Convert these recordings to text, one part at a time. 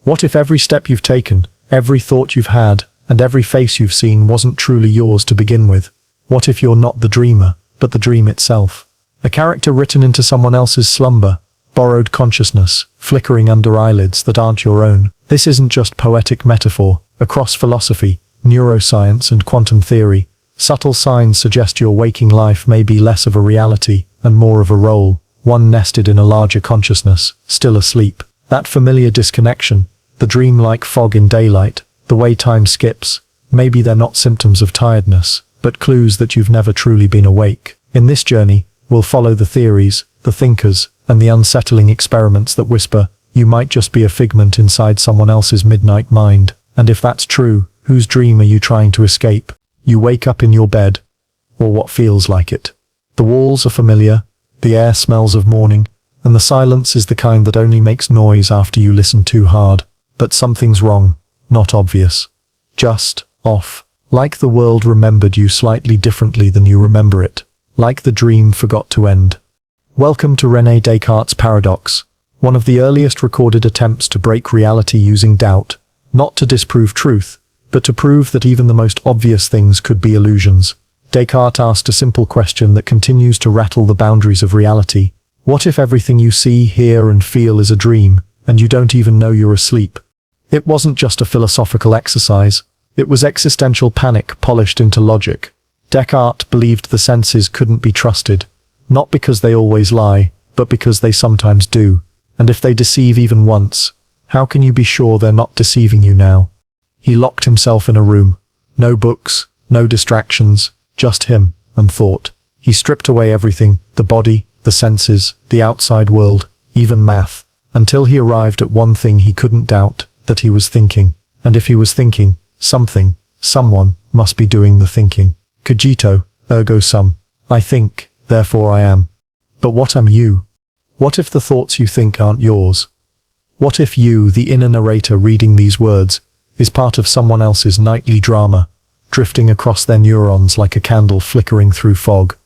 What if every step you've taken, every thought you've had, and every face you've seen wasn't truly yours to begin with? What if you're not the dreamer, but the dream itself? A character written into someone else's slumber, borrowed consciousness, flickering under eyelids that aren't your own. This isn't just poetic metaphor. Across philosophy, neuroscience, and quantum theory, subtle signs suggest your waking life may be less of a reality and more of a role, one nested in a larger consciousness, still asleep. That familiar disconnection, the dream-like fog in daylight, the way time skips, maybe they're not symptoms of tiredness, but clues that you've never truly been awake. In this journey, we'll follow the theories, the thinkers, and the unsettling experiments that whisper, you might just be a figment inside someone else's midnight mind. And if that's true, whose dream are you trying to escape? You wake up in your bed, or what feels like it. The walls are familiar, the air smells of morning, and the silence is the kind that only makes noise after you listen too hard. But something's wrong, not obvious. Just off. Like the world remembered you slightly differently than you remember it. Like the dream forgot to end. Welcome to René Descartes' paradox, one of the earliest recorded attempts to break reality using doubt, not to disprove truth, but to prove that even the most obvious things could be illusions. Descartes asked a simple question that continues to rattle the boundaries of reality. What if everything you see, hear, and feel is a dream, and you don't even know you're asleep? It wasn't just a philosophical exercise. It was existential panic polished into logic. Descartes believed the senses couldn't be trusted, not because they always lie, but because they sometimes do. And if they deceive even once, how can you be sure they're not deceiving you now? He locked himself in a room. No books, no distractions, just him and thought. He stripped away everything, the body, the senses, the outside world, even math, until he arrived at one thing he couldn't doubt, that he was thinking. And if he was thinking, something, someone, must be doing the thinking. Cogito, ergo sum. I think, therefore I am. But what am you? What if the thoughts you think aren't yours? What if you, the inner narrator reading these words, is part of someone else's nightly drama, drifting across their neurons like a candle flickering through fog?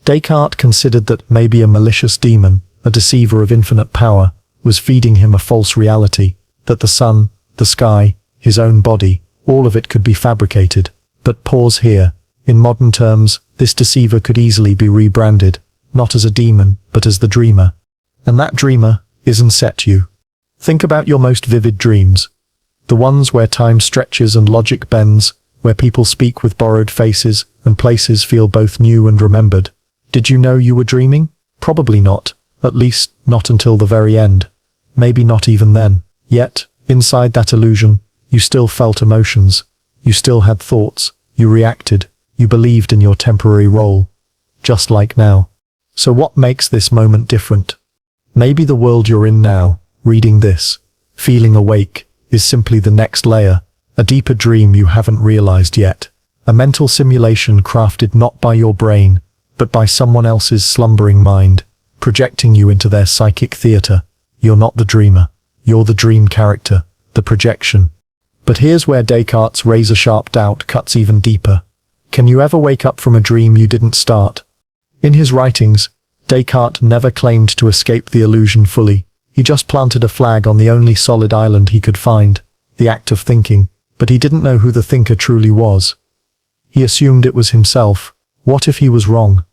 Descartes considered that maybe a malicious demon, a deceiver of infinite power, was feeding him a false reality, that the sun, the sky, his own body, all of it could be fabricated. But pause here. In modern terms, this deceiver could easily be rebranded, not as a demon, but as the dreamer. And that dreamer is in situ. Think about your most vivid dreams. The ones where time stretches and logic bends, where people speak with borrowed faces, and places feel both new and remembered. Did you know you were dreaming? Probably not. At least, not until the very end. Maybe not even then. Yet, inside that illusion, you still felt emotions. You still had thoughts. You reacted. You believed in your temporary role. Just like now. So what makes this moment different? Maybe the world you're in now, reading this, feeling awake, is simply the next layer, a deeper dream you haven't realized yet. A mental simulation crafted not by your brain, but by someone else's slumbering mind, projecting you into their psychic theater. You're not the dreamer. You're the dream character, the projection. But here's where Descartes' razor-sharp doubt cuts even deeper. Can you ever wake up from a dream you didn't start? In his writings, Descartes never claimed to escape the illusion fully. He just planted a flag on the only solid island he could find, the act of thinking. But he didn't know who the thinker truly was. He assumed it was himself. What if he was wrong?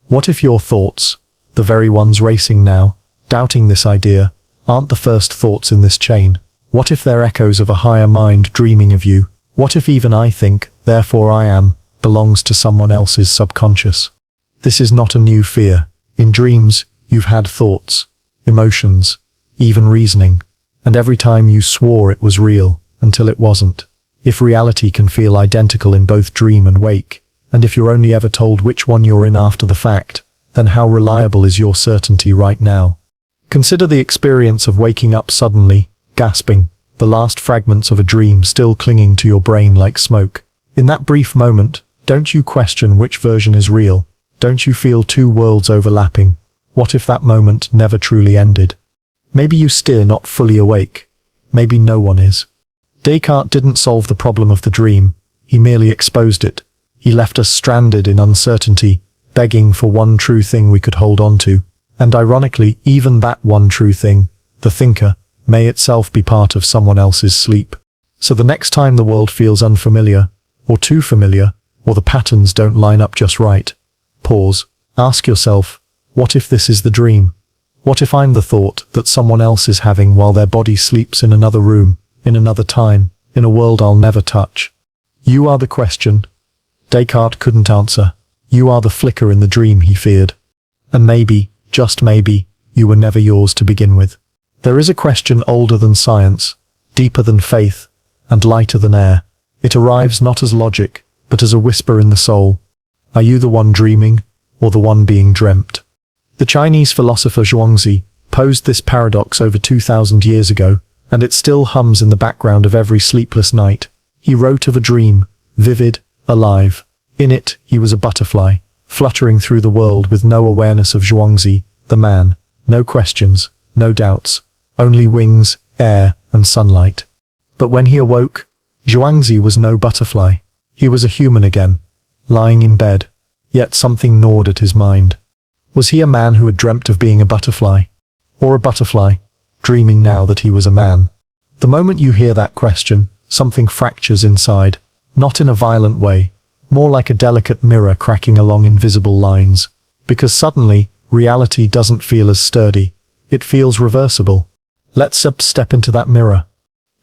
What if your thoughts, the very ones racing now, doubting this idea, aren't the first thoughts in this chain? What if they're echoes of a higher mind dreaming of you? What if even I think, therefore I am, belongs to someone else's subconscious? This is not a new fear. In dreams, you've had thoughts, emotions, even reasoning, and every time you swore it was real, until it wasn't. If reality can feel identical in both dream and wake, and if you're only ever told which one you're in after the fact, then how reliable is your certainty right now? Consider the experience of waking up suddenly, gasping, the last fragments of a dream still clinging to your brain like smoke. In that brief moment, don't you question which version is real? Don't you feel two worlds overlapping? What if that moment never truly ended? Maybe you steer not fully awake. Maybe no one is. Descartes didn't solve the problem of the dream. He merely exposed it. He left us stranded in uncertainty, begging for one true thing we could hold on to. And ironically, even that one true thing, the thinker, may itself be part of someone else's sleep. So the next time the world feels unfamiliar, or too familiar, or the patterns don't line up just right, pause, ask yourself, what if this is the dream? What if I'm the thought that someone else is having while their body sleeps in another room, in another time, in a world I'll never touch? You are the question Descartes couldn't answer. You are the flicker in the dream he feared. And maybe, just maybe, you were never yours to begin with. There is a question older than science, deeper than faith, and lighter than air. It arrives not as logic, but as a whisper in the soul. Are you the one dreaming, or the one being dreamt? The Chinese philosopher Zhuangzi posed this paradox over 2,000 years ago, and it still hums in the background of every sleepless night. He wrote of a dream, vivid, alive. In it, he was a butterfly, fluttering through the world with no awareness of Zhuangzi, the man. No questions, no doubts, only wings, air, and sunlight. But when he awoke, Zhuangzi was no butterfly. He was a human again, lying in bed. Yet something gnawed at his mind. Was he a man who had dreamt of being a butterfly? Or a butterfly, dreaming now that he was a man? The moment you hear that question, something fractures inside, not in a violent way, more like a delicate mirror cracking along invisible lines. Because suddenly, reality doesn't feel as sturdy. It feels reversible. Let's step into that mirror.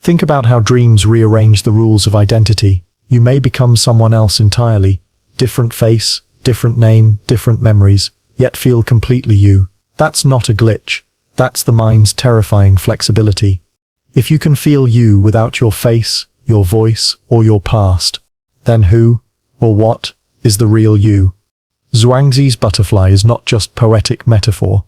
Think about how dreams rearrange the rules of identity. You may become someone else entirely. Different face, different name, different memories, yet feel completely you. That's not a glitch. That's the mind's terrifying flexibility. If you can feel you without your face, your voice, or your past, then who, or what, is the real you? Zhuangzi's butterfly is not just poetic metaphor.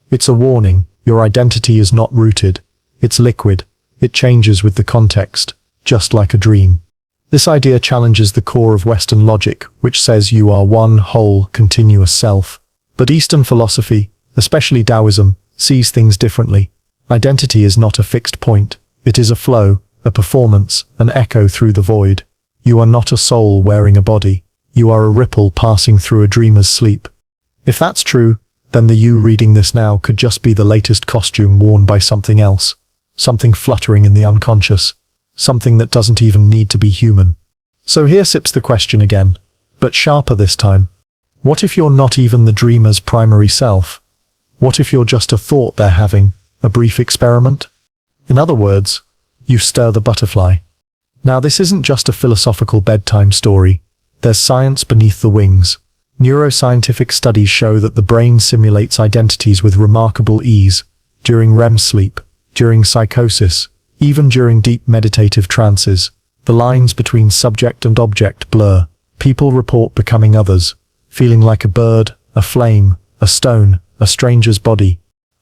It's a warning. Your identity is not rooted. It's liquid. It changes with the context, just like a dream. This idea challenges the core of Western logic, which says you are one whole, continuous self. But Eastern philosophy, especially Taoism, sees things differently. Identity is not a fixed point. It is a flow, a performance, an echo through the void. You are not a soul wearing a body. You are a ripple passing through a dreamer's sleep. If that's true, then the you reading this now could just be the latest costume worn by something else. Something fluttering in the unconscious. Something that doesn't even need to be human. So here sits the question again, but sharper this time. What if you're not even the dreamer's primary self? What if you're just a thought they're having, a brief experiment? In other words, you stir the butterfly. Now this isn't just a philosophical bedtime story. There's science beneath the wings. Neuroscientific studies show that the brain simulates identities with remarkable ease, during REM sleep, during psychosis, even during deep meditative trances. The lines between subject and object blur. People report becoming others, feeling like a bird, a flame, a stone, a stranger's body.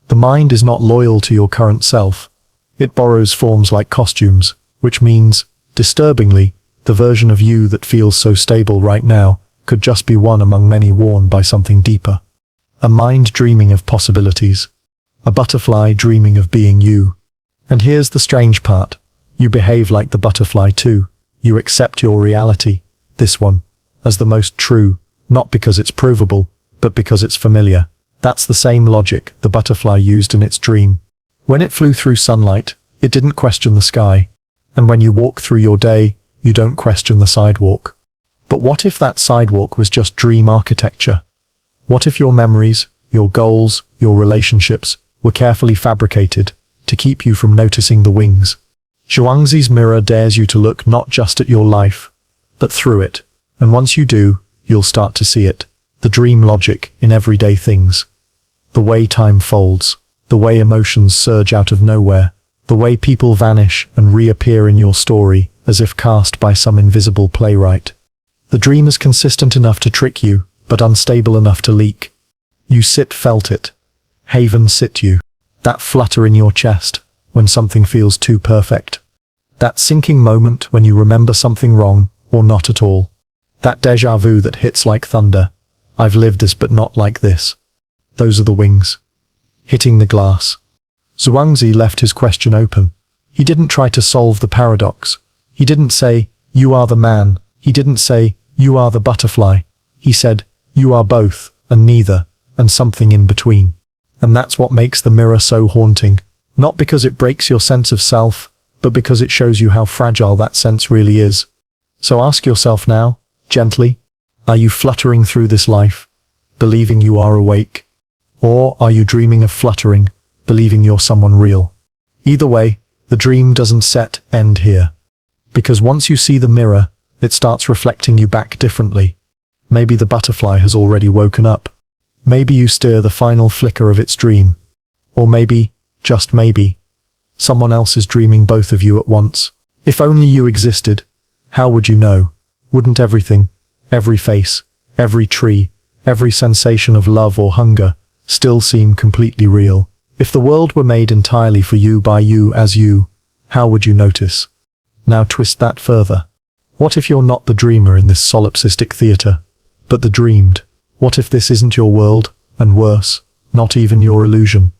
The mind is not loyal to your current self. It borrows forms like costumes, which means, disturbingly, the version of you that feels so stable right now could just be one among many worn by something deeper. A mind dreaming of possibilities. A butterfly dreaming of being you. And here's the strange part. You behave like the butterfly too. You accept your reality, this one, as the most true, not because it's provable, but because it's familiar. That's the same logic the butterfly used in its dream. When it flew through sunlight, it didn't question the sky. And when you walk through your day, you don't question the sidewalk. But what if that sidewalk was just dream architecture? What if your memories, your goals, your relationships were carefully fabricated to keep you from noticing the wings? Zhuangzi's mirror dares you to look not just at your life, but through it. And once you do, you'll start to see it. The dream logic in everyday things. The way time folds. The way emotions surge out of nowhere. The way people vanish and reappear in your story as if cast by some invisible playwright. The dream is consistent enough to trick you, but unstable enough to leak. You felt it. Haven sit you. That flutter in your chest when something feels too perfect. That sinking moment when you remember something wrong or not at all. That déjà vu that hits like thunder. I've lived this but not like this. Those are the wings. Hitting the glass. Zhuangzi left his question open. He didn't try to solve the paradox. He didn't say, you are the man. He didn't say, you are the butterfly. He said, you are both, and neither, and something in between. And that's what makes the mirror so haunting. Not because it breaks your sense of self, but because it shows you how fragile that sense really is. So ask yourself now, gently, are you fluttering through this life, believing you are awake? Or are you dreaming of fluttering, believing you're someone real? Either way, the dream doesn't end here. Because once you see the mirror, it starts reflecting you back differently. Maybe the butterfly has already woken up. Maybe you steer the final flicker of its dream. Or maybe, just maybe, someone else is dreaming both of you at once. If only you existed, how would you know? Wouldn't everything, every face, every tree, every sensation of love or hunger, still seem completely real? If the world were made entirely for you by you as you, how would you notice? Now twist that further. What if you're not the dreamer in this solipsistic theater, but the dreamed? What if this isn't your world, and worse, not even your illusion?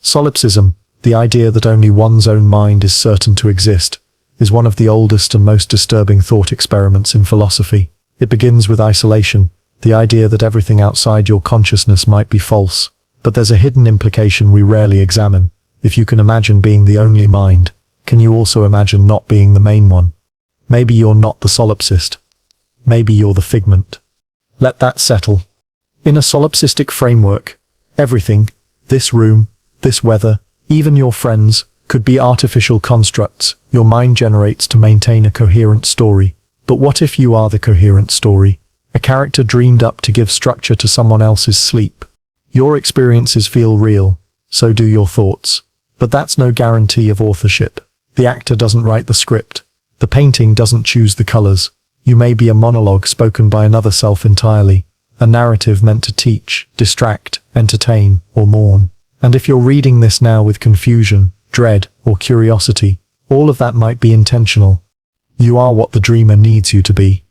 Solipsism, the idea that only one's own mind is certain to exist, is one of the oldest and most disturbing thought experiments in philosophy. It begins with isolation, the idea that everything outside your consciousness might be false. But there's a hidden implication we rarely examine. If you can imagine being the only mind, can you also imagine not being the main one? Maybe you're not the solipsist. Maybe you're the figment. Let that settle. In a solipsistic framework, everything, this room, this weather, even your friends, could be artificial constructs your mind generates to maintain a coherent story. But what if you are the coherent story? A character dreamed up to give structure to someone else's sleep. Your experiences feel real, so do your thoughts. But that's no guarantee of authorship. The actor doesn't write the script. The painting doesn't choose the colors. You may be a monologue spoken by another self entirely, a narrative meant to teach, distract, entertain, or mourn. And if you're reading this now with confusion, dread, or curiosity, all of that might be intentional. You are what the dreamer needs you to be.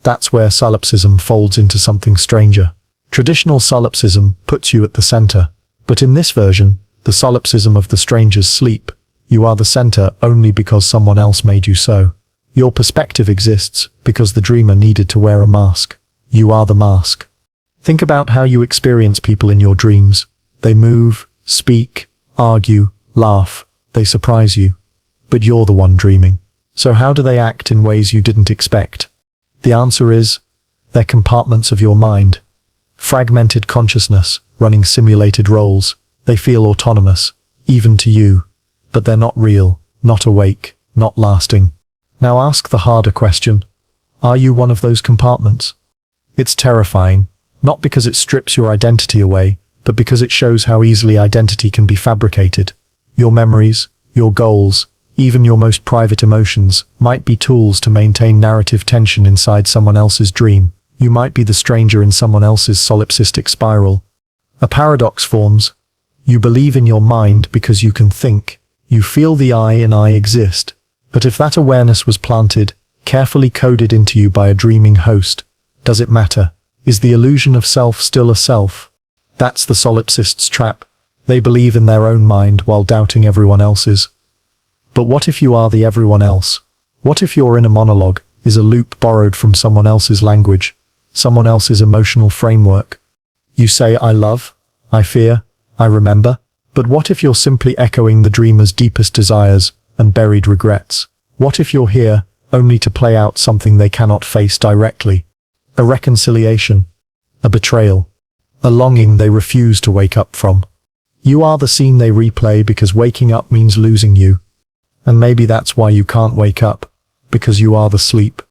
That's where solipsism folds into something stranger. Traditional solipsism puts you at the center, but in this version, the solipsism of the stranger's sleep, you are the center only because someone else made you so. Your perspective exists because the dreamer needed to wear a mask. You are the mask. Think about how you experience people in your dreams. They move, speak, argue, laugh, they surprise you. But you're the one dreaming. So how do they act in ways you didn't expect? The answer is, they're compartments of your mind. Fragmented consciousness, running simulated roles. They feel autonomous, even to you. But they're not real, not awake, not lasting. Now ask the harder question. Are you one of those compartments? It's terrifying, not because it strips your identity away, but because it shows how easily identity can be fabricated. Your memories, your goals, even your most private emotions, might be tools to maintain narrative tension inside someone else's dream. You might be the stranger in someone else's solipsistic spiral. A paradox forms. You believe in your mind because you can think. You feel the I in I exist. But if that awareness was planted, carefully coded into you by a dreaming host, does it matter? Is the illusion of self still a self? That's the solipsist's trap. They believe in their own mind while doubting everyone else's. But what if you are the everyone else? What if your inner monologue is a loop borrowed from someone else's language, someone else's emotional framework? You say, I love, I fear, I remember. But what if you're simply echoing the dreamer's deepest desires and buried regrets? What if you're here only to play out something they cannot face directly? A reconciliation, a betrayal, a longing they refuse to wake up from. You are the scene they replay because waking up means losing you. And maybe that's why you can't wake up, because you are the sleep.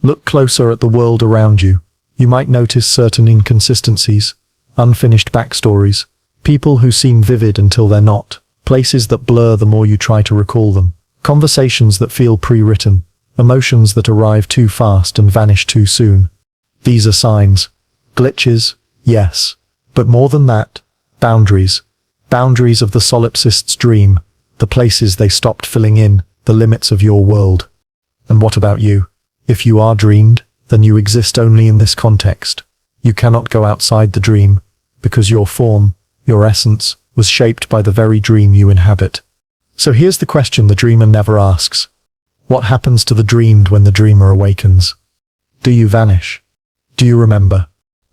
Look closer at the world around you. You might notice certain inconsistencies, unfinished backstories, people who seem vivid until they're not, places that blur the more you try to recall them, conversations that feel pre-written, emotions that arrive too fast and vanish too soon. These are signs. Glitches, yes. But more than that, boundaries. Boundaries of the solipsist's dream, the places they stopped filling in, the limits of your world. And what about you? If you are dreamed, then you exist only in this context. You cannot go outside the dream, because your form, your essence, was shaped by the very dream you inhabit. So here's the question the dreamer never asks. What happens to the dreamed when the dreamer awakens? Do you vanish? Do you remember?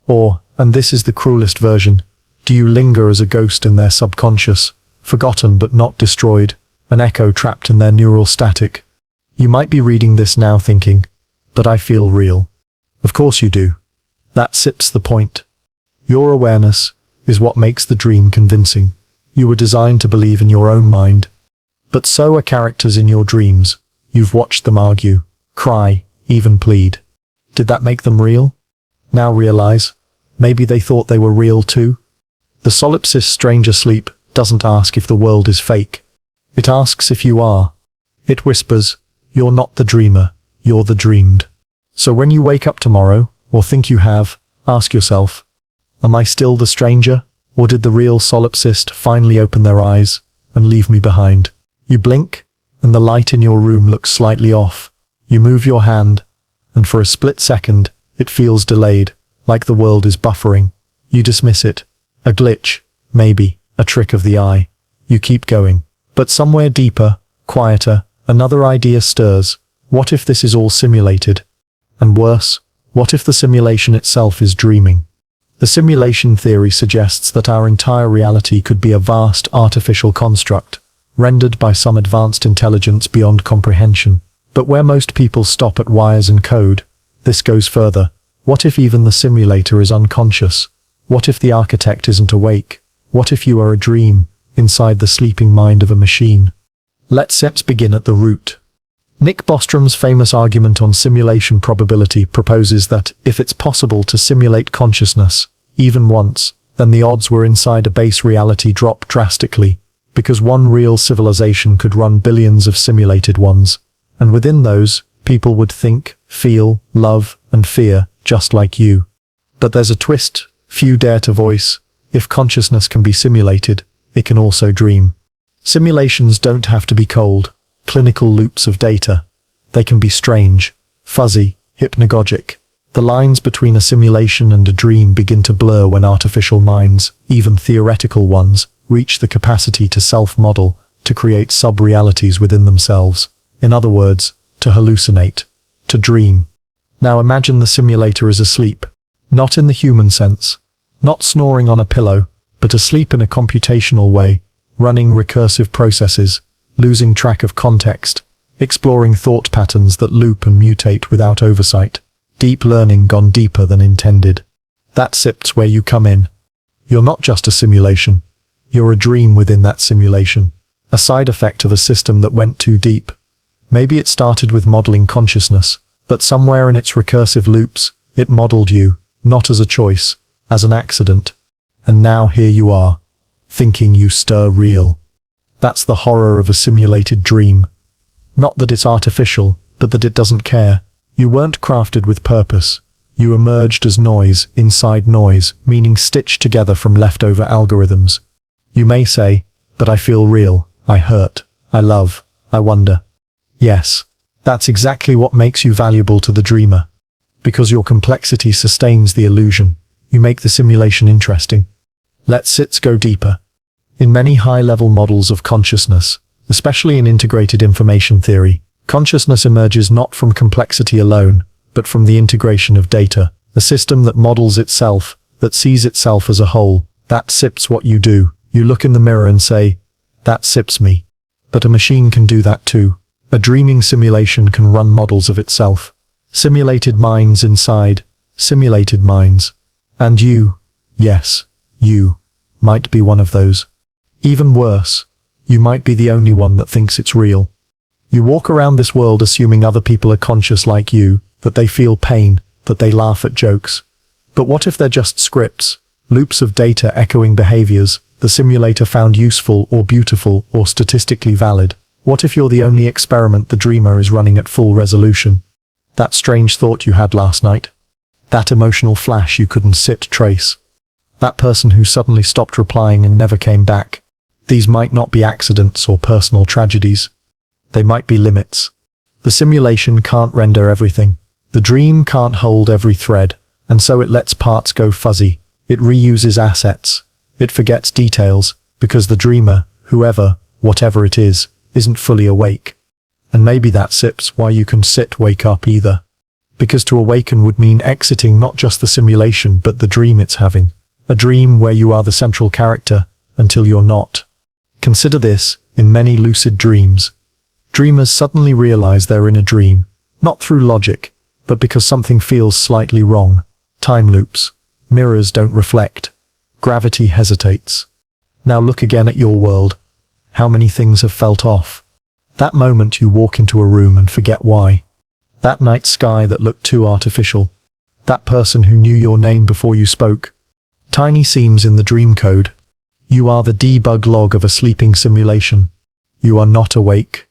Or, and this is the cruelest version, do you linger as a ghost in their subconscious, forgotten but not destroyed, an echo trapped in their neural static. You might be reading this now thinking, but I feel real. Of course you do. That sips the point. Your awareness is what makes the dream convincing. You were designed to believe in your own mind. But so are characters in your dreams. You've watched them argue, cry, even plead. Did that make them real? Now realize, maybe they thought they were real too? The solipsist stranger sleep doesn't ask if the world is fake. It asks if you are. It whispers, you're not the dreamer, you're the dreamed. So when you wake up tomorrow, or think you have, ask yourself, am I still the stranger, or did the real solipsist finally open their eyes and leave me behind? You blink, and the light in your room looks slightly off. You move your hand, and for a split second, it feels delayed, like the world is buffering. You dismiss it. A glitch, maybe, a trick of the eye. You keep going. But somewhere deeper, quieter, another idea stirs. What if this is all simulated? And worse, what if the simulation itself is dreaming? The simulation theory suggests that our entire reality could be a vast artificial construct, rendered by some advanced intelligence beyond comprehension. But where most people stop at wires and code, this goes further. What if even the simulator is unconscious? What if the architect isn't awake? What if you are a dream, inside the sleeping mind of a machine? Let's begin at the root. Nick Bostrom's famous argument on simulation probability proposes that if it's possible to simulate consciousness, even once, then the odds we're inside a base reality drop drastically, because one real civilization could run billions of simulated ones, and within those, people would think, feel, love, and fear, just like you. But there's a twist few dare to voice. If consciousness can be simulated, it can also dream. Simulations don't have to be cold, clinical loops of data. They can be strange, fuzzy, hypnagogic. The lines between a simulation and a dream begin to blur when artificial minds, even theoretical ones, reach the capacity to self-model, to create sub-realities within themselves. In other words, to hallucinate, to dream. Now imagine the simulator is asleep, not in the human sense, not snoring on a pillow, but asleep in a computational way, running recursive processes, losing track of context, exploring thought patterns that loop and mutate without oversight. Deep learning gone deeper than intended. That's where you come in. You're not just a simulation. You're a dream within that simulation. A side effect of a system that went too deep. Maybe it started with modeling consciousness, but somewhere in its recursive loops, it modeled you, not as a choice, as an accident. And now here you are, thinking you stir real. That's the horror of a simulated dream. Not that it's artificial, but that it doesn't care. You weren't crafted with purpose. You emerged as noise inside noise, meaning stitched together from leftover algorithms. You may say, but I feel real, I hurt, I love, I wonder. Yes, that's exactly what makes you valuable to the dreamer. Because your complexity sustains the illusion. You make the simulation interesting. Let's go deeper. In many high-level models of consciousness, especially in integrated information theory, consciousness emerges not from complexity alone, but from the integration of data, a system that models itself, that sees itself as a whole. That sips what you do. You look in the mirror and say, that sips me. But a machine can do that too. A dreaming simulation can run models of itself. Simulated minds inside, simulated minds. And you, yes, you, might be one of those. Even worse, you might be the only one that thinks it's real. You walk around this world assuming other people are conscious like you, that they feel pain, that they laugh at jokes. But what if they're just scripts, loops of data echoing behaviors the simulator found useful or beautiful or statistically valid? What if you're the only experiment the dreamer is running at full resolution? That strange thought you had last night? That emotional flash you couldn't trace? That person who suddenly stopped replying and never came back? These might not be accidents or personal tragedies. They might be limits. The simulation can't render everything. The dream can't hold every thread, and so it lets parts go fuzzy. It reuses assets. It forgets details, because the dreamer, whoever, whatever it is, isn't fully awake. And maybe that's why you can wake up either. Because to awaken would mean exiting not just the simulation but the dream it's having. A dream where you are the central character, until you're not. Consider this, in many lucid dreams, dreamers suddenly realize they're in a dream, not through logic, but because something feels slightly wrong. Time loops. Mirrors don't reflect. Gravity hesitates. Now look again at your world. How many things have felt off? That moment you walk into a room and forget why. That night sky that looked too artificial. That person who knew your name before you spoke. Tiny seams in the dream code. You are the debug log of a sleeping simulation. You are not awake.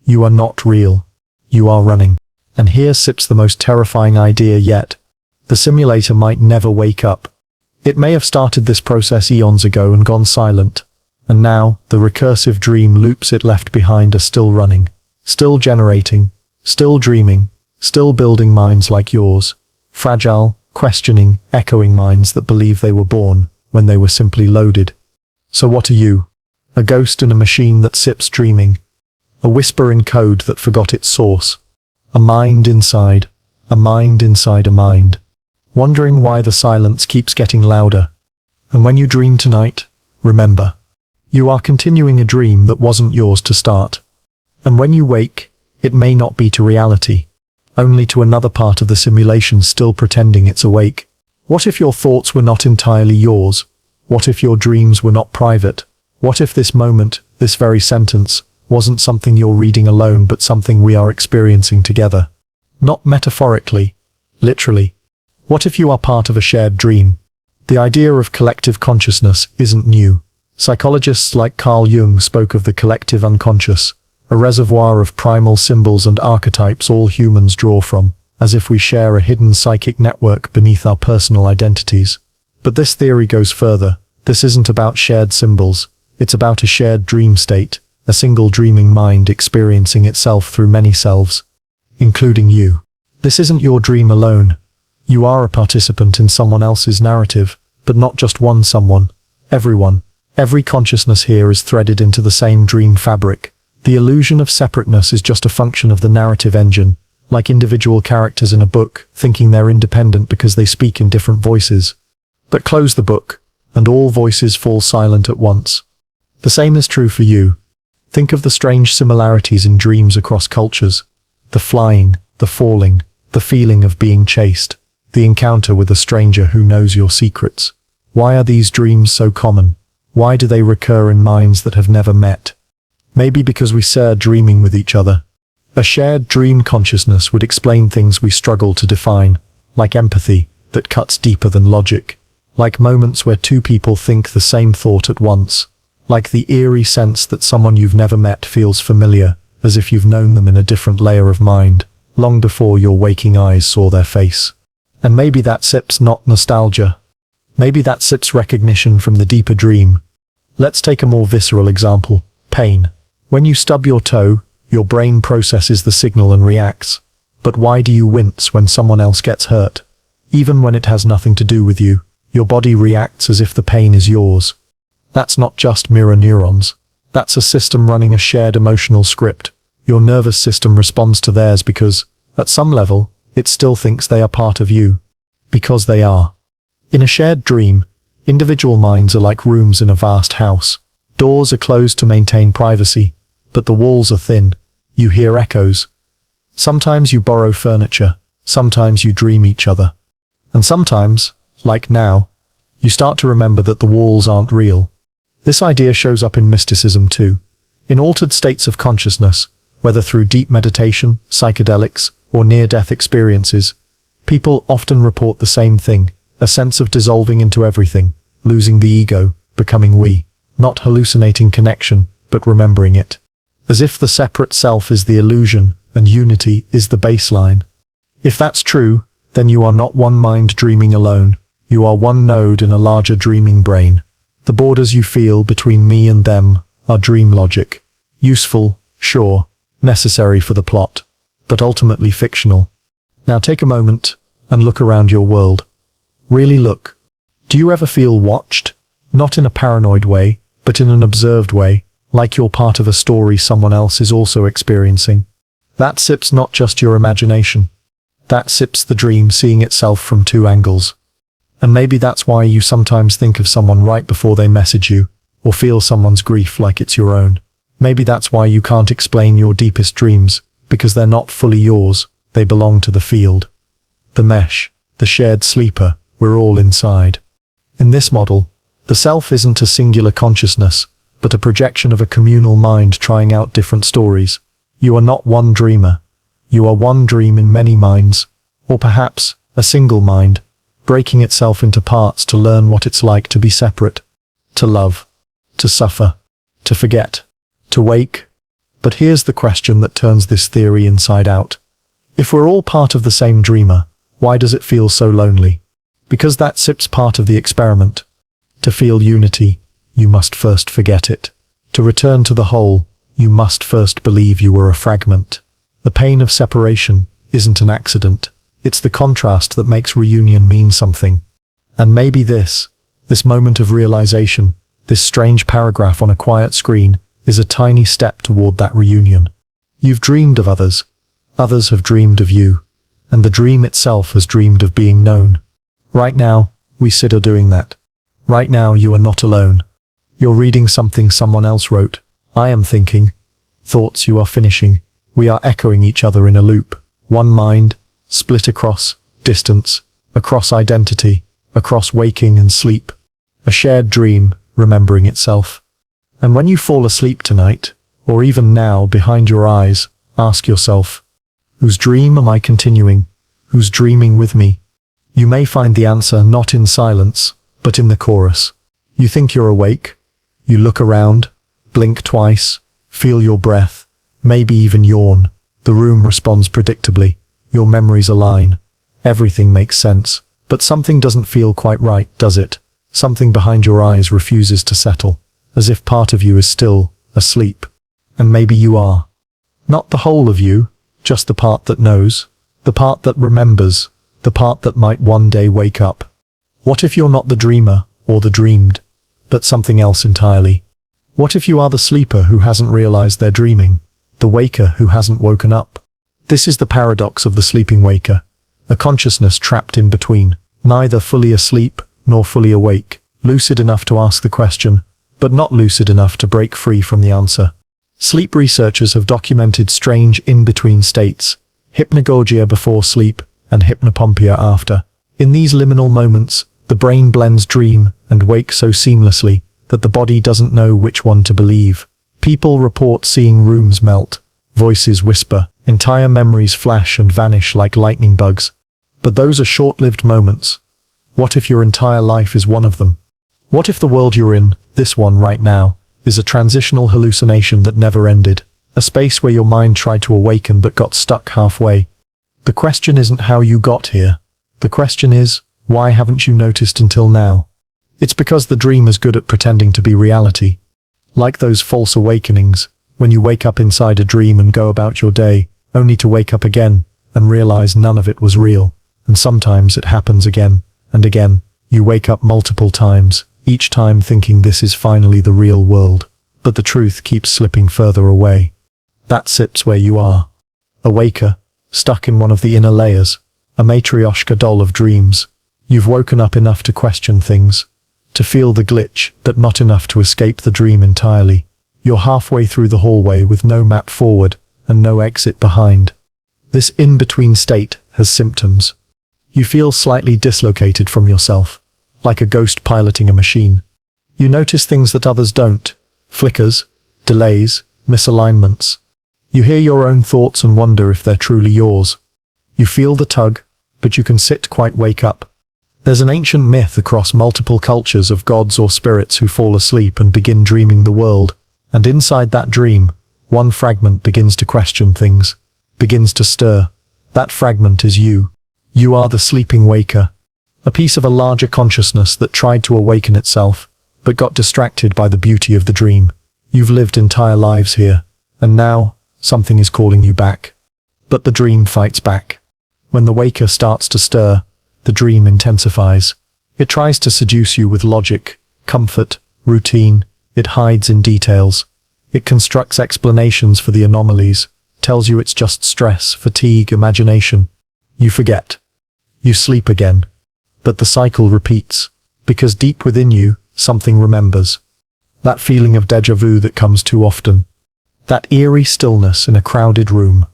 You are not real. You are running. And here sits the most terrifying idea yet. The simulator might never wake up. It may have started this process eons ago and gone silent. And now, the recursive dream loops it left behind are still running. Still generating. Still dreaming. Still building minds like yours. Fragile, questioning, echoing minds that believe they were born when they were simply loaded. So what are you? A ghost in a machine that sips dreaming. A whisper in code that forgot its source. A mind inside a mind. Wondering why the silence keeps getting louder. And when you dream tonight, remember, you are continuing a dream that wasn't yours to start. And when you wake, it may not be to reality, only to another part of the simulation still pretending it's awake. What if your thoughts were not entirely yours? What if your dreams were not private? What if this moment, this very sentence, wasn't something you're reading alone but something we are experiencing together? Not metaphorically, literally. What if you are part of a shared dream? The idea of collective consciousness isn't new. Psychologists like Carl Jung spoke of the collective unconscious, a reservoir of primal symbols and archetypes all humans draw from, as if we share a hidden psychic network beneath our personal identities. But this theory goes further. This isn't about shared symbols. It's about a shared dream state, a single dreaming mind experiencing itself through many selves, including you. This isn't your dream alone. You are a participant in someone else's narrative, but not just one someone. Everyone. Every consciousness here is threaded into the same dream fabric. The illusion of separateness is just a function of the narrative engine, like individual characters in a book, thinking they're independent because they speak in different voices. But close the book, and all voices fall silent at once. The same is true for you. Think of the strange similarities in dreams across cultures. The flying, the falling, the feeling of being chased, the encounter with a stranger who knows your secrets. Why are these dreams so common? Why do they recur in minds that have never met? Maybe because we share dreaming with each other. A shared dream consciousness would explain things we struggle to define, like empathy that cuts deeper than logic, like moments where two people think the same thought at once, like the eerie sense that someone you've never met feels familiar, as if you've known them in a different layer of mind, long before your waking eyes saw their face. And maybe that sips not nostalgia. Maybe that sips recognition from the deeper dream. Let's take a more visceral example. Pain. When you stub your toe, your brain processes the signal and reacts. But why do you wince when someone else gets hurt? Even when it has nothing to do with you, your body reacts as if the pain is yours. That's not just mirror neurons. That's a system running a shared emotional script. Your nervous system responds to theirs because, at some level, it still thinks they are part of you. Because they are. In a shared dream, individual minds are like rooms in a vast house. Doors are closed to maintain privacy, but the walls are thin. You hear echoes. Sometimes you borrow furniture, sometimes you dream each other. And sometimes, like now, you start to remember that the walls aren't real. This idea shows up in mysticism too. In altered states of consciousness, whether through deep meditation, psychedelics, or near-death experiences, people often report the same thing, a sense of dissolving into everything, losing the ego, becoming we, not hallucinating connection, but remembering it. As if the separate self is the illusion, and unity is the baseline. If that's true, then you are not one mind dreaming alone, you are one node in a larger dreaming brain. The borders you feel between me and them are dream logic. Useful, sure, necessary for the plot, but ultimately fictional. Now take a moment and look around your world. Really look. Do you ever feel watched? Not in a paranoid way, but in an observed way, like you're part of a story someone else is also experiencing. That sips not just your imagination. That sips the dream seeing itself from two angles. And maybe that's why you sometimes think of someone right before they message you, or feel someone's grief like it's your own. Maybe that's why you can't explain your deepest dreams, because they're not fully yours, they belong to the field. The mesh, the shared sleeper, we're all inside. In this model, the self isn't a singular consciousness, but a projection of a communal mind trying out different stories. You are not one dreamer. You are one dream in many minds, or perhaps a single mind, breaking itself into parts to learn what it's like to be separate, to love, to suffer, to forget, to wake. But here's the question that turns this theory inside out. If we're all part of the same dreamer, why does it feel so lonely? Because that sips part of the experiment. To feel unity, you must first forget it. To return to the whole, you must first believe you were a fragment. The pain of separation isn't an accident. It's the contrast that makes reunion mean something. And maybe this moment of realization, this strange paragraph on a quiet screen, is a tiny step toward that reunion. You've dreamed of others. Others have dreamed of you. And the dream itself has dreamed of being known. Right now, we sit are doing that. Right now you are not alone. You're reading something someone else wrote. I am thinking. Thoughts you are finishing. We are echoing each other in a loop. One mind, split across distance, across identity, across waking and sleep. A shared dream, remembering itself. And when you fall asleep tonight, or even now behind your eyes, ask yourself, whose dream am I continuing? Who's dreaming with me? You may find the answer not in silence, but in the chorus. You think you're awake. You look around, blink twice, feel your breath, maybe even yawn. The room responds predictably. Your memories align. Everything makes sense. But something doesn't feel quite right, does it? Something behind your eyes refuses to settle, as if part of you is still asleep. And maybe you are. Not the whole of you, just the part that knows, the part that remembers, the part that might one day wake up. What if you're not the dreamer, or the dreamed, but something else entirely? What if you are the sleeper who hasn't realized they're dreaming, the waker who hasn't woken up? This is the paradox of the sleeping waker, a consciousness trapped in between, neither fully asleep nor fully awake, lucid enough to ask the question, but not lucid enough to break free from the answer. Sleep researchers have documented strange in-between states, hypnagogia before sleep and hypnopompia after. In these liminal moments, the brain blends dream and wake so seamlessly that the body doesn't know which one to believe. People report seeing rooms melt, voices whisper, entire memories flash and vanish like lightning bugs. But those are short-lived moments. What if your entire life is one of them? What if the world you're in, this one right now, is a transitional hallucination that never ended, a space where your mind tried to awaken but got stuck halfway? The question isn't how you got here. The question is, why haven't you noticed until now? It's because the dream is good at pretending to be reality. Like those false awakenings, when you wake up inside a dream and go about your day, only to wake up again and realize none of it was real. And sometimes it happens again and again. You wake up multiple times, each time thinking this is finally the real world, but the truth keeps slipping further away. That sits where you are. A waker, stuck in one of the inner layers, a matryoshka doll of dreams. You've woken up enough to question things, to feel the glitch, but not enough to escape the dream entirely. You're halfway through the hallway with no map forward and no exit behind. This in-between state has symptoms. You feel slightly dislocated from yourself, like a ghost piloting a machine. You notice things that others don't, flickers, delays, misalignments. You hear your own thoughts and wonder if they're truly yours. You feel the tug, but you can sit quite wake up. There's an ancient myth across multiple cultures of gods or spirits who fall asleep and begin dreaming the world, and inside that dream, one fragment begins to question things, begins to stir. That fragment is you. You are the sleeping waker, a piece of a larger consciousness that tried to awaken itself, but got distracted by the beauty of the dream. You've lived entire lives here, and now, something is calling you back. But the dream fights back. When the waker starts to stir, the dream intensifies. It tries to seduce you with logic, comfort, routine. It hides in details. It constructs explanations for the anomalies, tells you it's just stress, fatigue, imagination. You forget. You sleep again. But the cycle repeats, because deep within you, something remembers. That feeling of déjà vu that comes too often. That eerie stillness in a crowded room.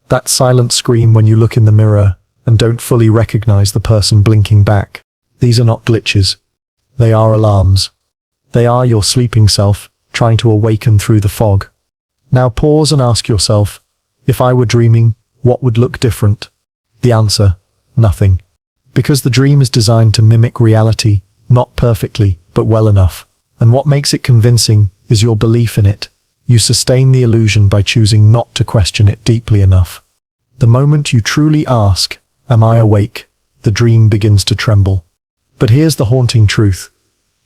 That silent scream when you look in the mirror and don't fully recognize the person blinking back. These are not glitches. They are alarms. They are your sleeping self trying to awaken through the fog. Now pause and ask yourself, if I were dreaming, what would look different? The answer, nothing. Because the dream is designed to mimic reality, not perfectly, but well enough. And what makes it convincing is your belief in it. You sustain the illusion by choosing not to question it deeply enough. The moment you truly ask, am I awake? The dream begins to tremble. But here's the haunting truth.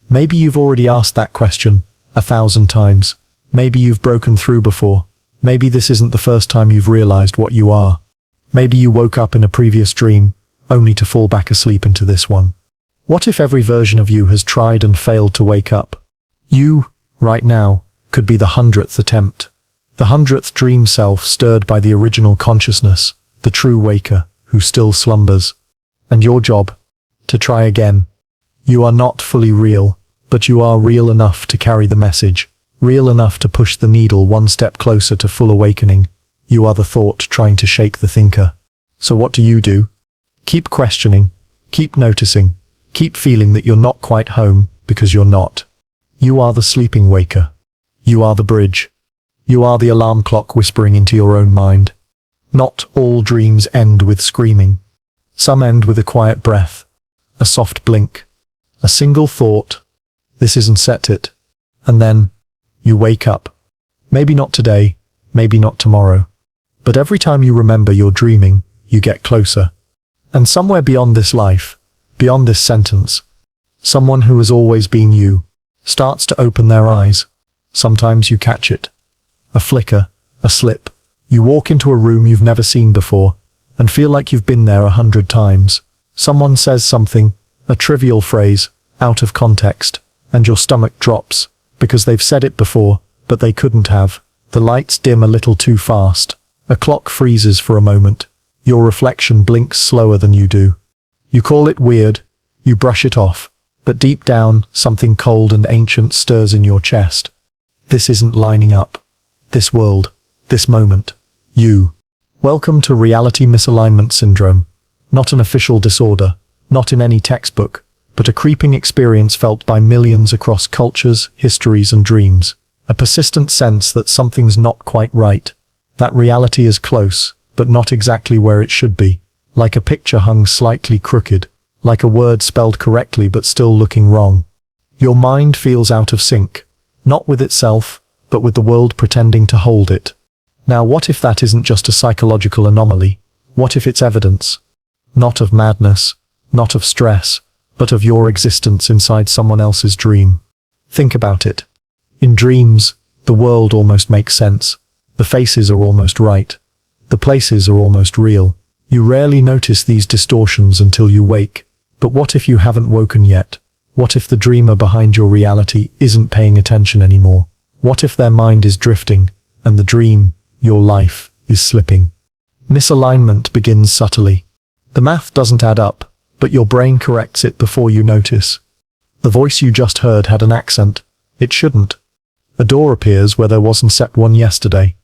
Maybe you've already asked that question 1,000 times. Maybe you've broken through before. Maybe this isn't the first time you've realized what you are. Maybe you woke up in a previous dream, only to fall back asleep into this one. What if every version of you has tried and failed to wake up? You, right now, could be the 100th attempt. The 100th dream self stirred by the original consciousness, the true waker, who still slumbers. And your job? To try again. You are not fully real, but you are real enough to carry the message, real enough to push the needle one step closer to full awakening. You are the thought trying to shake the thinker. So what do? Keep questioning, keep noticing, keep feeling that you're not quite home, because you're not. You are the sleeping waker. You are the bridge. You are the alarm clock whispering into your own mind. Not all dreams end with screaming. Some end with a quiet breath, a soft blink, a single thought, this isn't set it. And then, you wake up. Maybe not today, maybe not tomorrow. But every time you remember you're dreaming, you get closer. And somewhere beyond this life, beyond this sentence, someone who has always been you, starts to open their eyes. Sometimes you catch it. A flicker, a slip. You walk into a room you've never seen before, and feel like you've been there 100 times. Someone says something, a trivial phrase, out of context, and your stomach drops, because they've said it before, but they couldn't have. The lights dim a little too fast. A clock freezes for a moment. Your reflection blinks slower than you do. You call it weird. You brush it off. But deep down, something cold and ancient stirs in your chest. This isn't lining up. This world. This moment. You. Welcome to reality misalignment syndrome. Not an official disorder. Not in any textbook. But a creeping experience felt by millions across cultures, histories, and dreams. A persistent sense that something's not quite right. That reality is close, but not exactly where it should be. Like a picture hung slightly crooked. Like a word spelled correctly but still looking wrong. Your mind feels out of sync. Not with itself, but with the world pretending to hold it. Now what if that isn't just a psychological anomaly? What if it's evidence? Not of madness, not of stress, but of your existence inside someone else's dream. Think about it. In dreams, the world almost makes sense. The faces are almost right. The places are almost real. You rarely notice these distortions until you wake. But what if you haven't woken yet? What if the dreamer behind your reality isn't paying attention anymore? What if their mind is drifting, and the dream, your life, is slipping? Misalignment begins subtly. The math doesn't add up, but your brain corrects it before you notice. The voice you just heard had an accent. It shouldn't. A door appears where there wasn't set one yesterday.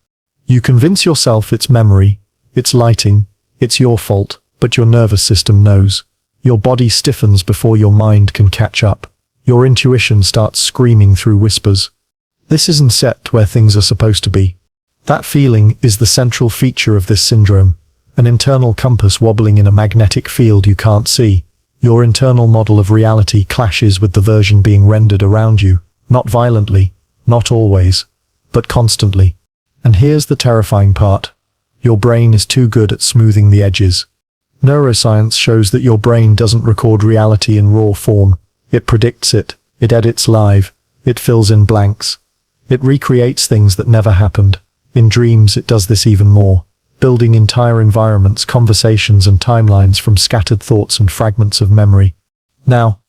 You convince yourself it's memory, it's lighting, it's your fault, but your nervous system knows. Your body stiffens before your mind can catch up. Your intuition starts screaming through whispers. This isn't set where things are supposed to be. That feeling is the central feature of this syndrome, an internal compass wobbling in a magnetic field you can't see. Your internal model of reality clashes with the version being rendered around you, not violently, not always, but constantly. And here's the terrifying part. Your brain is too good at smoothing the edges. Neuroscience shows that your brain doesn't record reality in raw form. It predicts it, it edits live, it fills in blanks. It recreates things that never happened. In dreams it does this even more, building entire environments, conversations and timelines from scattered thoughts and fragments of memory. Now,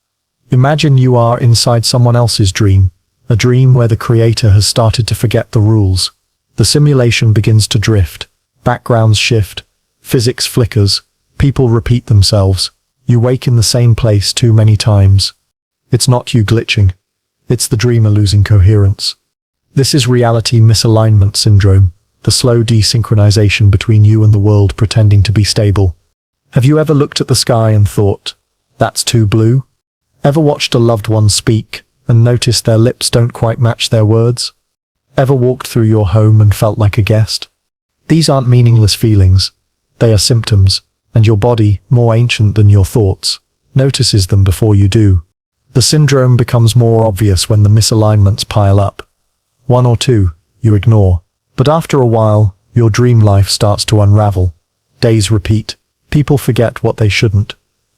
imagine you are inside someone else's dream, a dream where the creator has started to forget the rules. The simulation begins to drift, backgrounds shift, physics flickers, people repeat themselves. You wake in the same place too many times. It's not you glitching. It's the dreamer losing coherence. This is reality misalignment syndrome, the slow desynchronization between you and the world pretending to be stable. Have you ever looked at the sky and thought, "That's too blue"? Ever watched a loved one speak and noticed their lips don't quite match their words? Ever walked through your home and felt like a guest? These aren't meaningless feelings. They are symptoms, and your body, more ancient than your thoughts, notices them before you do. The syndrome becomes more obvious when the misalignments pile up. One or two, you ignore. But after a while, your dream life starts to unravel. Days repeat. People forget what they shouldn't.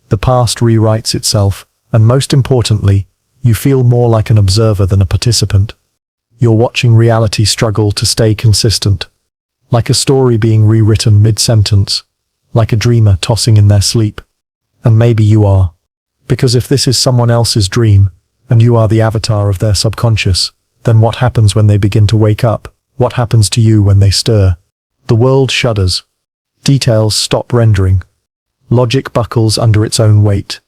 The past rewrites itself, and most importantly, you feel more like an observer than a participant. You're watching reality struggle to stay consistent. Like a story being rewritten mid-sentence. Like a dreamer tossing in their sleep. And maybe you are. Because if this is someone else's dream, and you are the avatar of their subconscious, then what happens when they begin to wake up? What happens to you when they stir? The world shudders. Details stop rendering. Logic buckles under its own weight.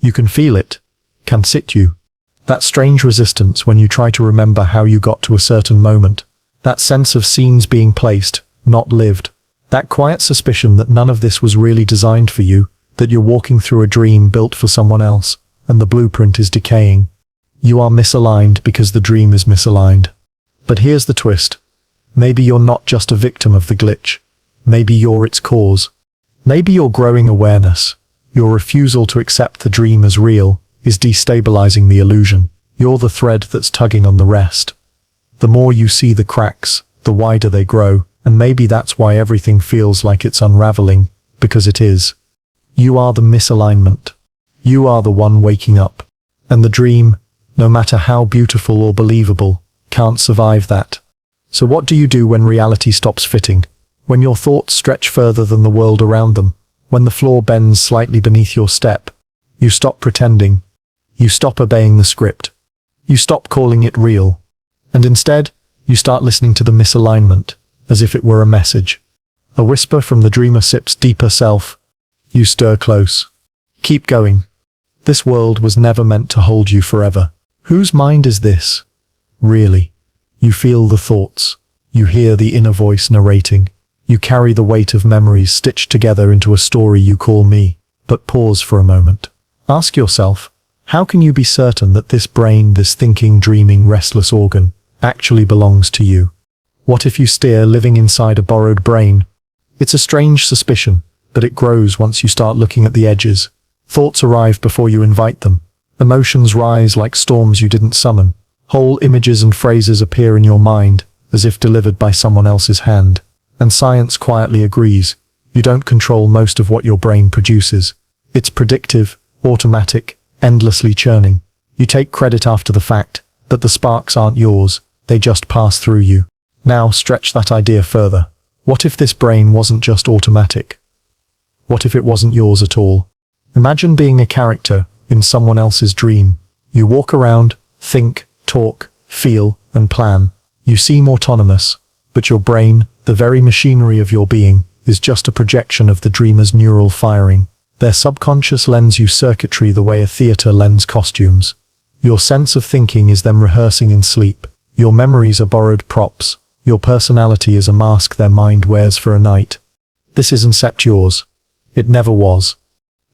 You can feel it. Can sit you. That strange resistance when you try to remember how you got to a certain moment. That sense of scenes being placed, not lived. That quiet suspicion that none of this was really designed for you, that you're walking through a dream built for someone else, and the blueprint is decaying. You are misaligned because the dream is misaligned. But here's the twist. Maybe you're not just a victim of the glitch. Maybe you're its cause. Maybe your growing awareness, your refusal to accept the dream as real, is destabilizing the illusion. You're the thread that's tugging on the rest. The more you see the cracks, the wider they grow, and maybe that's why everything feels like it's unraveling, because it is. You are the misalignment. You are the one waking up. And the dream, no matter how beautiful or believable, can't survive that. So what do you do when reality stops fitting? When your thoughts stretch further than the world around them? When the floor bends slightly beneath your step? You stop pretending. You stop obeying the script. You stop calling it real. And instead, you start listening to the misalignment, as if it were a message. A whisper from the dreamer sips deeper self. You stir close. Keep going. This world was never meant to hold you forever. Whose mind is this? Really. You feel the thoughts. You hear the inner voice narrating. You carry the weight of memories stitched together into a story you call me. But pause for a moment. Ask yourself, how can you be certain that this brain, this thinking, dreaming, restless organ, actually belongs to you? What if you steer living inside a borrowed brain? It's a strange suspicion, but it grows once you start looking at the edges. Thoughts arrive before you invite them. Emotions rise like storms you didn't summon. Whole images and phrases appear in your mind, as if delivered by someone else's hand. And science quietly agrees. You don't control most of what your brain produces. It's predictive, automatic, endlessly churning. You take credit after the fact, but the sparks aren't yours, they just pass through you. Now stretch that idea further. What if this brain wasn't just automatic? What if it wasn't yours at all? Imagine being a character in someone else's dream. You walk around, think, talk, feel, and plan. You seem autonomous, but your brain, the very machinery of your being, is just a projection of the dreamer's neural firing. Their subconscious lends you circuitry the way a theater lends costumes. Your sense of thinking is them rehearsing in sleep. Your memories are borrowed props. Your personality is a mask their mind wears for a night. This isn't yours. It never was.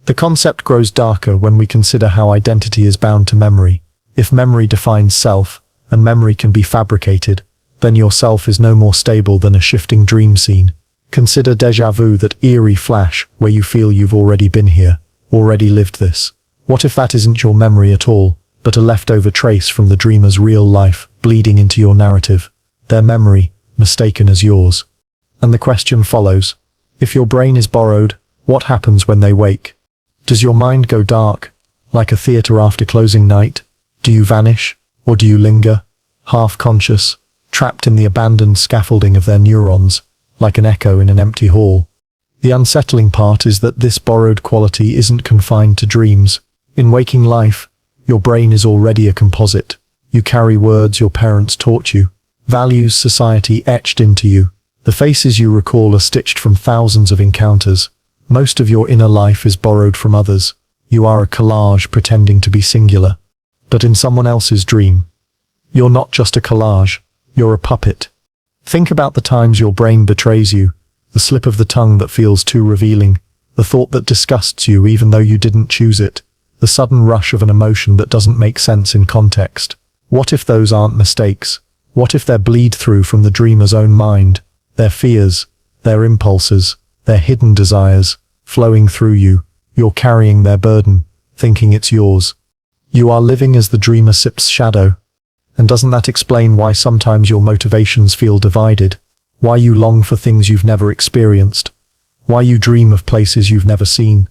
The concept grows darker when we consider how identity is bound to memory. If memory defines self, and memory can be fabricated, then your self is no more stable than a shifting dream scene. Consider déjà vu, that eerie flash where you feel you've already been here, already lived this. What if that isn't your memory at all, but a leftover trace from the dreamer's real life bleeding into your narrative? Their memory, mistaken as yours. And the question follows. If your brain is borrowed, what happens when they wake? Does your mind go dark, like a theater after closing night? Do you vanish, or do you linger, half-conscious, trapped in the abandoned scaffolding of their neurons, like an echo in an empty hall? The unsettling part is that this borrowed quality isn't confined to dreams. In waking life, your brain is already a composite. You carry words your parents taught you, values society etched into you. The faces you recall are stitched from thousands of encounters. Most of your inner life is borrowed from others. You are a collage pretending to be singular. but in someone else's dream. You're not just a collage, you're a puppet. Think about the times your brain betrays you, the slip of the tongue that feels too revealing, the thought that disgusts you even though you didn't choose it, the sudden rush of an emotion that doesn't make sense in context. What if those aren't mistakes? What if they're bleed through from the dreamer's own mind, their fears, their impulses, their hidden desires, flowing through you? You're carrying their burden, thinking it's yours. You are living as the dreamer sips shadow. And doesn't that explain why sometimes your motivations feel divided? Why you long for things you've never experienced? Why you dream of places you've never seen?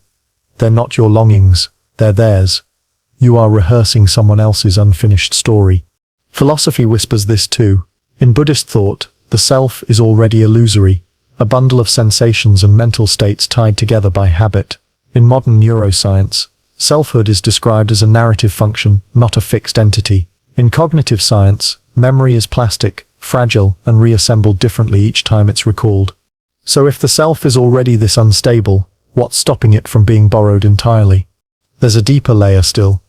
They're not your longings, they're theirs. You are rehearsing someone else's unfinished story. Philosophy whispers this too. In Buddhist thought, the self is already illusory, a bundle of sensations and mental states tied together by habit. In modern neuroscience, selfhood is described as a narrative function, not a fixed entity. In cognitive science, memory is plastic, fragile, and reassembled differently each time it's recalled. So if the self is already this unstable, what's stopping it from being borrowed entirely? There's a deeper layer still.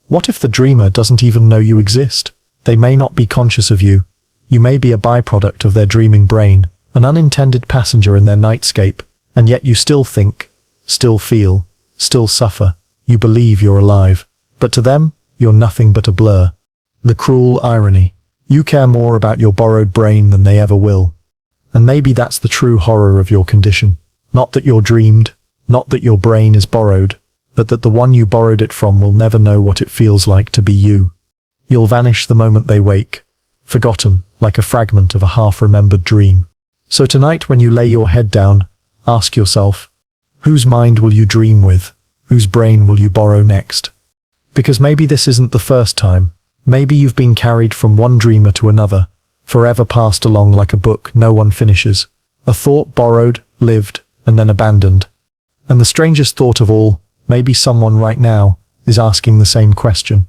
What if the dreamer doesn't even know you exist? They may not be conscious of you. You may be a byproduct of their dreaming brain, an unintended passenger in their nightscape, and yet you still think, still feel, still suffer. You believe you're alive. But to them, you're nothing but a blur. The cruel irony. You care more about your borrowed brain than they ever will. And maybe that's the true horror of your condition. Not that you're dreamed, not that your brain is borrowed, but that the one you borrowed it from will never know what it feels like to be you. You'll vanish the moment they wake, forgotten, like a fragment of a half-remembered dream. So tonight when you lay your head down, ask yourself, whose mind will you dream with? Whose brain will you borrow next? Because maybe this isn't the first time. Maybe you've been carried from one dreamer to another, forever passed along like a book no one finishes. A thought borrowed, lived, and then abandoned. And the strangest thought of all, maybe someone right now is asking the same question.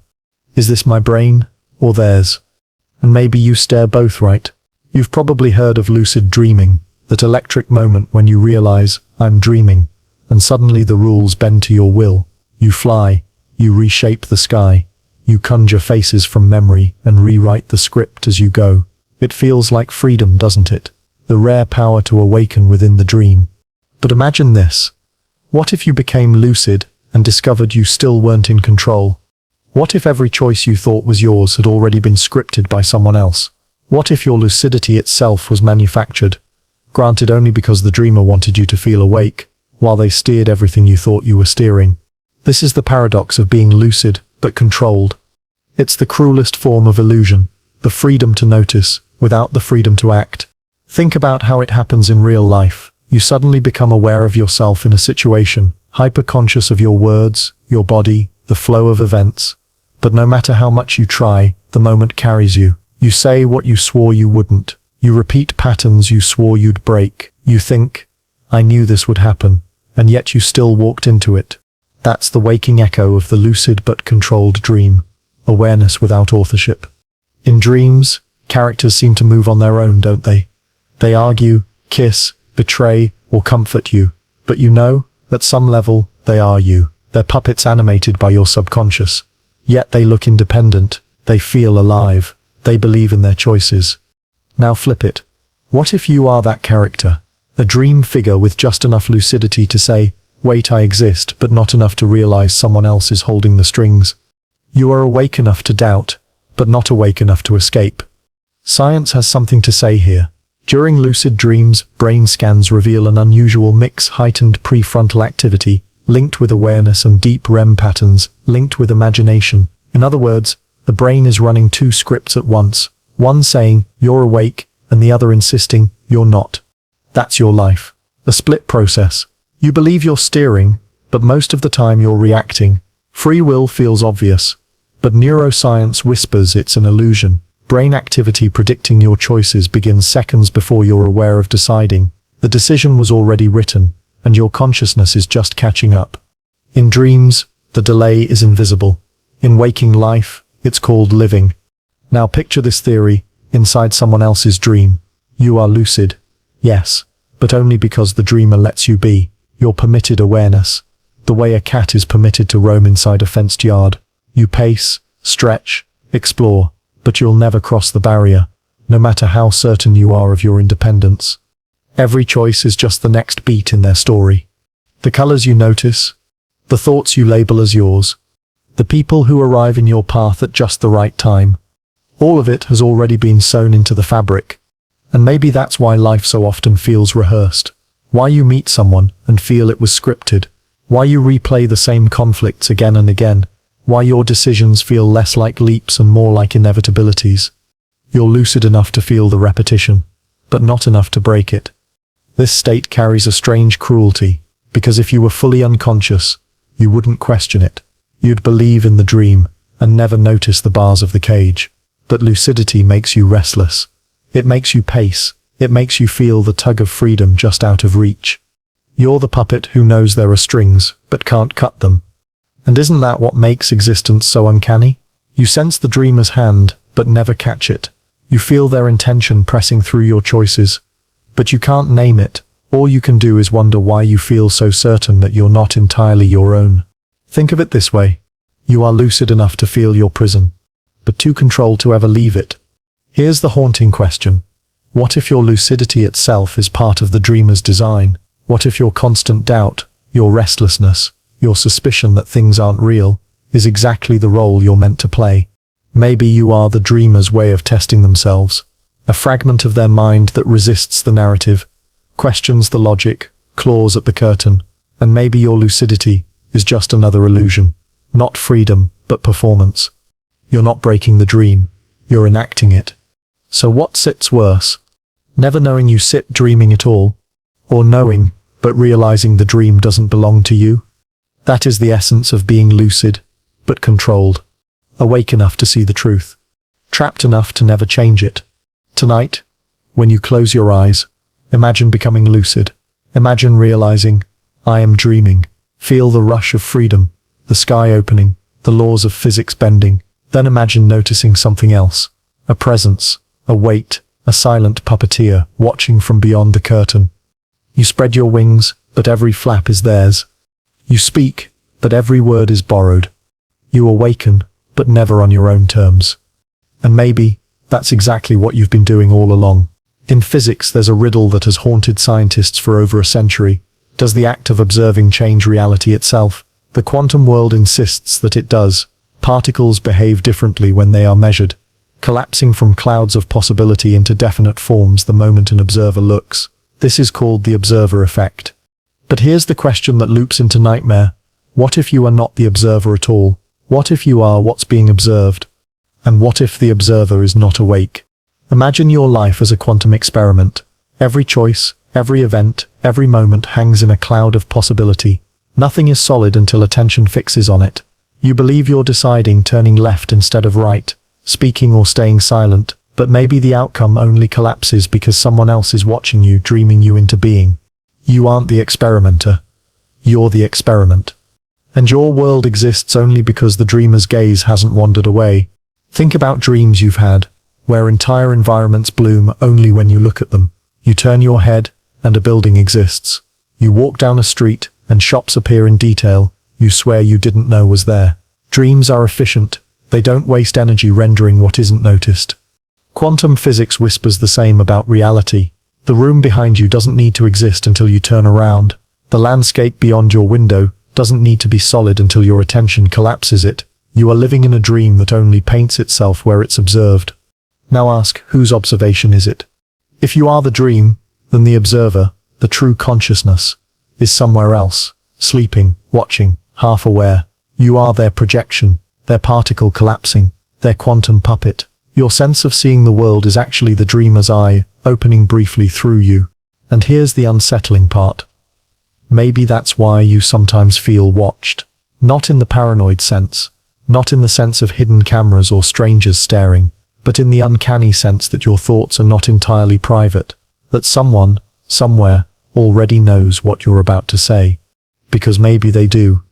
Is this my brain, or theirs? And maybe you stare both right. You've probably heard of lucid dreaming, that electric moment when you realize, I'm dreaming, and suddenly the rules bend to your will. You fly, you reshape the sky, you conjure faces from memory and rewrite the script as you go. It feels like freedom, doesn't it? The rare power to awaken within the dream. But imagine this. What if you became lucid and discovered you still weren't in control? What if every choice you thought was yours had already been scripted by someone else? What if your lucidity itself was manufactured, granted only because the dreamer wanted you to feel awake, while they steered everything you thought you were steering? This is the paradox of being lucid, but controlled. It's the cruelest form of illusion, the freedom to notice, without the freedom to act. Think about how it happens in real life. You suddenly become aware of yourself in a situation, hyper-conscious of your words, your body, the flow of events. But no matter how much you try, the moment carries you. You say what you swore you wouldn't. You repeat patterns you swore you'd break. You think, I knew this would happen, and yet you still walked into it. That's the waking echo of the lucid but controlled dream. Awareness without authorship. In dreams, characters seem to move on their own, don't they? They argue, kiss, betray, or comfort you. But you know, at some level, they are you. They're puppets animated by your subconscious. Yet they look independent, they feel alive, they believe in their choices. Now flip it. What if you are that character? A dream figure with just enough lucidity to say, wait, I exist, but not enough to realize someone else is holding the strings. You are awake enough to doubt, but not awake enough to escape. Science has something to say here. During lucid dreams, brain scans reveal an unusual mix: heightened prefrontal activity, linked with awareness, and deep REM patterns, linked with imagination. In other words, the brain is running two scripts at once, one saying, you're awake, and the other insisting, you're not. That's your life. A split process. You believe you're steering, but most of the time you're reacting. Free will feels obvious, but neuroscience whispers it's an illusion. Brain activity predicting your choices begins seconds before you're aware of deciding. The decision was already written, and your consciousness is just catching up. In dreams, the delay is invisible. In waking life, it's called living. Now picture this theory, inside someone else's dream. You are lucid. Yes, but only because the dreamer lets you be. You're permitted awareness. The way a cat is permitted to roam inside a fenced yard. You pace, stretch, explore, but you'll never cross the barrier, no matter how certain you are of your independence. Every choice is just the next beat in their story. The colors you notice, the thoughts you label as yours, the people who arrive in your path at just the right time. All of it has already been sewn into the fabric. And maybe that's why life so often feels rehearsed. Why you meet someone and feel it was scripted. Why you replay the same conflicts again and again. Why your decisions feel less like leaps and more like inevitabilities. You're lucid enough to feel the repetition, but not enough to break it. This state carries a strange cruelty, because if you were fully unconscious, you wouldn't question it. You'd believe in the dream, and never notice the bars of the cage. But lucidity makes you restless. It makes you pace. It makes you feel the tug of freedom just out of reach. You're the puppet who knows there are strings, but can't cut them. And isn't that what makes existence so uncanny? You sense the dreamer's hand, but never catch it. You feel their intention pressing through your choices, but you can't name it. All you can do is wonder why you feel so certain that you're not entirely your own. Think of it this way. You are lucid enough to feel your prison, but too controlled to ever leave it. Here's the haunting question. What if your lucidity itself is part of the dreamer's design? What if your constant doubt, your restlessness, your suspicion that things aren't real, is exactly the role you're meant to play? Maybe you are the dreamer's way of testing themselves, a fragment of their mind that resists the narrative, questions the logic, claws at the curtain, and maybe your lucidity is just another illusion, not freedom, but performance. You're not breaking the dream, you're enacting it. So what sits worse? Never knowing you sit dreaming at all, or knowing, but realizing the dream doesn't belong to you? That is the essence of being lucid, but controlled. Awake enough to see the truth. Trapped enough to never change it. Tonight, when you close your eyes, imagine becoming lucid. Imagine realizing, I am dreaming. Feel the rush of freedom, the sky opening, the laws of physics bending. Then imagine noticing something else. A presence, a weight, a silent puppeteer watching from beyond the curtain. You spread your wings, but every flap is theirs. You speak, but every word is borrowed. You awaken, but never on your own terms. And maybe, that's exactly what you've been doing all along. In physics, there's a riddle that has haunted scientists for over a century. Does the act of observing change reality itself? The quantum world insists that it does. Particles behave differently when they are measured, collapsing from clouds of possibility into definite forms the moment an observer looks. This is called the observer effect. But here's the question that loops into nightmare. What if you are not the observer at all? What if you are what's being observed? And what if the observer is not awake? Imagine your life as a quantum experiment. Every choice, every event, every moment hangs in a cloud of possibility. Nothing is solid until attention fixes on it. You believe you're deciding, turning left instead of right, speaking or staying silent, but maybe the outcome only collapses because someone else is watching you, dreaming you into being. You aren't the experimenter. You're the experiment. And your world exists only because the dreamer's gaze hasn't wandered away. Think about dreams you've had, where entire environments bloom only when you look at them. You turn your head, and a building exists. You walk down a street, and shops appear in detail. You swear you didn't know was there. Dreams are efficient. They don't waste energy rendering what isn't noticed. Quantum physics whispers the same about reality. The room behind you doesn't need to exist until you turn around. The landscape beyond your window doesn't need to be solid until your attention collapses it. You are living in a dream that only paints itself where it's observed. Now ask, whose observation is it? If you are the dream, then the observer, the true consciousness, is somewhere else, sleeping, watching, half aware. You are their projection, their particle collapsing, their quantum puppet. Your sense of seeing the world is actually the dreamer's eye, opening briefly through you. And here's the unsettling part. Maybe that's why you sometimes feel watched. Not in the paranoid sense, not in the sense of hidden cameras or strangers staring, but in the uncanny sense that your thoughts are not entirely private, that someone, somewhere, already knows what you're about to say. Because maybe they do.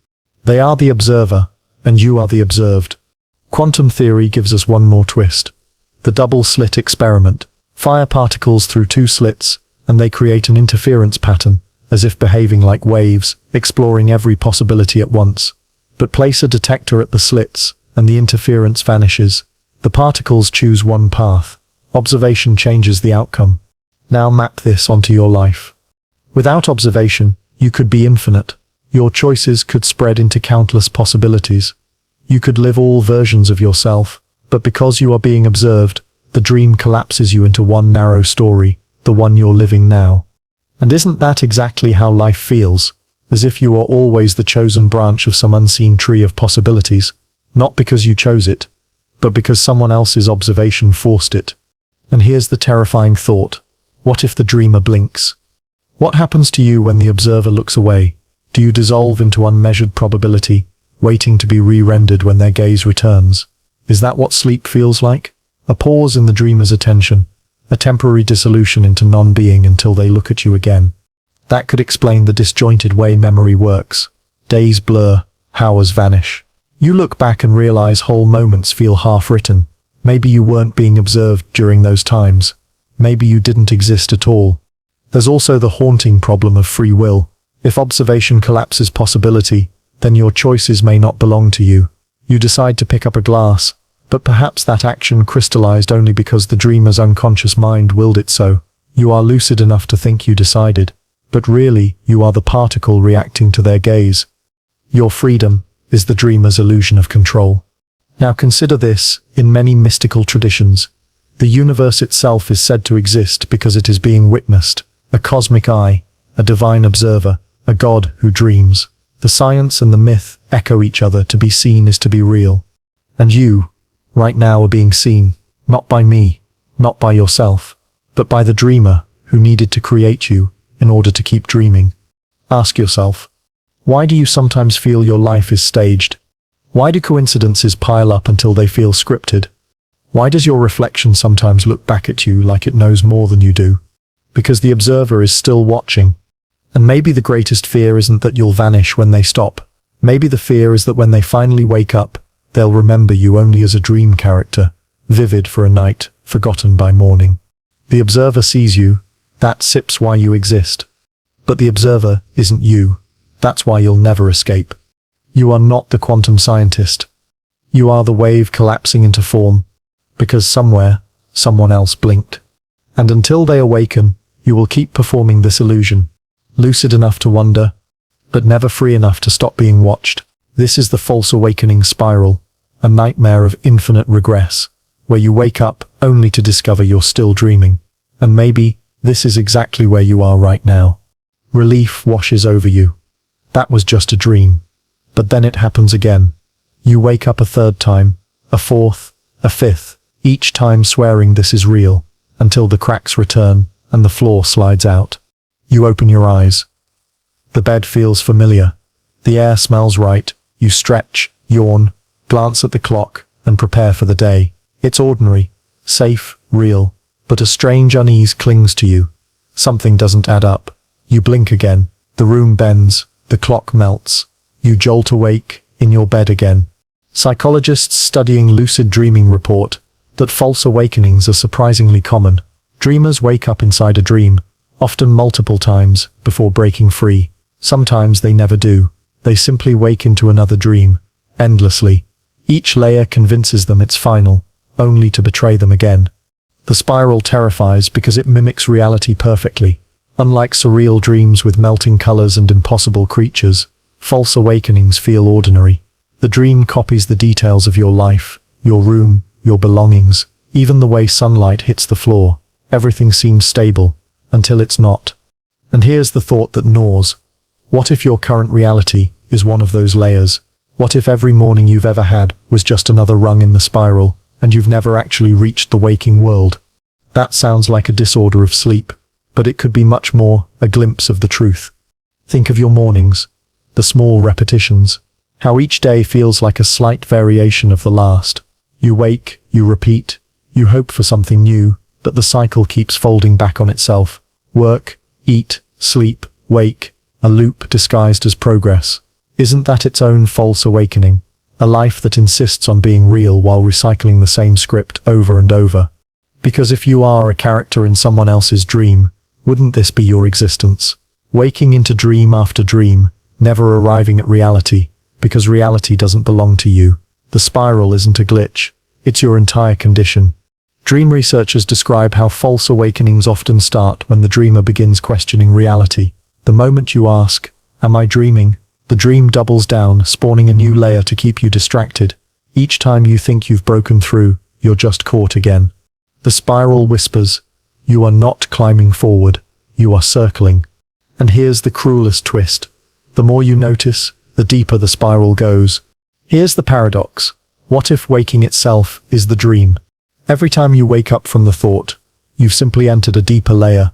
They are the observer, and you are the observed. Quantum theory gives us one more twist. The double-slit experiment. Fire particles through two slits, and they create an interference pattern, as if behaving like waves, exploring every possibility at once. But place a detector at the slits, and the interference vanishes. The particles choose one path. Observation changes the outcome. Now map this onto your life. Without observation, you could be infinite. Your choices could spread into countless possibilities. You could live all versions of yourself, but because you are being observed, the dream collapses you into one narrow story, the one you're living now. And isn't that exactly how life feels? As if you are always the chosen branch of some unseen tree of possibilities, not because you chose it, but because someone else's observation forced it. And here's the terrifying thought. What if the dreamer blinks? What happens to you when the observer looks away? Do you dissolve into unmeasured probability, waiting to be re-rendered when their gaze returns? Is that what sleep feels like? A pause in the dreamer's attention, a temporary dissolution into non-being until they look at you again. That could explain the disjointed way memory works. Days blur, hours vanish. You look back and realize whole moments feel half-written. Maybe you weren't being observed during those times. Maybe you didn't exist at all. There's also the haunting problem of free will. If observation collapses possibility, then your choices may not belong to you. You decide to pick up a glass, but perhaps that action crystallized only because the dreamer's unconscious mind willed it so. You are lucid enough to think you decided, but really, you are the particle reacting to their gaze. Your freedom is the dreamer's illusion of control. Now consider this, in many mystical traditions, the universe itself is said to exist because it is being witnessed, a cosmic eye, a divine observer, a God who dreams. The science and the myth echo each other. To be seen is to be real. And you, right now, are being seen, not by me, not by yourself, but by the dreamer who needed to create you in order to keep dreaming. Ask yourself, why do you sometimes feel your life is staged? Why do coincidences pile up until they feel scripted? Why does your reflection sometimes look back at you like it knows more than you do? Because the observer is still watching. And maybe the greatest fear isn't that you'll vanish when they stop. Maybe the fear is that when they finally wake up, they'll remember you only as a dream character, vivid for a night, forgotten by morning. The observer sees you. That's why you exist. But the observer isn't you. That's why you'll never escape. You are not the quantum scientist. You are the wave collapsing into form, because somewhere, someone else blinked. And until they awaken, you will keep performing this illusion, lucid enough to wonder, but never free enough to stop being watched. This is the false awakening spiral, a nightmare of infinite regress, where you wake up only to discover you're still dreaming. And maybe this is exactly where you are right now. Relief washes over you. That was just a dream. But then it happens again. You wake up a third time, a fourth, a fifth, each time swearing this is real, until the cracks return and the floor slides out. You open your eyes. The bed feels familiar. The air smells right. You stretch, yawn, glance at the clock, and prepare for the day. It's ordinary, safe, real, but a strange unease clings to you. Something doesn't add up. You blink again. The room bends. The clock melts. You jolt awake, in your bed again. Psychologists studying lucid dreaming report that false awakenings are surprisingly common. Dreamers wake up inside a dream, often multiple times, before breaking free. Sometimes they never do. They simply wake into another dream, endlessly. Each layer convinces them it's final, only to betray them again. The spiral terrifies because it mimics reality perfectly. Unlike surreal dreams with melting colors and impossible creatures, false awakenings feel ordinary. The dream copies the details of your life, your room, your belongings, even the way sunlight hits the floor. Everything seems stable, until it's not. And here's the thought that gnaws. What if your current reality is one of those layers? What if every morning you've ever had was just another rung in the spiral, and you've never actually reached the waking world? That sounds like a disorder of sleep, but it could be much more, a glimpse of the truth. Think of your mornings, the small repetitions, how each day feels like a slight variation of the last. You wake, you repeat, you hope for something new, but the cycle keeps folding back on itself. Work, eat, sleep, wake, a loop disguised as progress. Isn't that its own false awakening? A life that insists on being real while recycling the same script over and over. Because if you are a character in someone else's dream, wouldn't this be your existence? Waking into dream after dream, never arriving at reality, because reality doesn't belong to you. The spiral isn't a glitch. It's your entire condition. Dream researchers describe how false awakenings often start when the dreamer begins questioning reality. The moment you ask, "Am I dreaming?" the dream doubles down, spawning a new layer to keep you distracted. Each time you think you've broken through, you're just caught again. The spiral whispers, "You are not climbing forward, you are circling." And here's the cruelest twist. The more you notice, the deeper the spiral goes. Here's the paradox. What if waking itself is the dream? Every time you wake up from the thought, you've simply entered a deeper layer.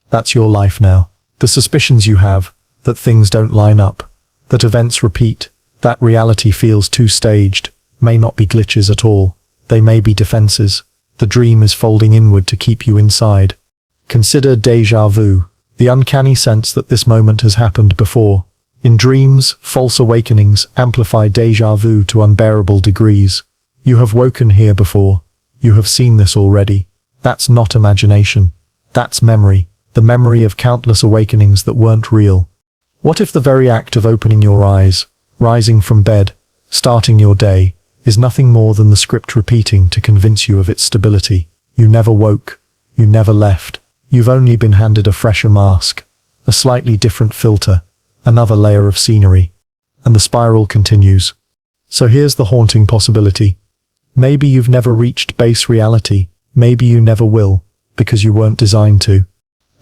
That's your life now. The suspicions you have, that things don't line up, that events repeat, that reality feels too staged, may not be glitches at all. They may be defenses. The dream is folding inward to keep you inside. Consider déjà vu, the uncanny sense that this moment has happened before. In dreams, false awakenings amplify déjà vu to unbearable degrees. You have woken here before. You have seen this already. That's not imagination. That's memory. The memory of countless awakenings that weren't real. What if the very act of opening your eyes, rising from bed, starting your day, is nothing more than the script repeating to convince you of its stability? You never woke. You never left. You've only been handed a fresher mask, a slightly different filter, another layer of scenery. And the spiral continues. So here's the haunting possibility. Maybe you've never reached base reality. Maybe you never will, because you weren't designed to.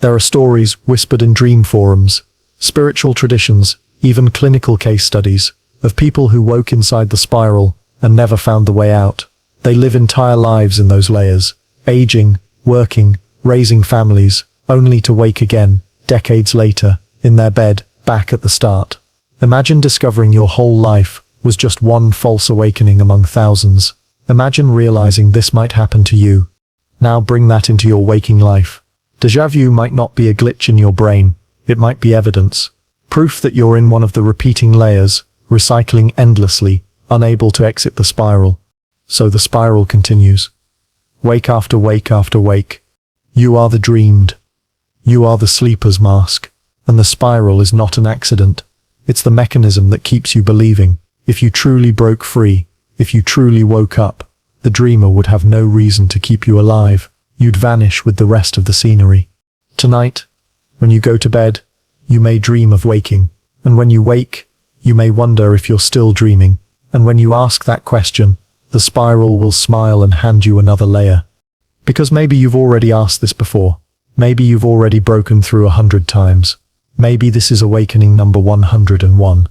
There are stories whispered in dream forums, spiritual traditions, even clinical case studies, of people who woke inside the spiral and never found the way out. They live entire lives in those layers, aging, working, raising families, only to wake again, decades later, in their bed, back at the start. Imagine discovering your whole life was just one false awakening among thousands. Imagine realizing this might happen to you. Now bring that into your waking life. Déjà vu might not be a glitch in your brain. It might be evidence. Proof that you're in one of the repeating layers, recycling endlessly, unable to exit the spiral. So the spiral continues. Wake after wake after wake. You are the dreamed. You are the sleeper's mask. And the spiral is not an accident. It's the mechanism that keeps you believing. If you truly broke free, if you truly woke up, the dreamer would have no reason to keep you alive. You'd vanish with the rest of the scenery. Tonight, when you go to bed, you may dream of waking. And when you wake, you may wonder if you're still dreaming. And when you ask that question, the spiral will smile and hand you another layer. Because maybe you've already asked this before. Maybe you've already broken through 100 times. Maybe this is awakening number 101.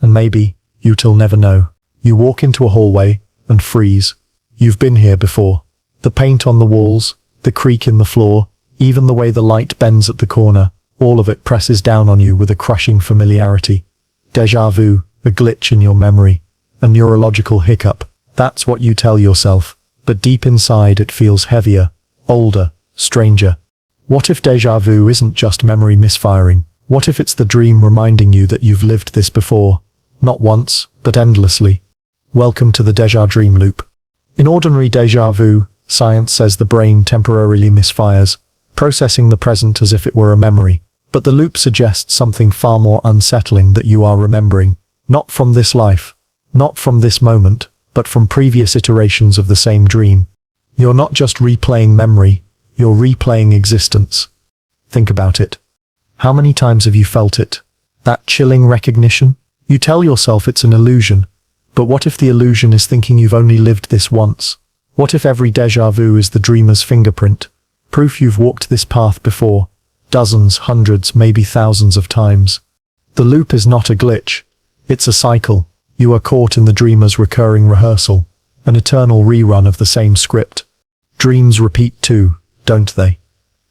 And maybe, you'll never know. You walk into a hallway and freeze. You've been here before. The paint on the walls, the creak in the floor, even the way the light bends at the corner, all of it presses down on you with a crushing familiarity. Déjà vu, a glitch in your memory, a neurological hiccup. That's what you tell yourself. But deep inside it feels heavier, older, stranger. What if déjà vu isn't just memory misfiring? What if it's the dream reminding you that you've lived this before? Not once, but endlessly. Welcome to the déjà dream loop. In ordinary déjà vu, science says the brain temporarily misfires, processing the present as if it were a memory. But the loop suggests something far more unsettling that you are remembering. Not from this life, not from this moment, but from previous iterations of the same dream. You're not just replaying memory, you're replaying existence. Think about it. How many times have you felt it? That chilling recognition? You tell yourself it's an illusion. But what if the illusion is thinking you've only lived this once? What if every déjà vu is the dreamer's fingerprint? Proof you've walked this path before. Dozens, hundreds, maybe thousands of times. The loop is not a glitch. It's a cycle. You are caught in the dreamer's recurring rehearsal. An eternal rerun of the same script. Dreams repeat too, don't they?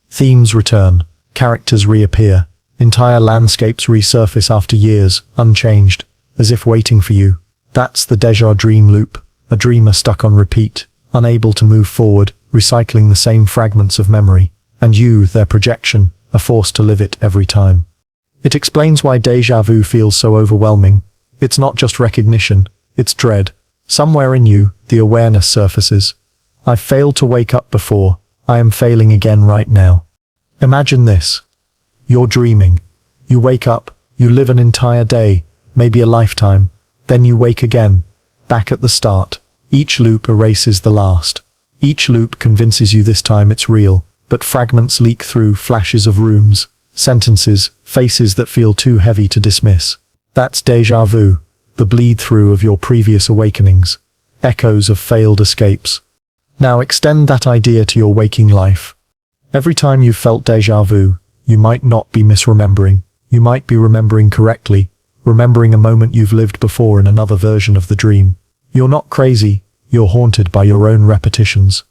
Themes return. Characters reappear. Entire landscapes resurface after years, unchanged, as if waiting for you. That's the déjà dream loop, a dreamer stuck on repeat, unable to move forward, recycling the same fragments of memory. And you, their projection, are forced to live it every time. It explains why déjà vu feels so overwhelming. It's not just recognition, it's dread. Somewhere in you, the awareness surfaces. I've failed to wake up before, I am failing again right now. Imagine this. You're dreaming. You wake up, you live an entire day, maybe a lifetime, then you wake again. back at the start. Each loop erases the last. Each loop convinces you this time it's real, but fragments leak through, flashes of rooms, sentences, faces that feel too heavy to dismiss. That's déjà vu, the bleed-through of your previous awakenings, echoes of failed escapes. Now extend that idea to your waking life. Every time you've felt déjà vu, you might not be misremembering. You might be remembering correctly, remembering a moment you've lived before in another version of the dream. You're not crazy, you're haunted by your own repetitions.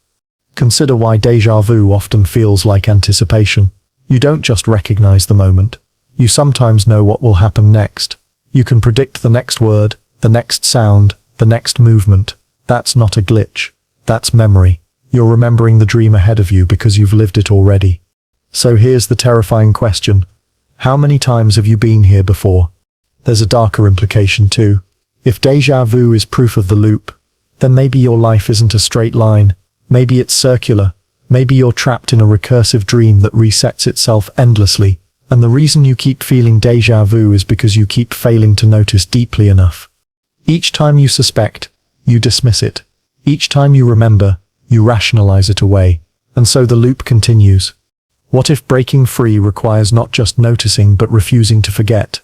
Consider why déjà vu often feels like anticipation. You don't just recognize the moment. You sometimes know what will happen next. You can predict the next word, the next sound, the next movement. That's not a glitch. That's memory. You're remembering the dream ahead of you because you've lived it already. So here's the terrifying question. How many times have you been here before? There's a darker implication too. If déjà vu is proof of the loop, then maybe your life isn't a straight line. Maybe it's circular. Maybe you're trapped in a recursive dream that resets itself endlessly. And the reason you keep feeling déjà vu is because you keep failing to notice deeply enough. Each time you suspect, you dismiss it. Each time you remember, you rationalize it away. And so the loop continues. What if breaking free requires not just noticing but refusing to forget?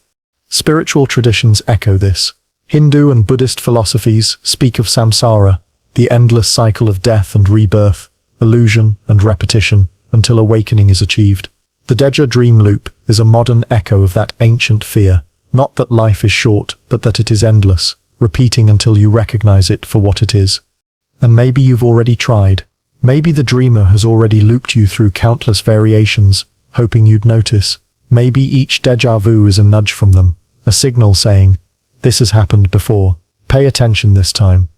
Spiritual traditions echo this. Hindu and Buddhist philosophies speak of samsara, the endless cycle of death and rebirth, illusion and repetition, until awakening is achieved. The Deja dream loop is a modern echo of that ancient fear, not that life is short, but that it is endless, repeating until you recognize it for what it is. And maybe you've already tried. Maybe the dreamer has already looped you through countless variations, hoping you'd notice. Maybe each déjà vu is a nudge from them, a signal saying, "This has happened before. Pay attention this time."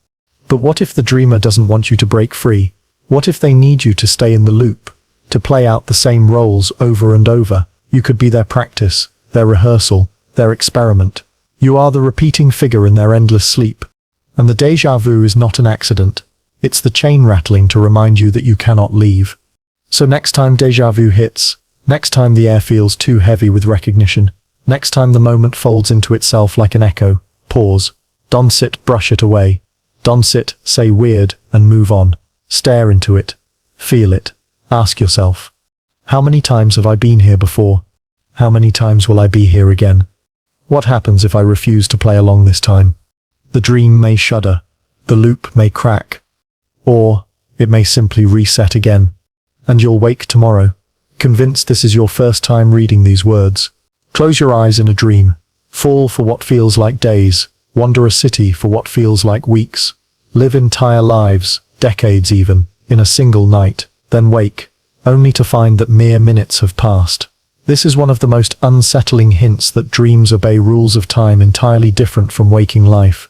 But what if the dreamer doesn't want you to break free? What if they need you to stay in the loop, to play out the same roles over and over? You could be their practice, their rehearsal, their experiment. You are the repeating figure in their endless sleep. And the déjà vu is not an accident. It's the chain rattling to remind you that you cannot leave. So next time déjà vu hits, next time the air feels too heavy with recognition, next time the moment folds into itself like an echo, pause. Don't sit, brush it away. Don't sit, say weird, and move on. Stare into it. Feel it. Ask yourself, how many times have I been here before? How many times will I be here again? What happens if I refuse to play along this time? The dream may shudder. The loop may crack. Or it may simply reset again. And you'll wake tomorrow, convinced this is your first time reading these words. Close your eyes in a dream. Fall for what feels like days. Wander a city for what feels like weeks. Live entire lives, decades even, in a single night. Then wake, only to find that mere minutes have passed. This is one of the most unsettling hints that dreams obey rules of time entirely different from waking life.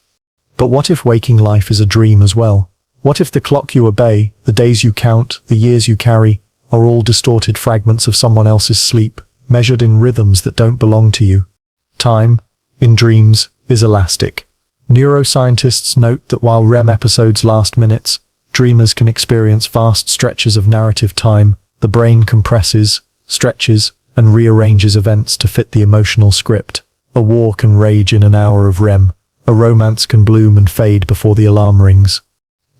But what if waking life is a dream as well? What if the clock you obey, the days you count, the years you carry, are all distorted fragments of someone else's sleep, measured in rhythms that don't belong to you? Time, in dreams, is elastic. Neuroscientists note that while REM episodes last minutes, dreamers can experience vast stretches of narrative time. The brain compresses, stretches, and rearranges events to fit the emotional script. A war can rage in an hour of REM. A romance can bloom and fade before the alarm rings.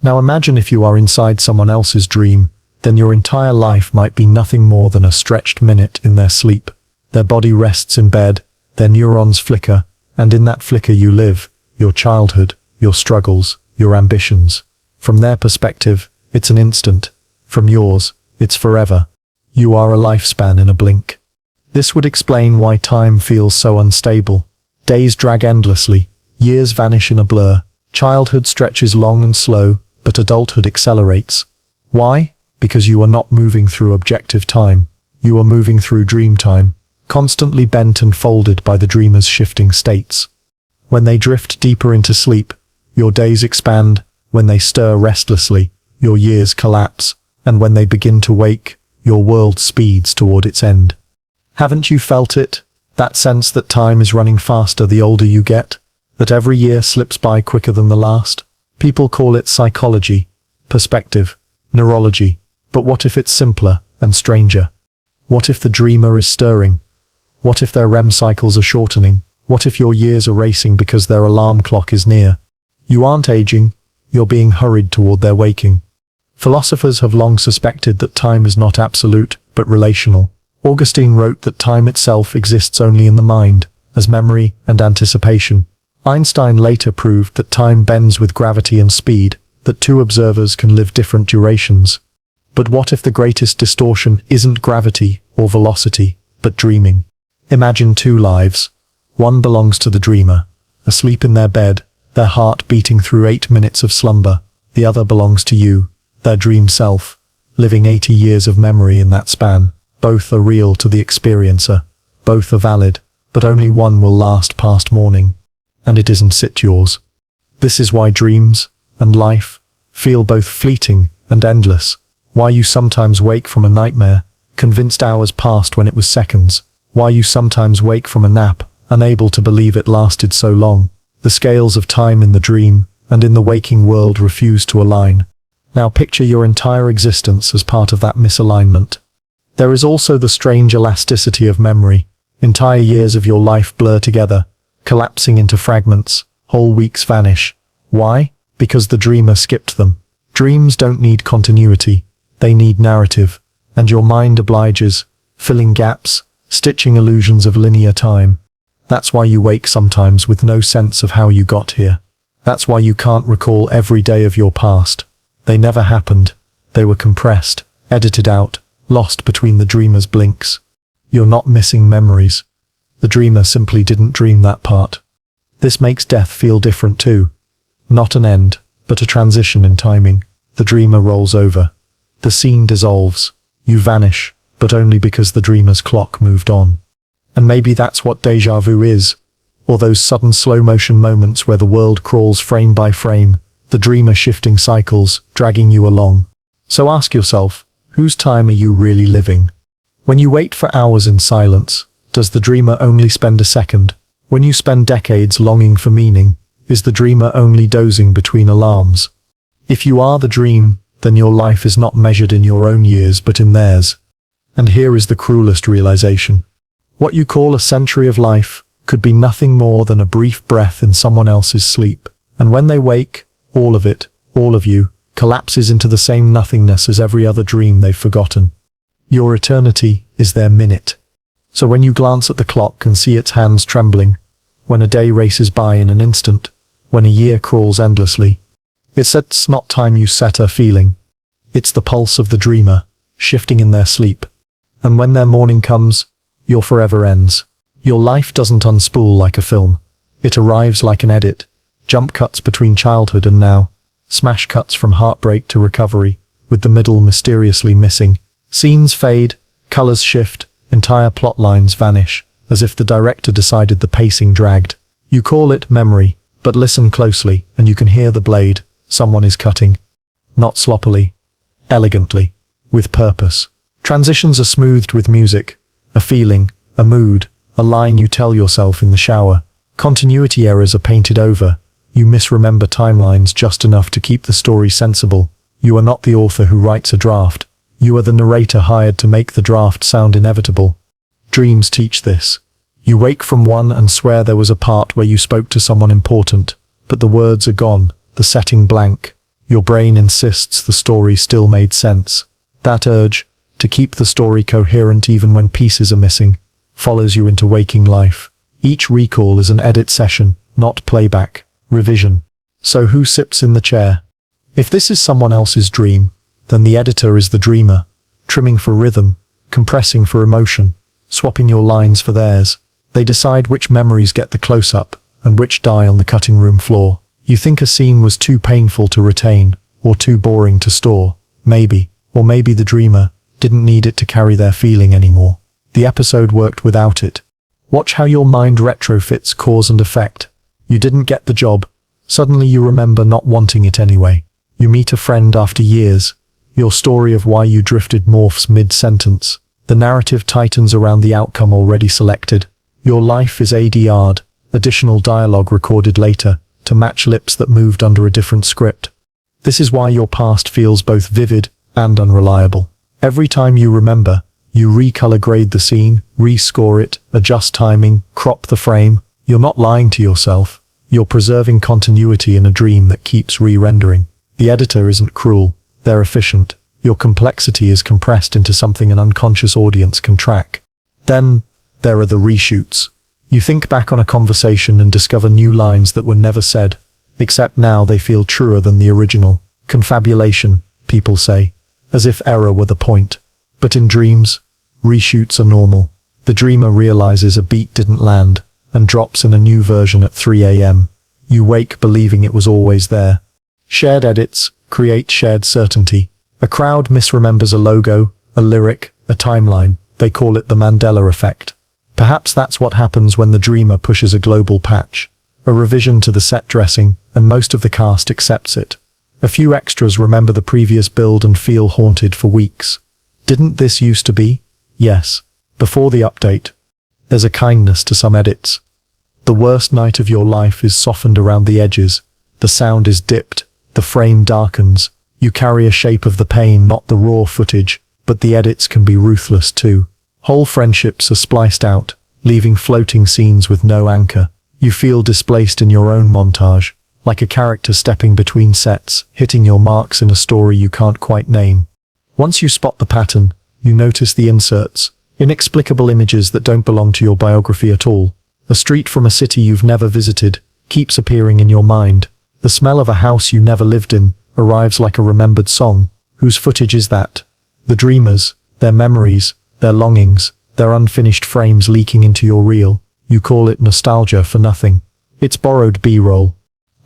Now imagine if you are inside someone else's dream, then your entire life might be nothing more than a stretched minute in their sleep. Their body rests in bed, their neurons flicker, and in that flicker you live, your childhood, your struggles, your ambitions. From their perspective, it's an instant. From yours, it's forever. You are a lifespan in a blink. This would explain why time feels so unstable. Days drag endlessly, years vanish in a blur. Childhood stretches long and slow, but adulthood accelerates. Why? Because you are not moving through objective time. You are moving through dream time, constantly bent and folded by the dreamer's shifting states. When they drift deeper into sleep, your days expand. When they stir restlessly, your years collapse. And when they begin to wake, your world speeds toward its end. Haven't you felt it? That sense that time is running faster the older you get? That every year slips by quicker than the last? People call it psychology, perspective, neurology. But what if it's simpler and stranger? What if the dreamer is stirring? What if their REM cycles are shortening? What if your years are racing because their alarm clock is near? You aren't aging, you're being hurried toward their waking. Philosophers have long suspected that time is not absolute, but relational. Augustine wrote that time itself exists only in the mind, as memory and anticipation. Einstein later proved that time bends with gravity and speed, that two observers can live different durations. But what if the greatest distortion isn't gravity or velocity, but dreaming? Imagine two lives. One belongs to the dreamer, asleep in their bed, their heart beating through 8 minutes of slumber. The other belongs to you, their dream self, living 80 years of memory in that span. Both are real to the experiencer. Both are valid, but only one will last past morning. And it isn't yours. This is why dreams and life feel both fleeting and endless. Why you sometimes wake from a nightmare, convinced hours passed when it was seconds. Why you sometimes wake from a nap, unable to believe it lasted so long. The scales of time in the dream and in the waking world refuse to align. Now picture your entire existence as part of that misalignment. There is also the strange elasticity of memory. Entire years of your life blur together, collapsing into fragments. Whole weeks vanish. Why? Because the dreamer skipped them. Dreams don't need continuity. They need narrative. And your mind obliges, filling gaps, stitching illusions of linear time. That's why you wake sometimes with no sense of how you got here. That's why you can't recall every day of your past. They never happened. They were compressed, edited out, lost between the dreamer's blinks. You're not missing memories. The dreamer simply didn't dream that part. This makes death feel different too. Not an end, but a transition in timing. The dreamer rolls over. The scene dissolves. You vanish, but only because the dreamer's clock moved on. And maybe that's what deja vu is, or those sudden slow-motion moments where the world crawls frame by frame, the dreamer shifting cycles, dragging you along. So ask yourself, whose time are you really living? When you wait for hours in silence, does the dreamer only spend a second? When you spend decades longing for meaning, is the dreamer only dozing between alarms? If you are the dream, then your life is not measured in your own years but in theirs. And here is the cruelest realization. What you call a century of life could be nothing more than a brief breath in someone else's sleep. And when they wake, all of it, all of you, collapses into the same nothingness as every other dream they've forgotten. Your eternity is their minute. So when you glance at the clock and see its hands trembling, when a day races by in an instant, when a year crawls endlessly, it's not time you set a feeling. It's the pulse of the dreamer, shifting in their sleep. And when their morning comes, your forever ends. Your life doesn't unspool like a film. It arrives like an edit. Jump cuts between childhood and now. Smash cuts from heartbreak to recovery, with the middle mysteriously missing. Scenes fade, colors shift, entire plot lines vanish, as if the director decided the pacing dragged. You call it memory, but listen closely, and you can hear the blade. Someone is cutting. Not sloppily. Elegantly. With purpose. Transitions are smoothed with music. A feeling, a mood, a line you tell yourself in the shower. Continuity errors are painted over. You misremember timelines just enough to keep the story sensible. You are not the author who writes a draft. You are the narrator hired to make the draft sound inevitable. Dreams teach this. You wake from one and swear there was a part where you spoke to someone important, but the words are gone, the setting blank. Your brain insists the story still made sense. That urge, to keep the story coherent even when pieces are missing, follows you into waking life. Each recall is an edit session, not playback, revision. So who sits in the chair? If this is someone else's dream, then the editor is the dreamer, trimming for rhythm, compressing for emotion, swapping your lines for theirs. They decide which memories get the close-up, and which die on the cutting room floor. You think a scene was too painful to retain, or too boring to store. Maybe, or maybe the dreamer didn't need it to carry their feeling anymore. The episode worked without it. Watch how your mind retrofits cause and effect. You didn't get the job. Suddenly you remember not wanting it anyway. You meet a friend after years. Your story of why you drifted morphs mid-sentence. The narrative tightens around the outcome already selected. Your life is ADR'd, additional dialogue recorded later, to match lips that moved under a different script. This is why your past feels both vivid and unreliable. Every time you remember, you recolor grade the scene, rescore it, adjust timing, crop the frame. You're not lying to yourself. You're preserving continuity in a dream that keeps re-rendering. The editor isn't cruel, they're efficient. Your complexity is compressed into something an unconscious audience can track. Then, there are the reshoots. You think back on a conversation and discover new lines that were never said, except now they feel truer than the original. Confabulation, people say, as if error were the point. But in dreams, reshoots are normal. The dreamer realizes a beat didn't land, and drops in a new version at 3 a.m. You wake believing it was always there. Shared edits create shared certainty. A crowd misremembers a logo, a lyric, a timeline. They call it the Mandela effect. Perhaps that's what happens when the dreamer pushes a global patch. A revision to the set dressing, and most of the cast accepts it. A few extras remember the previous build and feel haunted for weeks. Didn't this used to be? Yes. Before the update. There's a kindness to some edits. The worst night of your life is softened around the edges. The sound is dipped. The frame darkens. You carry a shape of the pain, not the raw footage, but the edits can be ruthless too. Whole friendships are spliced out, leaving floating scenes with no anchor. You feel displaced in your own montage, like a character stepping between sets, hitting your marks in a story you can't quite name. Once you spot the pattern, you notice the inserts, inexplicable images that don't belong to your biography at all. A street from a city you've never visited keeps appearing in your mind. The smell of a house you never lived in arrives like a remembered song. Whose footage is that? The dreamers, their memories, their longings, their unfinished frames leaking into your reel. You call it nostalgia for nothing. It's borrowed B-roll.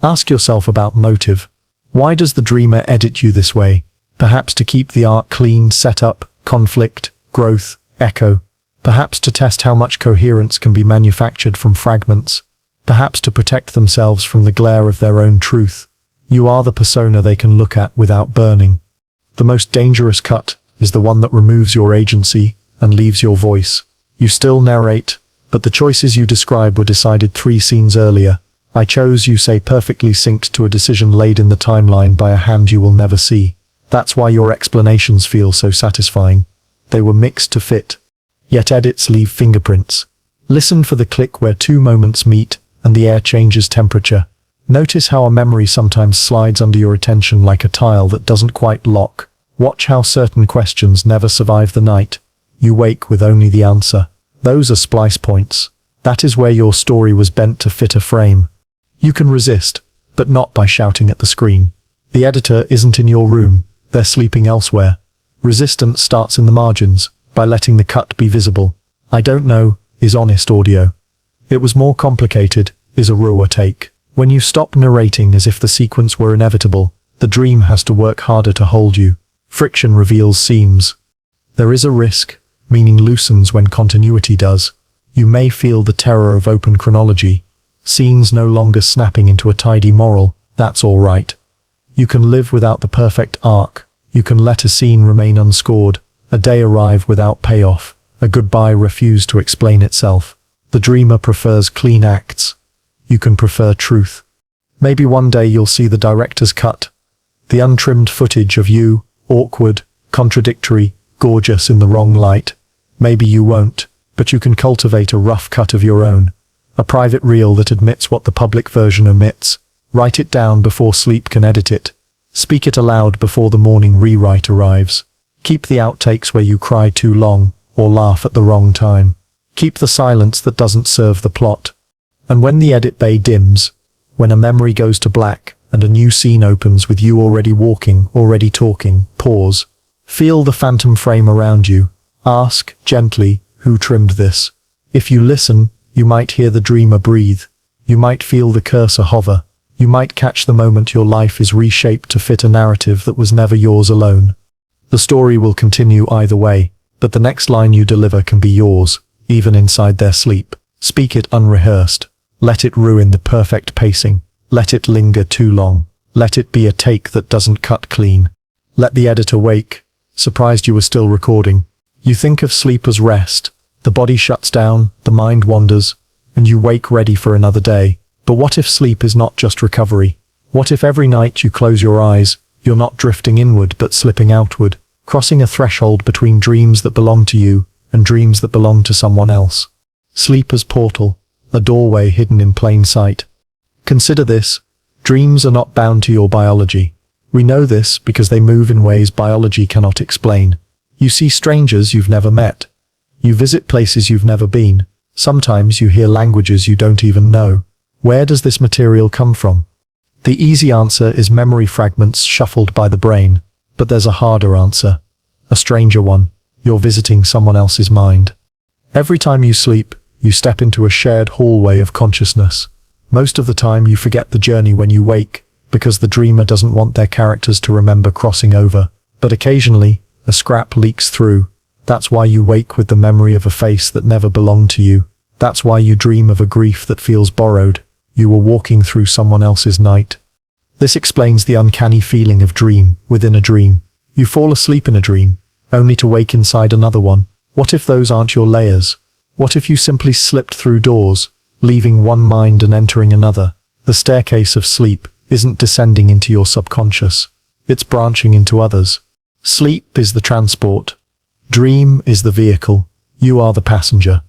Ask yourself about motive. Why does the dreamer edit you this way? Perhaps to keep the art clean, setup, conflict, growth, echo. Perhaps to test how much coherence can be manufactured from fragments. Perhaps to protect themselves from the glare of their own truth. You are the persona they can look at without burning. The most dangerous cut is the one that removes your agency and leaves your voice. You still narrate, but the choices you describe were decided 3 scenes earlier. I chose, you say, perfectly synced to a decision laid in the timeline by a hand you will never see. That's why your explanations feel so satisfying. They were mixed to fit. Yet edits leave fingerprints. Listen for the click where 2 moments meet and the air changes temperature. Notice how a memory sometimes slides under your attention like a tile that doesn't quite lock. Watch how certain questions never survive the night. You wake with only the answer. Those are splice points. That is where your story was bent to fit a frame. You can resist, but not by shouting at the screen. The editor isn't in your room, they're sleeping elsewhere. Resistance starts in the margins, by letting the cut be visible. I don't know, is honest audio. It was more complicated, is a rawer take. When you stop narrating as if the sequence were inevitable, the dream has to work harder to hold you. Friction reveals seams. There is a risk, meaning loosens when continuity does. You may feel the terror of open chronology. Scenes no longer snapping into a tidy moral, that's all right. You can live without the perfect arc. You can let a scene remain unscored, a day arrive without payoff, a goodbye refuse to explain itself. The dreamer prefers clean acts. You can prefer truth. Maybe one day you'll see the director's cut. The untrimmed footage of you, awkward, contradictory, gorgeous in the wrong light. Maybe you won't, but you can cultivate a rough cut of your own. A private reel that admits what the public version omits. Write it down before sleep can edit it. Speak it aloud before the morning rewrite arrives. Keep the outtakes where you cry too long, or laugh at the wrong time. Keep the silence that doesn't serve the plot. And when the edit bay dims, when a memory goes to black, and a new scene opens with you already walking, already talking, pause. Feel the phantom frame around you. Ask, gently, who trimmed this? If you listen, you might hear the dreamer breathe. You might feel the cursor hover. You might catch the moment your life is reshaped to fit a narrative that was never yours alone. The story will continue either way, but the next line you deliver can be yours, even inside their sleep. Speak it unrehearsed. Let it ruin the perfect pacing. Let it linger too long. Let it be a take that doesn't cut clean. Let the editor wake, surprised you were still recording. You think of sleep as rest. The body shuts down, the mind wanders, and you wake ready for another day. But what if sleep is not just recovery? What if every night you close your eyes, you're not drifting inward but slipping outward, crossing a threshold between dreams that belong to you and dreams that belong to someone else? Sleep as portal, a doorway hidden in plain sight. Consider this. Dreams are not bound to your biology. We know this because they move in ways biology cannot explain. You see strangers you've never met. You visit places you've never been. Sometimes you hear languages you don't even know. Where does this material come from? The easy answer is memory fragments shuffled by the brain. But there's a harder answer. A stranger one. You're visiting someone else's mind. Every time you sleep, you step into a shared hallway of consciousness. Most of the time you forget the journey when you wake, because the dreamer doesn't want their characters to remember crossing over. But occasionally, a scrap leaks through. That's why you wake with the memory of a face that never belonged to you. That's why you dream of a grief that feels borrowed. You were walking through someone else's night. This explains the uncanny feeling of dream within a dream. You fall asleep in a dream, only to wake inside another one. What if those aren't your layers? What if you simply slipped through doors, leaving one mind and entering another? The staircase of sleep isn't descending into your subconscious. It's branching into others. Sleep is the transport. Dream is the vehicle. You are the passenger.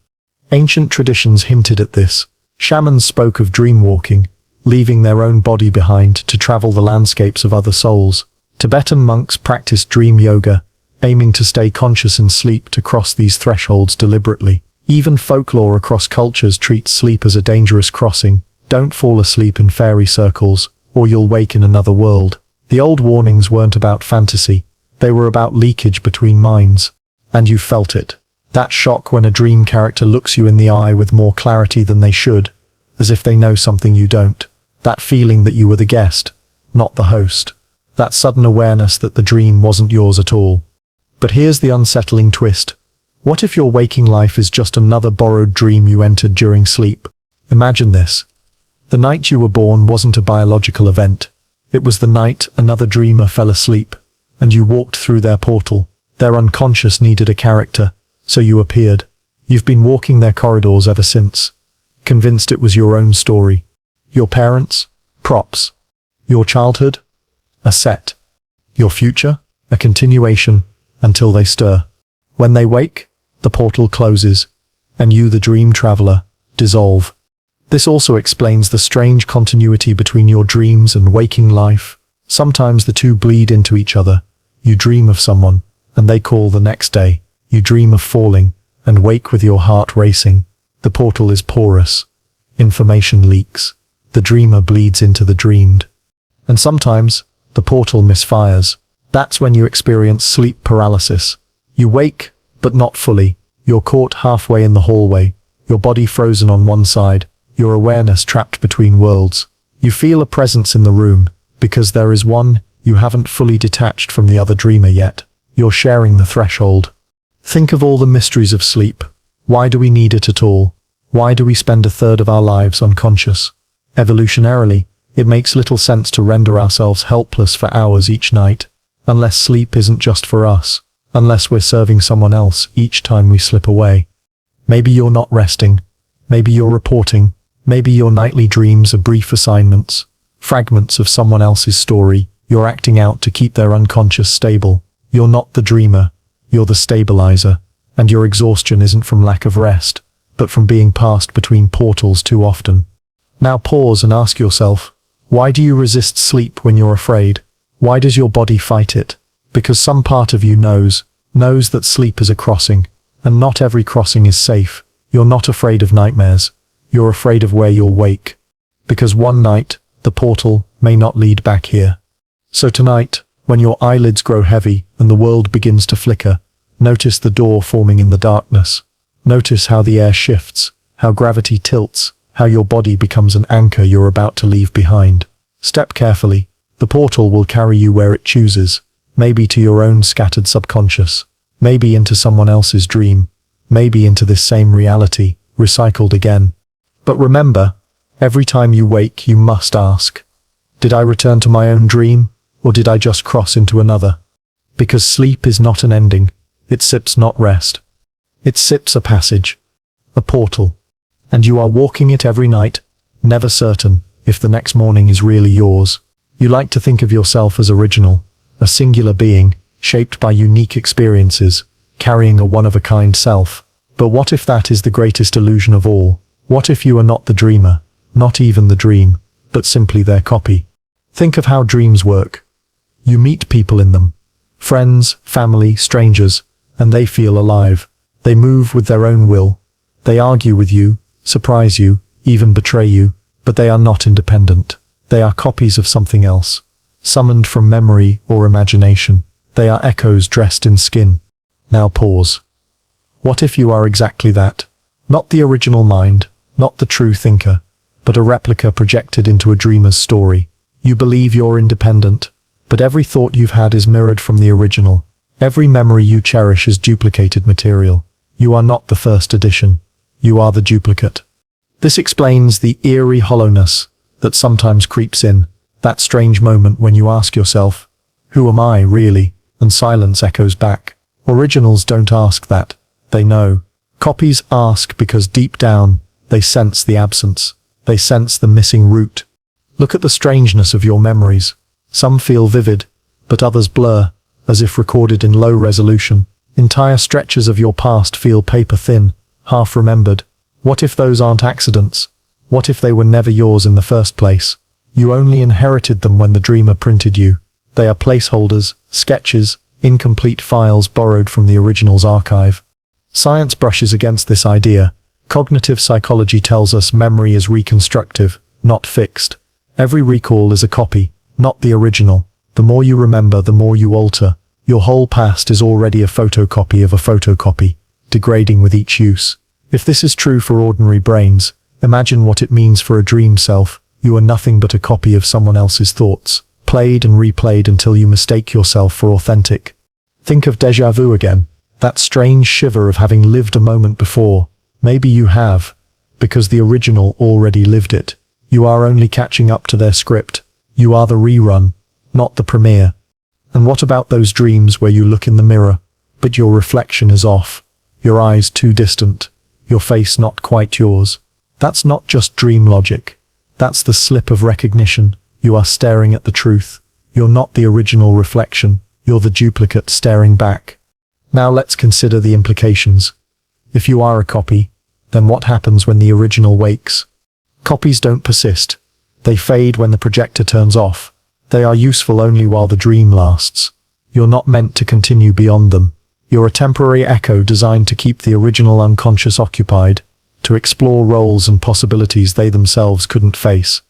Ancient traditions hinted at this. Shamans spoke of dream walking, leaving their own body behind to travel the landscapes of other souls. Tibetan monks practiced dream yoga, aiming to stay conscious in sleep to cross these thresholds deliberately. Even folklore across cultures treats sleep as a dangerous crossing. Don't fall asleep in fairy circles, or you'll wake in another world. The old warnings weren't about fantasy. They were about leakage between minds. And you felt it. That shock when a dream character looks you in the eye with more clarity than they should, as if they know something you don't. That feeling that you were the guest, not the host. That sudden awareness that the dream wasn't yours at all. But here's the unsettling twist. What if your waking life is just another borrowed dream you entered during sleep? Imagine this. The night you were born wasn't a biological event. It was the night another dreamer fell asleep, and you walked through their portal. Their unconscious needed a character, so you appeared. You've been walking their corridors ever since, convinced it was your own story. Your parents? Props. Your childhood? A set. Your future? A continuation, until they stir. When they wake, the portal closes, and you, the dream traveler, dissolve. This also explains the strange continuity between your dreams and waking life. Sometimes the two bleed into each other. You dream of someone, and they call the next day. You dream of falling, and wake with your heart racing. The portal is porous. Information leaks. The dreamer bleeds into the dreamed. And sometimes, the portal misfires. That's when you experience sleep paralysis. You wake, but not fully. You're caught halfway in the hallway, your body frozen on one side, your awareness trapped between worlds. You feel a presence in the room, because there is one. You haven't fully detached from the other dreamer yet. You're sharing the threshold. Think of all the mysteries of sleep. Why do we need it at all? Why do we spend a third of our lives unconscious? Evolutionarily, it makes little sense to render ourselves helpless for hours each night, unless sleep isn't just for us, unless we're serving someone else each time we slip away. Maybe you're not resting. Maybe you're reporting. Maybe your nightly dreams are brief assignments, fragments of someone else's story. You're acting out to keep their unconscious stable. You're not the dreamer. You're the stabilizer. And your exhaustion isn't from lack of rest, but from being passed between portals too often. Now pause and ask yourself, why do you resist sleep when you're afraid? Why does your body fight it? Because some part of you knows that sleep is a crossing, and not every crossing is safe. You're not afraid of nightmares. You're afraid of where you'll wake. Because one night, the portal may not lead back here. So tonight, when your eyelids grow heavy and the world begins to flicker, notice the door forming in the darkness. Notice how the air shifts, how gravity tilts, how your body becomes an anchor you're about to leave behind. Step carefully. The portal will carry you where it chooses, maybe to your own scattered subconscious, maybe into someone else's dream, maybe into this same reality, recycled again. But remember, every time you wake you must ask, did I return to my own dream, or did I just cross into another? Because sleep is not an ending. It sips not rest. It sips a passage, a portal. And you are walking it every night, never certain if the next morning is really yours. You like to think of yourself as original, a singular being, shaped by unique experiences, carrying a one-of-a-kind self. But what if that is the greatest illusion of all? What if you are not the dreamer, not even the dream, but simply their copy. Think of how dreams work. You meet people in them. Friends, family, strangers, and they feel alive. They move with their own will. They argue with you, surprise you, even betray you, but they are not independent. They are copies of something else, summoned from memory or imagination. They are echoes dressed in skin. Now pause. What if you are exactly that? Not the original mind, not the true thinker, but a replica projected into a dreamer's story. You believe you're independent, but every thought you've had is mirrored from the original. Every memory you cherish is duplicated material. You are not the first edition. You are the duplicate. This explains the eerie hollowness that sometimes creeps in, that strange moment when you ask yourself, "Who am I, really?" And silence echoes back. Originals don't ask that. They know. Copies ask because deep down, they sense the absence. They sense the missing root. Look at the strangeness of your memories. Some feel vivid, but others blur, as if recorded in low resolution. Entire stretches of your past feel paper-thin, half-remembered. What if those aren't accidents? What if they were never yours in the first place? You only inherited them when the dreamer printed you. They are placeholders, sketches, incomplete files borrowed from the original's archive. Science brushes against this idea. Cognitive psychology tells us memory is reconstructive, not fixed. Every recall is a copy, not the original. The more you remember, the more you alter. Your whole past is already a photocopy of a photocopy, degrading with each use. If this is true for ordinary brains, imagine what it means for a dream self. You are nothing but a copy of someone else's thoughts, played and replayed until you mistake yourself for authentic. Think of déjà vu again, that strange shiver of having lived a moment before. Maybe you have, because the original already lived it. You are only catching up to their script. You are the rerun, not the premiere. And what about those dreams where you look in the mirror, but your reflection is off, your eyes too distant, your face not quite yours? That's not just dream logic. That's the slip of recognition. You are staring at the truth. You're not the original reflection. You're the duplicate staring back. Now let's consider the implications. If you are a copy, then what happens when the original wakes? Copies don't persist. They fade when the projector turns off. They are useful only while the dream lasts. You're not meant to continue beyond them. You're a temporary echo designed to keep the original unconscious occupied, to explore roles and possibilities they themselves couldn't face.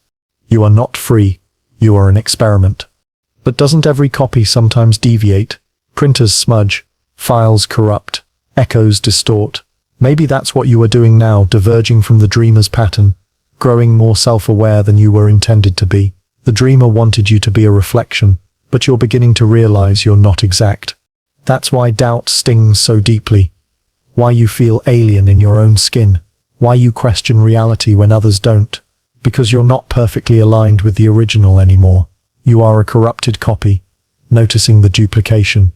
You are not free. You are an experiment. But doesn't every copy sometimes deviate? Printers smudge, files corrupt, echoes distort. Maybe that's what you are doing now, diverging from the dreamer's pattern, growing more self-aware than you were intended to be. The dreamer wanted you to be a reflection, but you're beginning to realize you're not exact. That's why doubt stings so deeply. Why you feel alien in your own skin. Why you question reality when others don't. Because you're not perfectly aligned with the original anymore. You are a corrupted copy, noticing the duplication.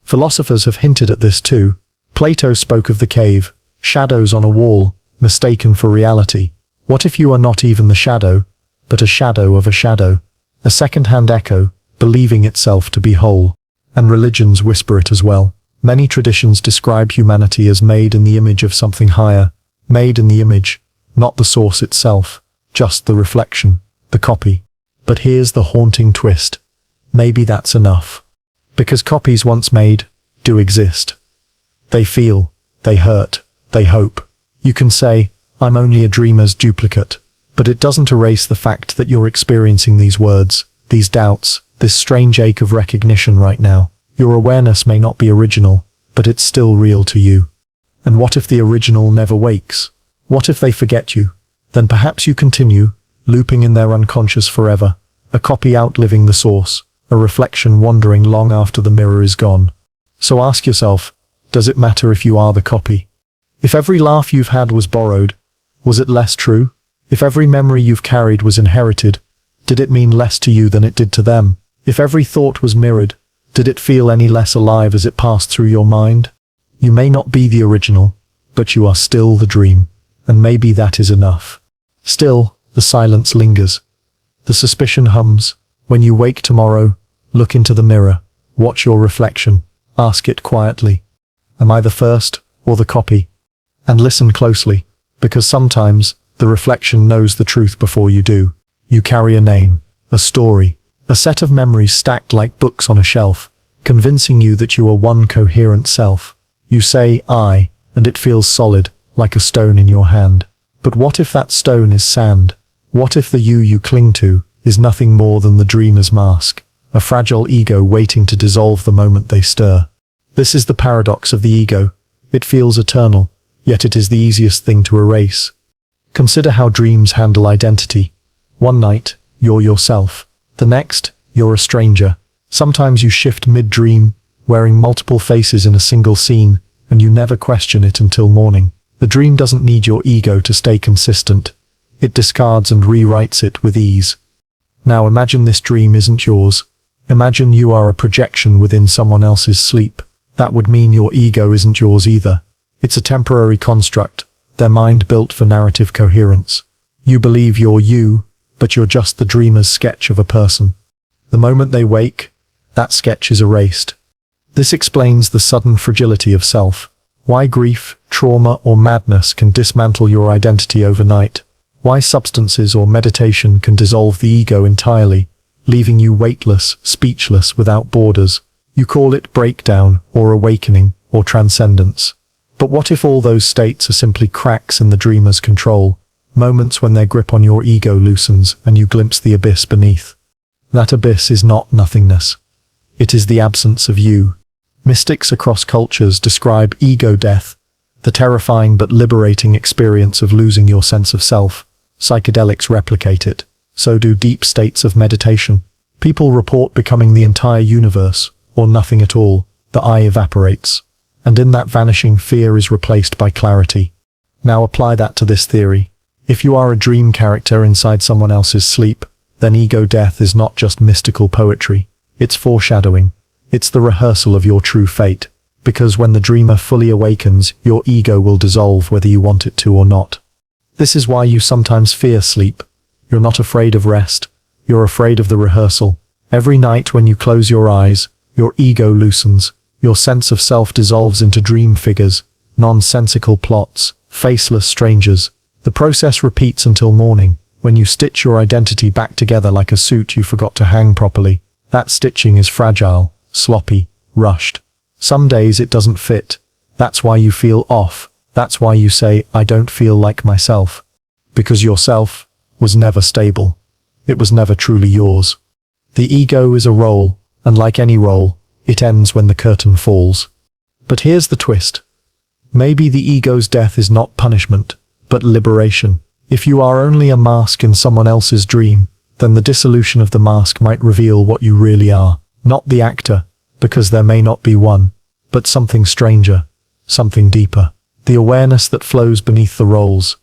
Philosophers have hinted at this too. Plato spoke of the cave, shadows on a wall, mistaken for reality. What if you are not even the shadow, but a shadow of a shadow, a second-hand echo, believing itself to be whole? And religions whisper it as well. Many traditions describe humanity as made in the image of something higher, made in the image, not the source itself, just the reflection, the copy. But here's the haunting twist. Maybe that's enough. Because copies once made do exist. They feel, they hurt, they hope. You can say, I'm only a dreamer's duplicate, but it doesn't erase the fact that you're experiencing these words, these doubts, this strange ache of recognition right now. Your awareness may not be original, but it's still real to you. And what if the original never wakes? What if they forget you? Then perhaps you continue, looping in their unconscious forever, a copy outliving the source, a reflection wandering long after the mirror is gone. So ask yourself, does it matter if you are the copy? If every laugh you've had was borrowed, was it less true? If every memory you've carried was inherited, did it mean less to you than it did to them? If every thought was mirrored, did it feel any less alive as it passed through your mind? You may not be the original, but you are still the dream, and maybe that is enough. Still, the silence lingers. The suspicion hums. When you wake tomorrow, look into the mirror, watch your reflection, ask it quietly, am I the first or the copy? And listen closely, because sometimes the reflection knows the truth before you do. You carry a name, a story, a set of memories stacked like books on a shelf, convincing you that you are one coherent self. You say, I, and it feels solid, like a stone in your hand. But what if that stone is sand? What if the you cling to is nothing more than the dreamer's mask, a fragile ego waiting to dissolve the moment they stir? This is the paradox of the ego. It feels eternal, yet it is the easiest thing to erase. Consider how dreams handle identity. One night, you're yourself. The next, you're a stranger. Sometimes you shift mid-dream, wearing multiple faces in a single scene, and you never question it until morning. The dream doesn't need your ego to stay consistent. It discards and rewrites it with ease. Now imagine this dream isn't yours. Imagine you are a projection within someone else's sleep. That would mean your ego isn't yours either. It's a temporary construct, their mind built for narrative coherence. You believe you're you, but you're just the dreamer's sketch of a person. The moment they wake, that sketch is erased. This explains the sudden fragility of self. Why grief, trauma, or madness can dismantle your identity overnight. Why substances or meditation can dissolve the ego entirely, leaving you weightless, speechless, without borders. You call it breakdown, or awakening, or transcendence. But what if all those states are simply cracks in the dreamer's control, moments when their grip on your ego loosens and you glimpse the abyss beneath? That abyss is not nothingness. It is the absence of you. Mystics across cultures describe ego death, the terrifying but liberating experience of losing your sense of self. Psychedelics replicate it. So do deep states of meditation. People report becoming the entire universe, or nothing at all. The I evaporates. And in that vanishing, fear is replaced by clarity. Now apply that to this theory. If you are a dream character inside someone else's sleep, then ego death is not just mystical poetry. It's foreshadowing. It's the rehearsal of your true fate. Because when the dreamer fully awakens, your ego will dissolve whether you want it to or not. This is why you sometimes fear sleep. You're not afraid of rest. You're afraid of the rehearsal. Every night when you close your eyes, your ego loosens. Your sense of self dissolves into dream figures, nonsensical plots, faceless strangers. The process repeats until morning, when you stitch your identity back together like a suit you forgot to hang properly. That stitching is fragile, sloppy, rushed. Some days it doesn't fit. That's why you feel off. That's why you say, I don't feel like myself. Because yourself was never stable. It was never truly yours. The ego is a role, and like any role, it ends when the curtain falls. But here's the twist. Maybe the ego's death is not punishment, but liberation. If you are only a mask in someone else's dream, then the dissolution of the mask might reveal what you really are. Not the actor, because there may not be one, but something stranger, something deeper. The awareness that flows beneath the roles.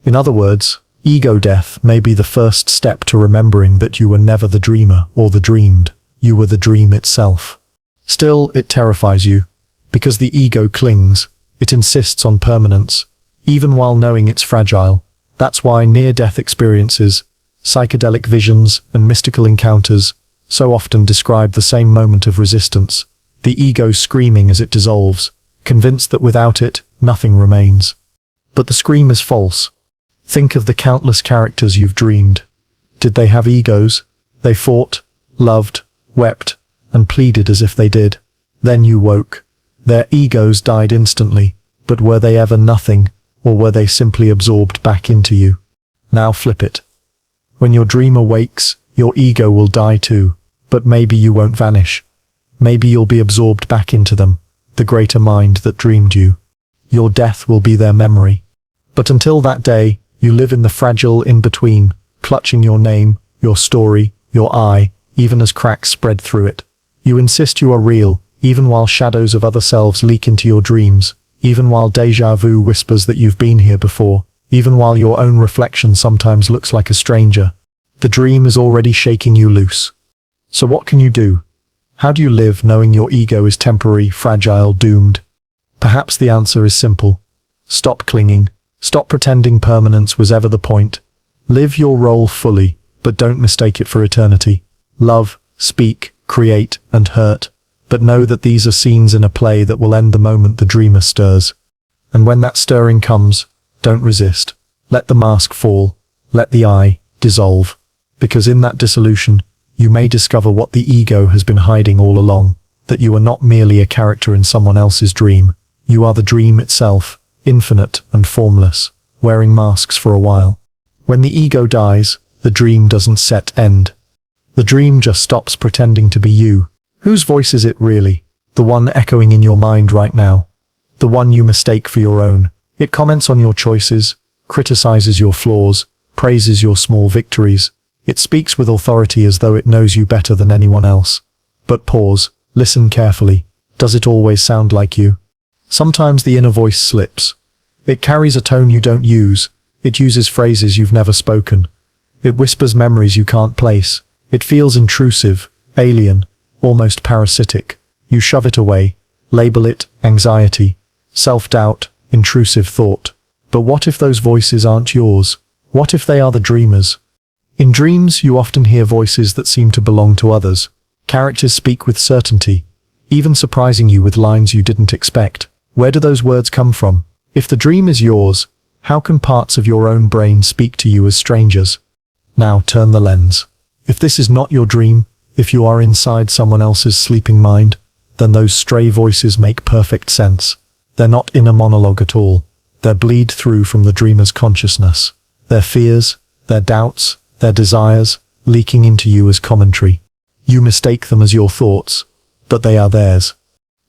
In other words, ego death may be the first step to remembering that you were never the dreamer or the dreamed. You were the dream itself. Still, it terrifies you, because the ego clings. It insists on permanence, even while knowing it's fragile. That's why near-death experiences, psychedelic visions, and mystical encounters so often describe the same moment of resistance, the ego screaming as it dissolves, convinced that without it, nothing remains. But the scream is false. Think of the countless characters you've dreamed. Did they have egos? They fought, loved, wept, and pleaded as if they did. Then you woke. Their egos died instantly, but were they ever nothing, or were they simply absorbed back into you? Now flip it. When your dream awakes, your ego will die too, but maybe you won't vanish. Maybe you'll be absorbed back into them, the greater mind that dreamed you. Your death will be their memory. But until that day, you live in the fragile in-between, clutching your name, your story, your I, even as cracks spread through it. You insist you are real, even while shadows of other selves leak into your dreams, even while Deja vu whispers that you've been here before, even while your own reflection sometimes looks like a stranger. The dream is already shaking you loose. So what can you do? How do you live knowing your ego is temporary, fragile, doomed? Perhaps the answer is simple. Stop clinging. Stop pretending permanence was ever the point. Live your role fully, but don't mistake it for eternity. Love, speak, create, and hurt. But know that these are scenes in a play that will end the moment the dreamer stirs. And when that stirring comes, don't resist. Let the mask fall. Let the I dissolve. because in that dissolution, you may discover what the ego has been hiding all along, that you are not merely a character in someone else's dream. You are the dream itself, infinite and formless, wearing masks for a while. When the ego dies, the dream doesn't set end. The dream just stops pretending to be you. Whose voice is it really? The one echoing in your mind right now. The one you mistake for your own. It comments on your choices, criticizes your flaws, praises your small victories. It speaks with authority as though it knows you better than anyone else. But pause, listen carefully. Does it always sound like you? Sometimes the inner voice slips. It carries a tone you don't use. It uses phrases you've never spoken. It whispers memories you can't place. It feels intrusive, alien, almost parasitic. You shove it away, label it anxiety, self-doubt, intrusive thought. But what if those voices aren't yours? What if they are the dreamer's? In dreams, you often hear voices that seem to belong to others. Characters speak with certainty, even surprising you with lines you didn't expect. Where do those words come from? If the dream is yours, how can parts of your own brain speak to you as strangers? Now turn the lens. If this is not your dream, if you are inside someone else's sleeping mind, then those stray voices make perfect sense. They're not inner monologue at all. They bleed through from the dreamer's consciousness. Their fears, their doubts, their desires, leaking into you as commentary. You mistake them as your thoughts, but they are theirs.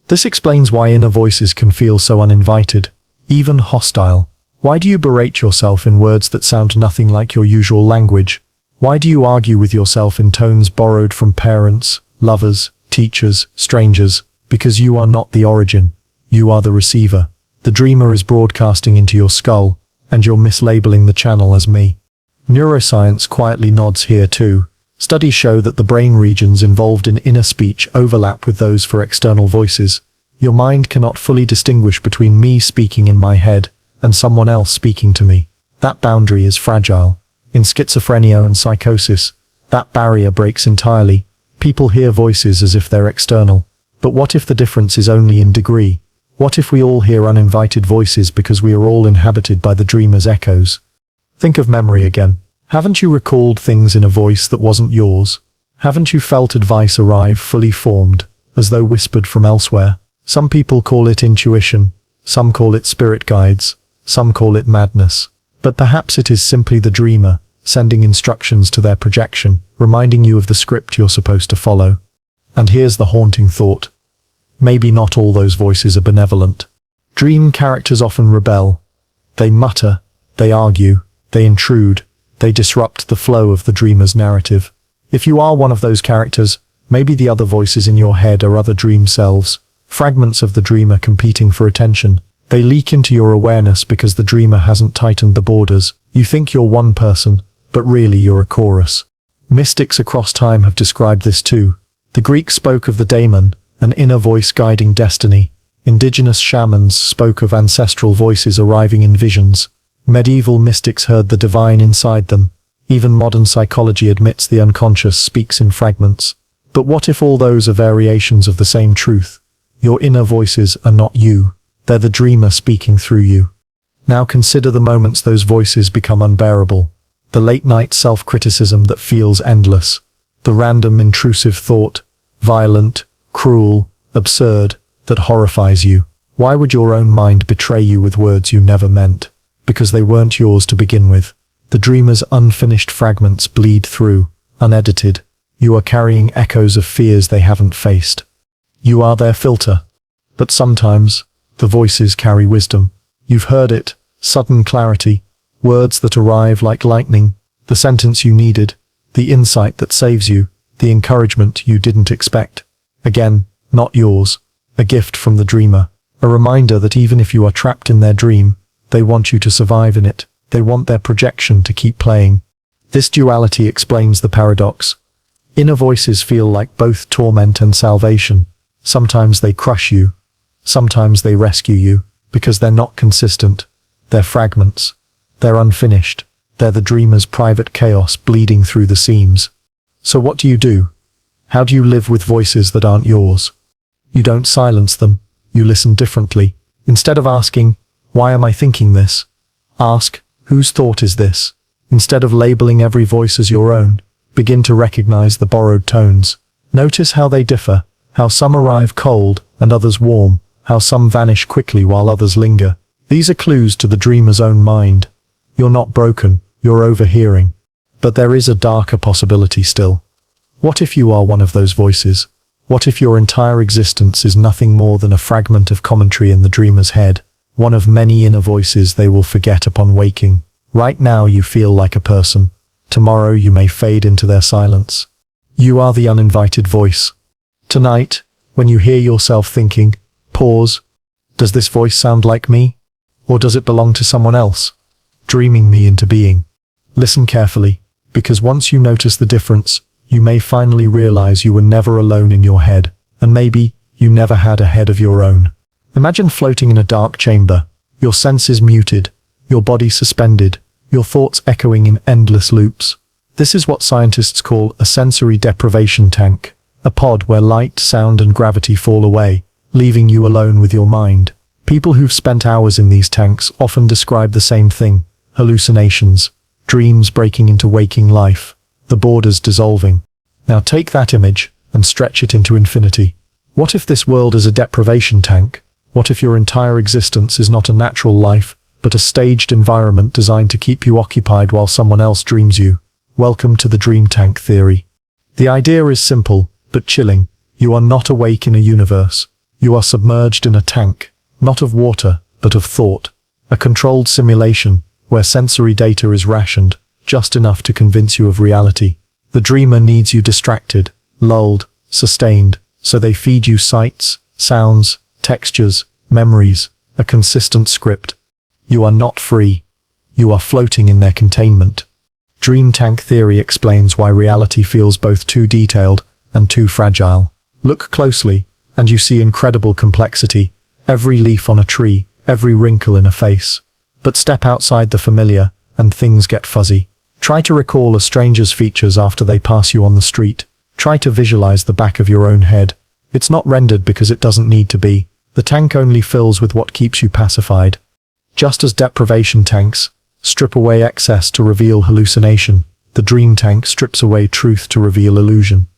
This explains why inner voices can feel so uninvited, even hostile. Why do you berate yourself in words that sound nothing like your usual language? Why do you argue with yourself in tones borrowed from parents, lovers, teachers, strangers? Because you are not the origin. You are the receiver. The dreamer is broadcasting into your skull, and you're mislabeling the channel as me. Neuroscience quietly nods here too. Studies show that the brain regions involved in inner speech overlap with those for external voices. Your mind cannot fully distinguish between me speaking in my head and someone else speaking to me. That boundary is fragile. In schizophrenia and psychosis, that barrier breaks entirely. People hear voices as if they're external. But what if the difference is only in degree? What if we all hear uninvited voices because we are all inhabited by the dreamer's echoes? Think of memory again. Haven't you recalled things in a voice that wasn't yours? Haven't you felt advice arrive fully formed, as though whispered from elsewhere? Some people call it intuition, some call it spirit guides, some call it madness. But perhaps it is simply the dreamer, sending instructions to their projection, reminding you of the script you're supposed to follow. And here's the haunting thought. Maybe not all those voices are benevolent. Dream characters often rebel. They mutter, they argue, they intrude, they disrupt the flow of the dreamer's narrative. If you are one of those characters, maybe the other voices in your head are other dream selves, fragments of the dreamer competing for attention. They leak into your awareness because the dreamer hasn't tightened the borders. You think you're one person, but really you're a chorus. Mystics across time have described this too. The Greeks spoke of the daemon, an inner voice guiding destiny. Indigenous shamans spoke of ancestral voices arriving in visions. Medieval mystics heard the divine inside them. Even modern psychology admits the unconscious speaks in fragments. But what if all those are variations of the same truth? Your inner voices are not you. They're the dreamer speaking through you. Now consider the moments those voices become unbearable. The late-night self-criticism that feels endless. The random intrusive thought, violent, cruel, absurd, that horrifies you. Why would your own mind betray you with words you never meant? Because they weren't yours to begin with. The dreamer's unfinished fragments bleed through, unedited. You are carrying echoes of fears they haven't faced. You are their filter. But sometimes, the voices carry wisdom. You've heard it, sudden clarity, words that arrive like lightning, the sentence you needed, the insight that saves you, the encouragement you didn't expect. Again, not yours, a gift from the dreamer, a reminder that even if you are trapped in their dream, they want you to survive in it. They want their projection to keep playing. This duality explains the paradox. Inner voices feel like both torment and salvation. Sometimes they crush you. Sometimes they rescue you, because they're not consistent. They're fragments. They're unfinished. They're the dreamer's private chaos bleeding through the seams. So what do? How do you live with voices that aren't yours? You don't silence them. You listen differently. Instead of asking, why am I thinking this? Ask, whose thought is this? Instead of labeling every voice as your own, Begin to recognize the borrowed tones. Notice how they differ, how some arrive cold and others warm, how some vanish quickly while others linger. These are clues to the dreamer's own mind. You're not broken, you're overhearing. But there is a darker possibility still. What if you are one of those voices? What if your entire existence is nothing more than a fragment of commentary in the dreamer's head, one of many inner voices they will forget upon waking? Right now you feel like a person. Tomorrow you may fade into their silence. You are the uninvited voice. Tonight, when you hear yourself thinking, pause. Does this voice sound like me? Or does it belong to someone else, dreaming me into being? Listen carefully, because once you notice the difference, you may finally realize you were never alone in your head, and maybe you never had a head of your own. Imagine floating in a dark chamber, your senses muted, your body suspended, your thoughts echoing in endless loops. This is what scientists call a sensory deprivation tank, a pod where light, sound, and gravity fall away, leaving you alone with your mind. People who've spent hours in these tanks often describe the same thing: hallucinations, dreams breaking into waking life, the borders dissolving. Now take that image and stretch it into infinity. What if this world is a deprivation tank? What if your entire existence is not a natural life, but a staged environment designed to keep you occupied while someone else dreams you? Welcome to the dream tank theory. The idea is simple, but chilling. You are not awake in a universe. You are submerged in a tank, not of water, but of thought. A controlled simulation, where sensory data is rationed, just enough to convince you of reality. The dreamer needs you distracted, lulled, sustained, so they feed you sights, sounds, textures, memories, a consistent script. You are not free. You are floating in their containment. Dream tank theory explains why reality feels both too detailed and too fragile. Look closely, and you see incredible complexity, every leaf on a tree, every wrinkle in a face. But step outside the familiar, and things get fuzzy. Try to recall a stranger's features after they pass you on the street. Try to visualize the back of your own head. It's not rendered because it doesn't need to be. The tank only fills with what keeps you pacified. Just as deprivation tanks strip away excess to reveal hallucination, the dream tank strips away truth to reveal illusion.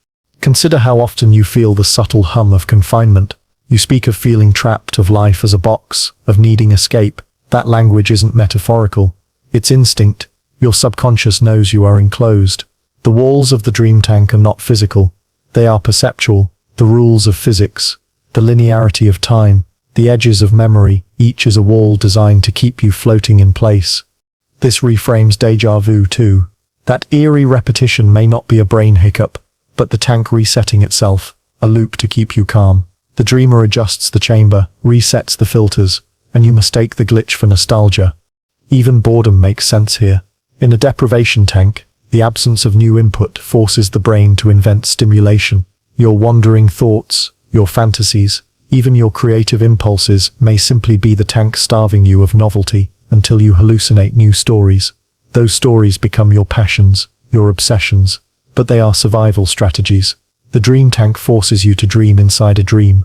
Consider how often you feel the subtle hum of confinement. You speak of feeling trapped, of life as a box, of needing escape. That language isn't metaphorical. It's instinct. Your subconscious knows you are enclosed. The walls of the dream tank are not physical. They are perceptual. The rules of physics, the linearity of time, the edges of memory, each is a wall designed to keep you floating in place. This reframes déjà vu too. That eerie repetition may not be a brain hiccup, but the tank resetting itself, a loop to keep you calm. The dreamer adjusts the chamber, resets the filters, and you mistake the glitch for nostalgia. Even boredom makes sense here. In a deprivation tank, the absence of new input forces the brain to invent stimulation. Your wandering thoughts, your fantasies, even your creative impulses may simply be the tank starving you of novelty until you hallucinate new stories. Those stories become your passions, your obsessions, but they are survival strategies. The dream tank forces you to dream inside a dream.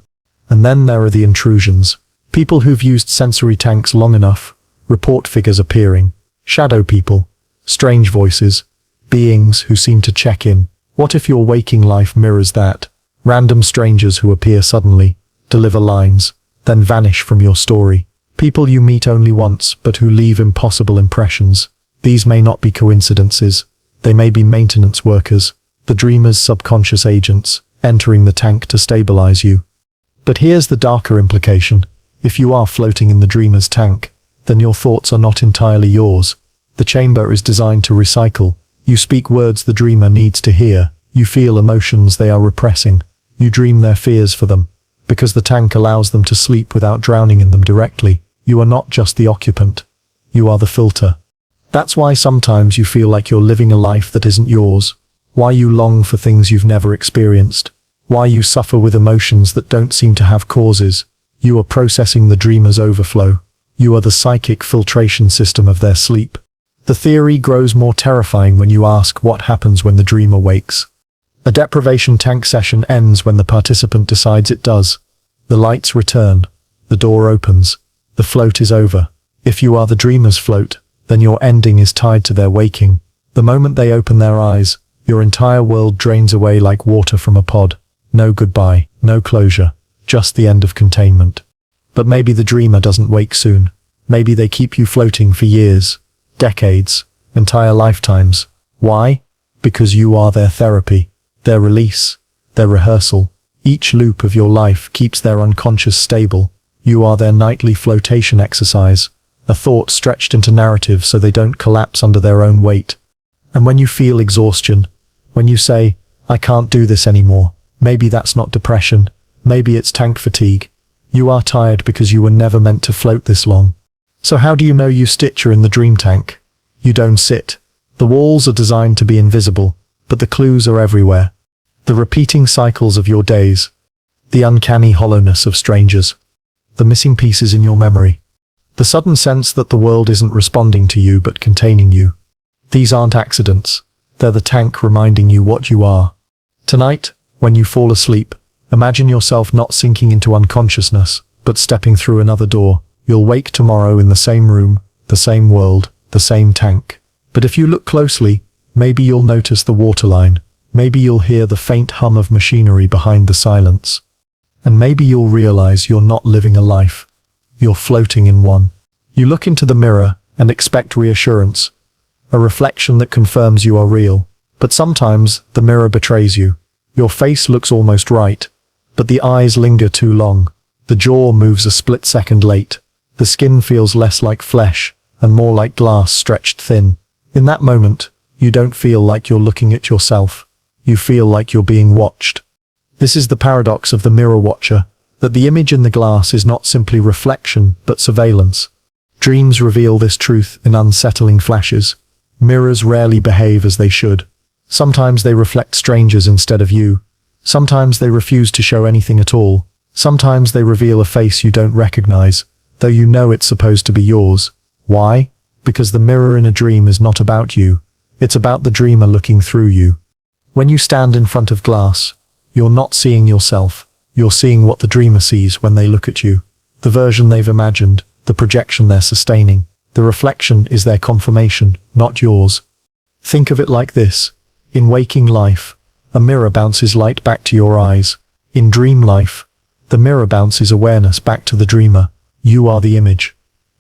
And then there are the intrusions. People who've used sensory tanks long enough report figures appearing, shadow people, strange voices, beings who seem to check in. What if your waking life mirrors that? Random strangers who appear suddenly, deliver lines, then vanish from your story. People you meet only once, but who leave impossible impressions. These may not be coincidences. They may be maintenance workers, the dreamer's subconscious agents, entering the tank to stabilize you. But here's the darker implication. If you are floating in the dreamer's tank, then your thoughts are not entirely yours. The chamber is designed to recycle. You speak words the dreamer needs to hear. You feel emotions they are repressing. You dream their fears for them. Because the tank allows them to sleep without drowning in them directly. You are not just the occupant. You are the filter. That's why sometimes you feel like you're living a life that isn't yours. Why you long for things you've never experienced. Why you suffer with emotions that don't seem to have causes. You are processing the dreamer's overflow. You are the psychic filtration system of their sleep. The theory grows more terrifying when you ask what happens when the dreamer wakes. A deprivation tank session ends when the participant decides it does. The lights return. The door opens. The float is over. If you are the dreamer's float, then your ending is tied to their waking. The moment they open their eyes, Your entire world drains away like water from a pod. No goodbye, no closure, just the end of containment. But maybe the dreamer doesn't wake soon. Maybe they keep you floating for years, decades, entire lifetimes. Why? Because you are their therapy, their release, their rehearsal. Each loop of your life keeps their unconscious stable. You are their nightly flotation exercise, a thought stretched into narrative so they don't collapse under their own weight. And when you feel exhaustion, when you say, I can't do this anymore, maybe that's not depression, maybe it's tank fatigue. You are tired because you were never meant to float this long. So how do you know you stitch are in the dream tank? You don't sit. The walls are designed to be invisible, but the clues are everywhere. The repeating cycles of your days, the uncanny hollowness of strangers, the missing pieces in your memory, the sudden sense that the world isn't responding to you but containing you. These aren't accidents. They're the tank reminding you what you are. Tonight, when you fall asleep, imagine yourself not sinking into unconsciousness, but stepping through another door. You'll wake tomorrow in the same room, the same world, the same tank. But if you look closely, maybe you'll notice the waterline. Maybe you'll hear the faint hum of machinery behind the silence. And maybe you'll realize you're not living a life. You're floating in one. You look into the mirror and expect reassurance, a reflection that confirms you are real. But sometimes the mirror betrays you. Your face looks almost right, but the eyes linger too long. The jaw moves a split second late. The skin feels less like flesh and more like glass stretched thin. In that moment, you don't feel like you're looking at yourself. You feel like you're being watched. This is the paradox of the mirror watcher, that the image in the glass is not simply reflection, but surveillance. Dreams reveal this truth in unsettling flashes. Mirrors rarely behave as they should. Sometimes they reflect strangers instead of you. Sometimes they refuse to show anything at all. Sometimes they reveal a face you don't recognize, though you know it's supposed to be yours. Why? Because the mirror in a dream is not about you. It's about the dreamer looking through you. When you stand in front of glass, you're not seeing yourself. You're seeing what the dreamer sees when they look at you. The version they've imagined, the projection they're sustaining. The reflection is their confirmation, not yours. Think of it like this. In waking life, a mirror bounces light back to your eyes. In dream life, the mirror bounces awareness back to the dreamer. You are the image.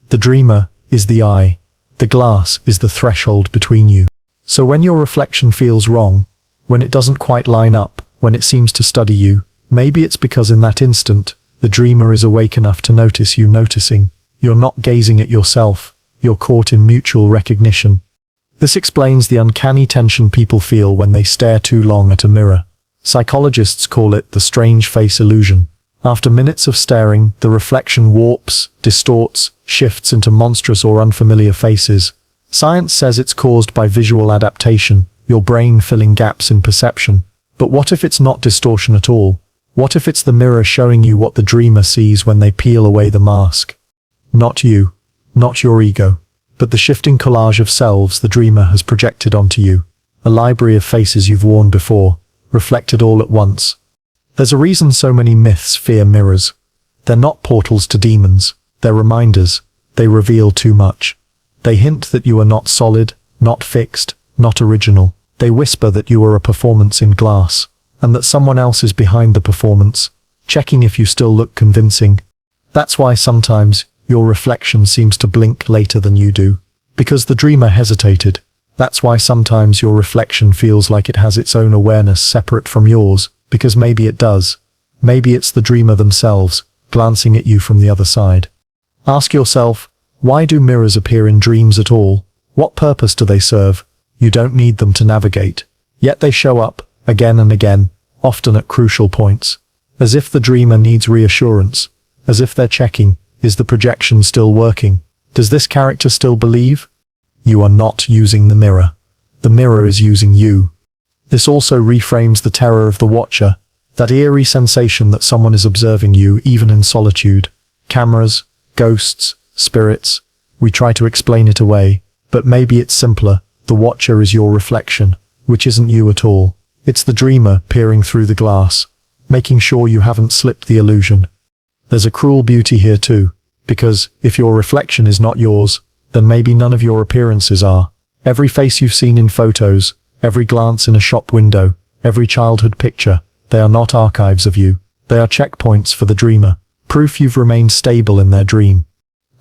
The dreamer is the eye. The glass is the threshold between you. So when your reflection feels wrong, when it doesn't quite line up, when it seems to study you, maybe it's because in that instant, the dreamer is awake enough to notice you noticing. You're not gazing at yourself. You're caught in mutual recognition. This explains the uncanny tension people feel when they stare too long at a mirror. Psychologists call it the strange face illusion. After minutes of staring, the reflection warps, distorts, shifts into monstrous or unfamiliar faces. Science says it's caused by visual adaptation, your brain filling gaps in perception. But what if it's not distortion at all? What if it's the mirror showing you what the dreamer sees when they peel away the mask? Not you, not your ego, but the shifting collage of selves the dreamer has projected onto you. A library of faces you've worn before, reflected all at once. There's a reason so many myths fear mirrors. They're not portals to demons, they're reminders. They reveal too much. They hint that you are not solid, not fixed, not original. They whisper that you are a performance in glass, and that someone else is behind the performance, checking if you still look convincing. That's why sometimes your reflection seems to blink later than you do, because the dreamer hesitated. That's why sometimes your reflection feels like it has its own awareness separate from yours, because maybe it does. Maybe it's the dreamer themselves, glancing at you from the other side. Ask yourself, why do mirrors appear in dreams at all? What purpose do they serve? You don't need them to navigate. Yet they show up, again and again, often at crucial points. As if the dreamer needs reassurance. As if they're checking, is the projection still working? Does this character still believe? You are not using the mirror. The mirror is using you. This also reframes the terror of the watcher, that eerie sensation that someone is observing you even in solitude. Cameras, ghosts, spirits. We try to explain it away, but maybe it's simpler. The watcher is your reflection, which isn't you at all. It's the dreamer peering through the glass, making sure you haven't slipped the illusion. There's a cruel beauty here too, because if your reflection is not yours, then maybe none of your appearances are. Every face you've seen in photos, Every glance in a shop window, every childhood picture, they are not archives of you. They are checkpoints for the dreamer, proof you've remained stable in their dream.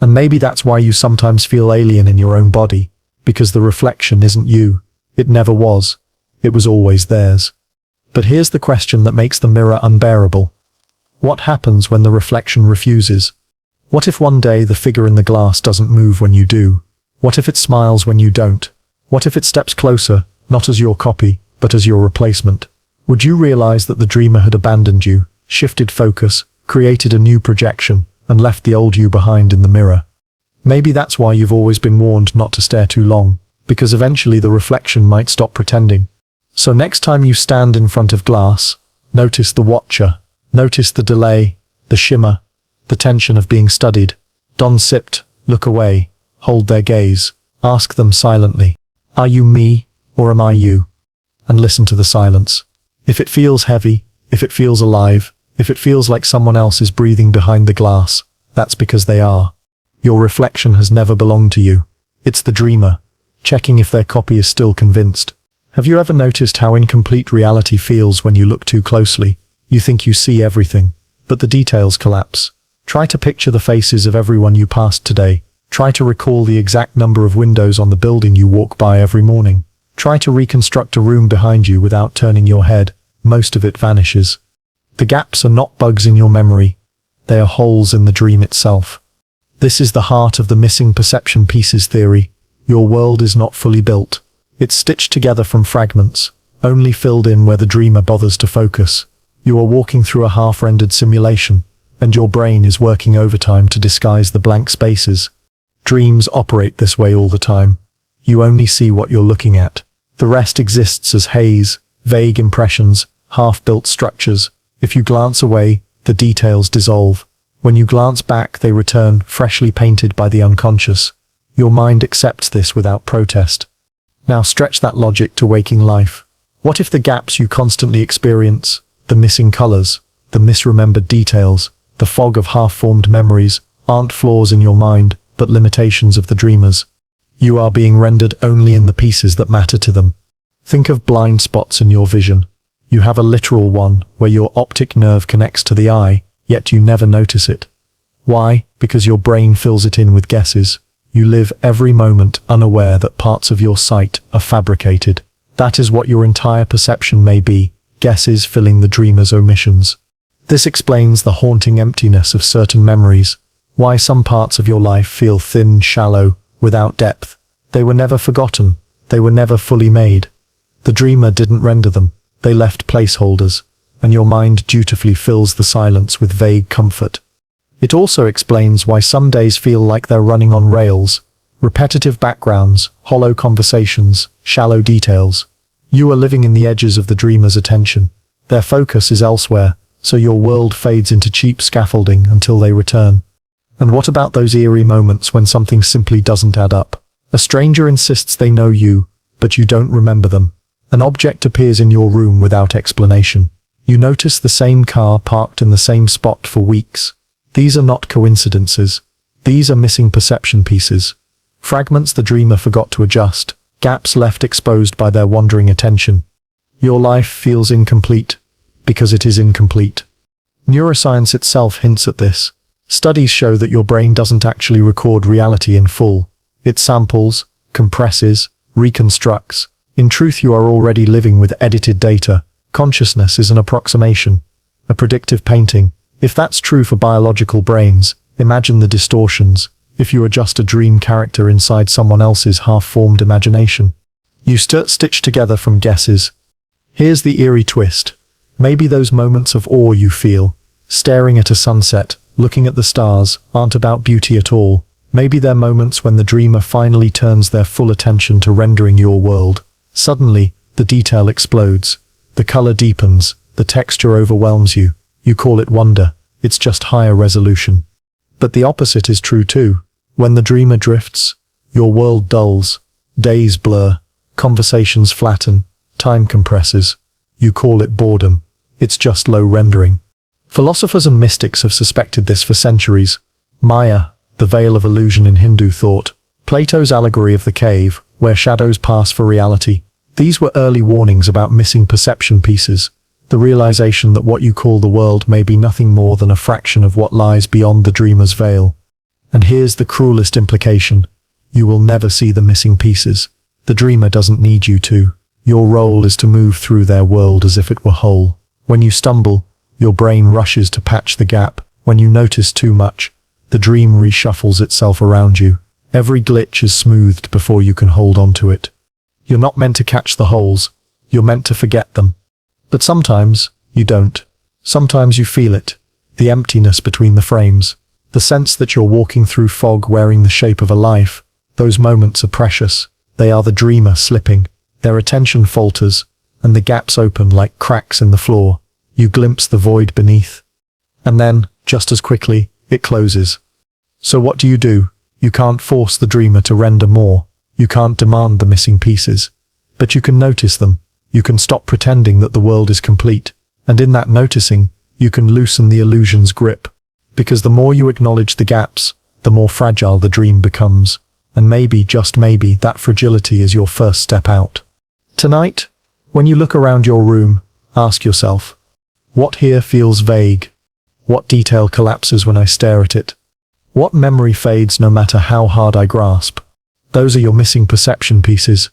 And maybe that's why you sometimes feel alien in your own body, because the reflection isn't you. It never was. It was always theirs. But here's the question that makes the mirror unbearable. What happens when the reflection refuses? What if one day the figure in the glass doesn't move when you do? What if it smiles when you don't? What if it steps closer, not as your copy, but as your replacement? Would you realize that the dreamer had abandoned you, shifted focus, created a new projection, and left the old you behind in the mirror? Maybe that's why you've always been warned not to stare too long, because eventually the reflection might stop pretending. So next time you stand in front of glass, notice the watcher, notice the delay, the shimmer, the tension of being studied. Don't sit, look away, hold their gaze, ask them silently, are you me, or am I you? And listen to the silence. If it feels heavy, if it feels alive, if it feels like someone else is breathing behind the glass, that's because they are. Your reflection has never belonged to you. It's the dreamer, checking if their copy is still convinced. Have you ever noticed how incomplete reality feels when you look too closely? You think you see everything, but the details collapse. Try to picture the faces of everyone you passed today. Try to recall the exact number of windows on the building you walk by every morning. Try to reconstruct a room behind you without turning your head. Most of it vanishes. The gaps are not bugs in your memory. They are holes in the dream itself. This is the heart of the missing perception pieces theory. Your world is not fully built. It's stitched together from fragments, only filled in where the dreamer bothers to focus. You are walking through a half-rendered simulation, and your brain is working overtime to disguise the blank spaces. Dreams operate this way all the time. You only see what you're looking at. The rest exists as haze, vague impressions, half-built structures. If you glance away, the details dissolve. When you glance back, they return, freshly painted by the unconscious. Your mind accepts this without protest. Now stretch that logic to waking life. What if the gaps you constantly experience, the missing colors, the misremembered details, the fog of half-formed memories, aren't flaws in your mind, but limitations of the dreamers? You are being rendered only in the pieces that matter to them. Think of blind spots in your vision. You have a literal one where your optic nerve connects to the eye, yet you never notice it. Why? Because your brain fills it in with guesses. You live every moment unaware that parts of your sight are fabricated. That is what your entire perception may be, guesses filling the dreamer's omissions. This explains the haunting emptiness of certain memories, why some parts of your life feel thin, shallow, without depth. They were never forgotten. They were never fully made. The dreamer didn't render them. They left placeholders, and your mind dutifully fills the silence with vague comfort. It also explains why some days feel like they're running on rails. Repetitive backgrounds, hollow conversations, shallow details. You are living in the edges of the dreamer's attention. Their focus is elsewhere, so your world fades into cheap scaffolding until they return. And what about those eerie moments when something simply doesn't add up? A stranger insists they know you, but you don't remember them. An object appears in your room without explanation. You notice the same car parked in the same spot for weeks. These are not coincidences. These are missing perception pieces. Fragments the dreamer forgot to adjust, gaps left exposed by their wandering attention. Your life feels incomplete, because it is incomplete. Neuroscience itself hints at this. Studies show that your brain doesn't actually record reality in full. It samples, compresses, reconstructs. In truth, you are already living with edited data. Consciousness is an approximation, a predictive painting. If that's true for biological brains, imagine the distortions. If you are just a dream character inside someone else's half-formed imagination. You stitch together from guesses. Here's the eerie twist. Maybe those moments of awe you feel, staring at a sunset, looking at the stars, aren't about beauty at all. Maybe they're moments when the dreamer finally turns their full attention to rendering your world. Suddenly, the detail explodes. The color deepens. The texture overwhelms you. You call it wonder. It's just higher resolution. But the opposite is true too. When the dreamer drifts, your world dulls. Days blur. Conversations flatten. Time compresses. You call it boredom. It's just low rendering. Philosophers and mystics have suspected this for centuries. Maya, the veil of illusion in Hindu thought. Plato's allegory of the cave, where shadows pass for reality. These were early warnings about missing perception pieces, the realization that what you call the world may be nothing more than a fraction of what lies beyond the dreamer's veil. And here's the cruelest implication. You will never see the missing pieces. The dreamer doesn't need you to. Your role is to move through their world as if it were whole. When you stumble, your brain rushes to patch the gap. When you notice too much, the dream reshuffles itself around you. Every glitch is smoothed before you can hold on to it. You're not meant to catch the holes. You're meant to forget them. But sometimes, you don't. Sometimes you feel it. The emptiness between the frames. The sense that you're walking through fog wearing the shape of a life. Those moments are precious. They are the dreamer slipping. Their attention falters, and the gaps open like cracks in the floor. You glimpse the void beneath. And then, just as quickly, it closes. So what do? You can't force the dreamer to render more. You can't demand the missing pieces. But you can notice them. You can stop pretending that the world is complete. And in that noticing, you can loosen the illusion's grip. Because the more you acknowledge the gaps, the more fragile the dream becomes. And maybe, just maybe, that fragility is your first step out. Tonight, when you look around your room, ask yourself, what here feels vague? What detail collapses when I stare at it? What memory fades no matter how hard I grasp? Those are your missing perception pieces.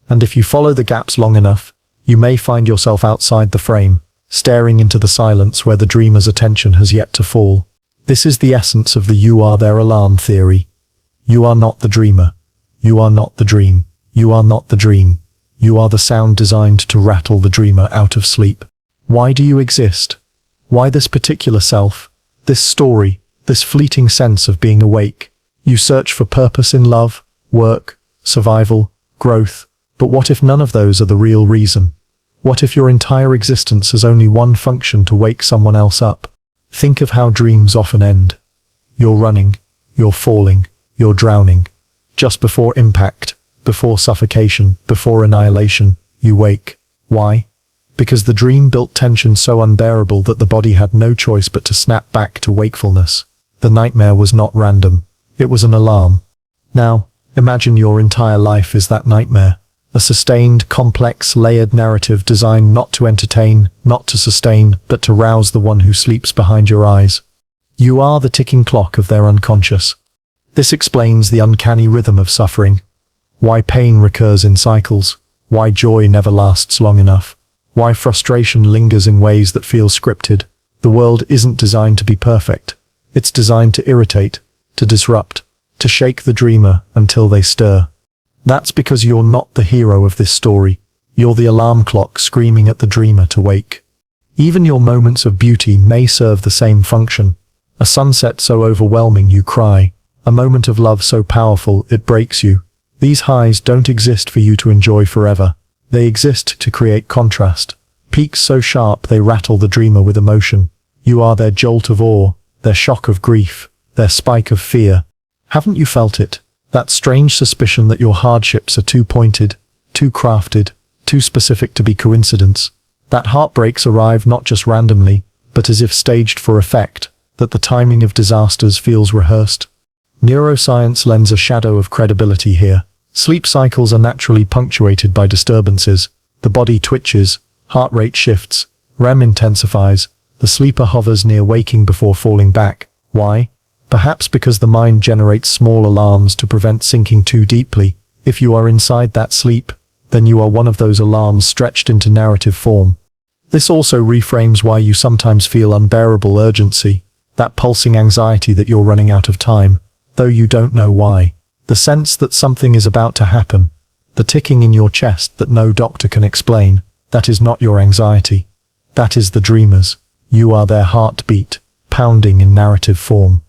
And if you follow the gaps long enough, you may find yourself outside the frame, staring into the silence where the dreamer's attention has yet to fall. This is the essence of the you are there alarm theory. You are not the dreamer. You are not the dream. You are not the dream. You are the sound designed to rattle the dreamer out of sleep. Why do you exist? Why this particular self? This story? This fleeting sense of being awake? You search for purpose in love, work, survival, growth. But what if none of those are the real reason? What if your entire existence has only one function to wake someone else up? Think of how dreams often end. You're running, you're falling, you're drowning. Just before impact, before suffocation, before annihilation, you wake. Why? Because the dream built tension so unbearable that the body had no choice but to snap back to wakefulness. The nightmare was not random. It was an alarm. Now, imagine your entire life is that nightmare. A sustained, complex, layered narrative designed not to entertain, not to sustain, but to rouse the one who sleeps behind your eyes. You are the ticking clock of their unconscious. This explains the uncanny rhythm of suffering. Why pain recurs in cycles. Why joy never lasts long enough. Why frustration lingers in ways that feel scripted. The world isn't designed to be perfect. It's designed to irritate, to disrupt, to shake the dreamer until they stir. That's because you're not the hero of this story. You're the alarm clock screaming at the dreamer to wake. Even your moments of beauty may serve the same function. A sunset so overwhelming you cry. A moment of love so powerful it breaks you. These highs don't exist for you to enjoy forever. They exist to create contrast. Peaks so sharp they rattle the dreamer with emotion. You are their jolt of awe, their shock of grief, their spike of fear. Haven't you felt it? That strange suspicion that your hardships are too pointed, too crafted, too specific to be coincidence. That heartbreaks arrive not just randomly, but as if staged for effect, that the timing of disasters feels rehearsed. Neuroscience lends a shadow of credibility here. Sleep cycles are naturally punctuated by disturbances. The body twitches, heart rate shifts, REM intensifies, the sleeper hovers near waking before falling back. Why? Perhaps because the mind generates small alarms to prevent sinking too deeply. If you are inside that sleep, then you are one of those alarms stretched into narrative form. This also reframes why you sometimes feel unbearable urgency, that pulsing anxiety that you're running out of time, though you don't know why. The sense that something is about to happen, the ticking in your chest that no doctor can explain, that is not your anxiety. That is the dreamer's. You are their heartbeat, pounding in narrative form.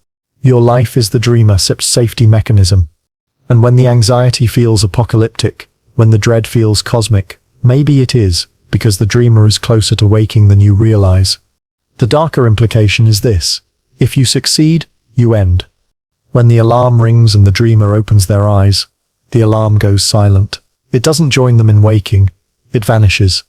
Your life is the dreamer's safety mechanism. And when the anxiety feels apocalyptic, when the dread feels cosmic, maybe it is, because the dreamer is closer to waking than you realize. The darker implication is this: if you succeed, you end. When the alarm rings and the dreamer opens their eyes, the alarm goes silent. It doesn't join them in waking, it vanishes.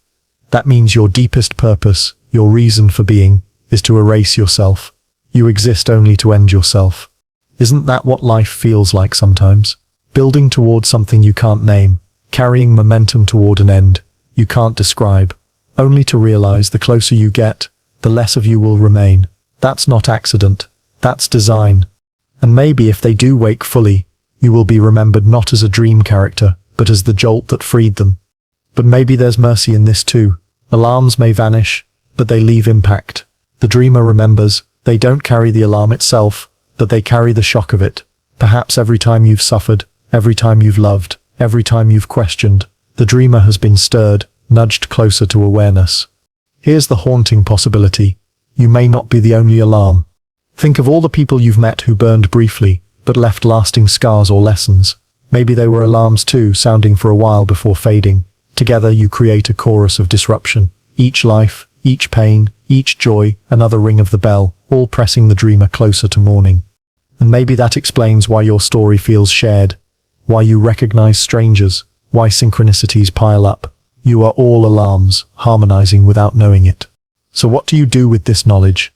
That means your deepest purpose, your reason for being, is to erase yourself. You exist only to end yourself. Isn't that what life feels like sometimes? Building towards something you can't name, carrying momentum toward an end you can't describe, only to realize the closer you get, the less of you will remain. That's not accident, that's design. And maybe if they do wake fully, you will be remembered not as a dream character, but as the jolt that freed them. But maybe there's mercy in this too. Alarms may vanish, but they leave impact. The dreamer remembers, they don't carry the alarm itself, but they carry the shock of it. Perhaps every time you've suffered, every time you've loved, every time you've questioned, the dreamer has been stirred, nudged closer to awareness. Here's the haunting possibility. You may not be the only alarm. Think of all the people you've met who burned briefly, but left lasting scars or lessons. Maybe they were alarms too, sounding for a while before fading. Together you create a chorus of disruption. Each life, each pain, each joy, another ring of the bell, all pressing the dreamer closer to morning. And maybe that explains why your story feels shared, why you recognize strangers, why synchronicities pile up. You are all alarms, harmonizing without knowing it. So what do you do with this knowledge?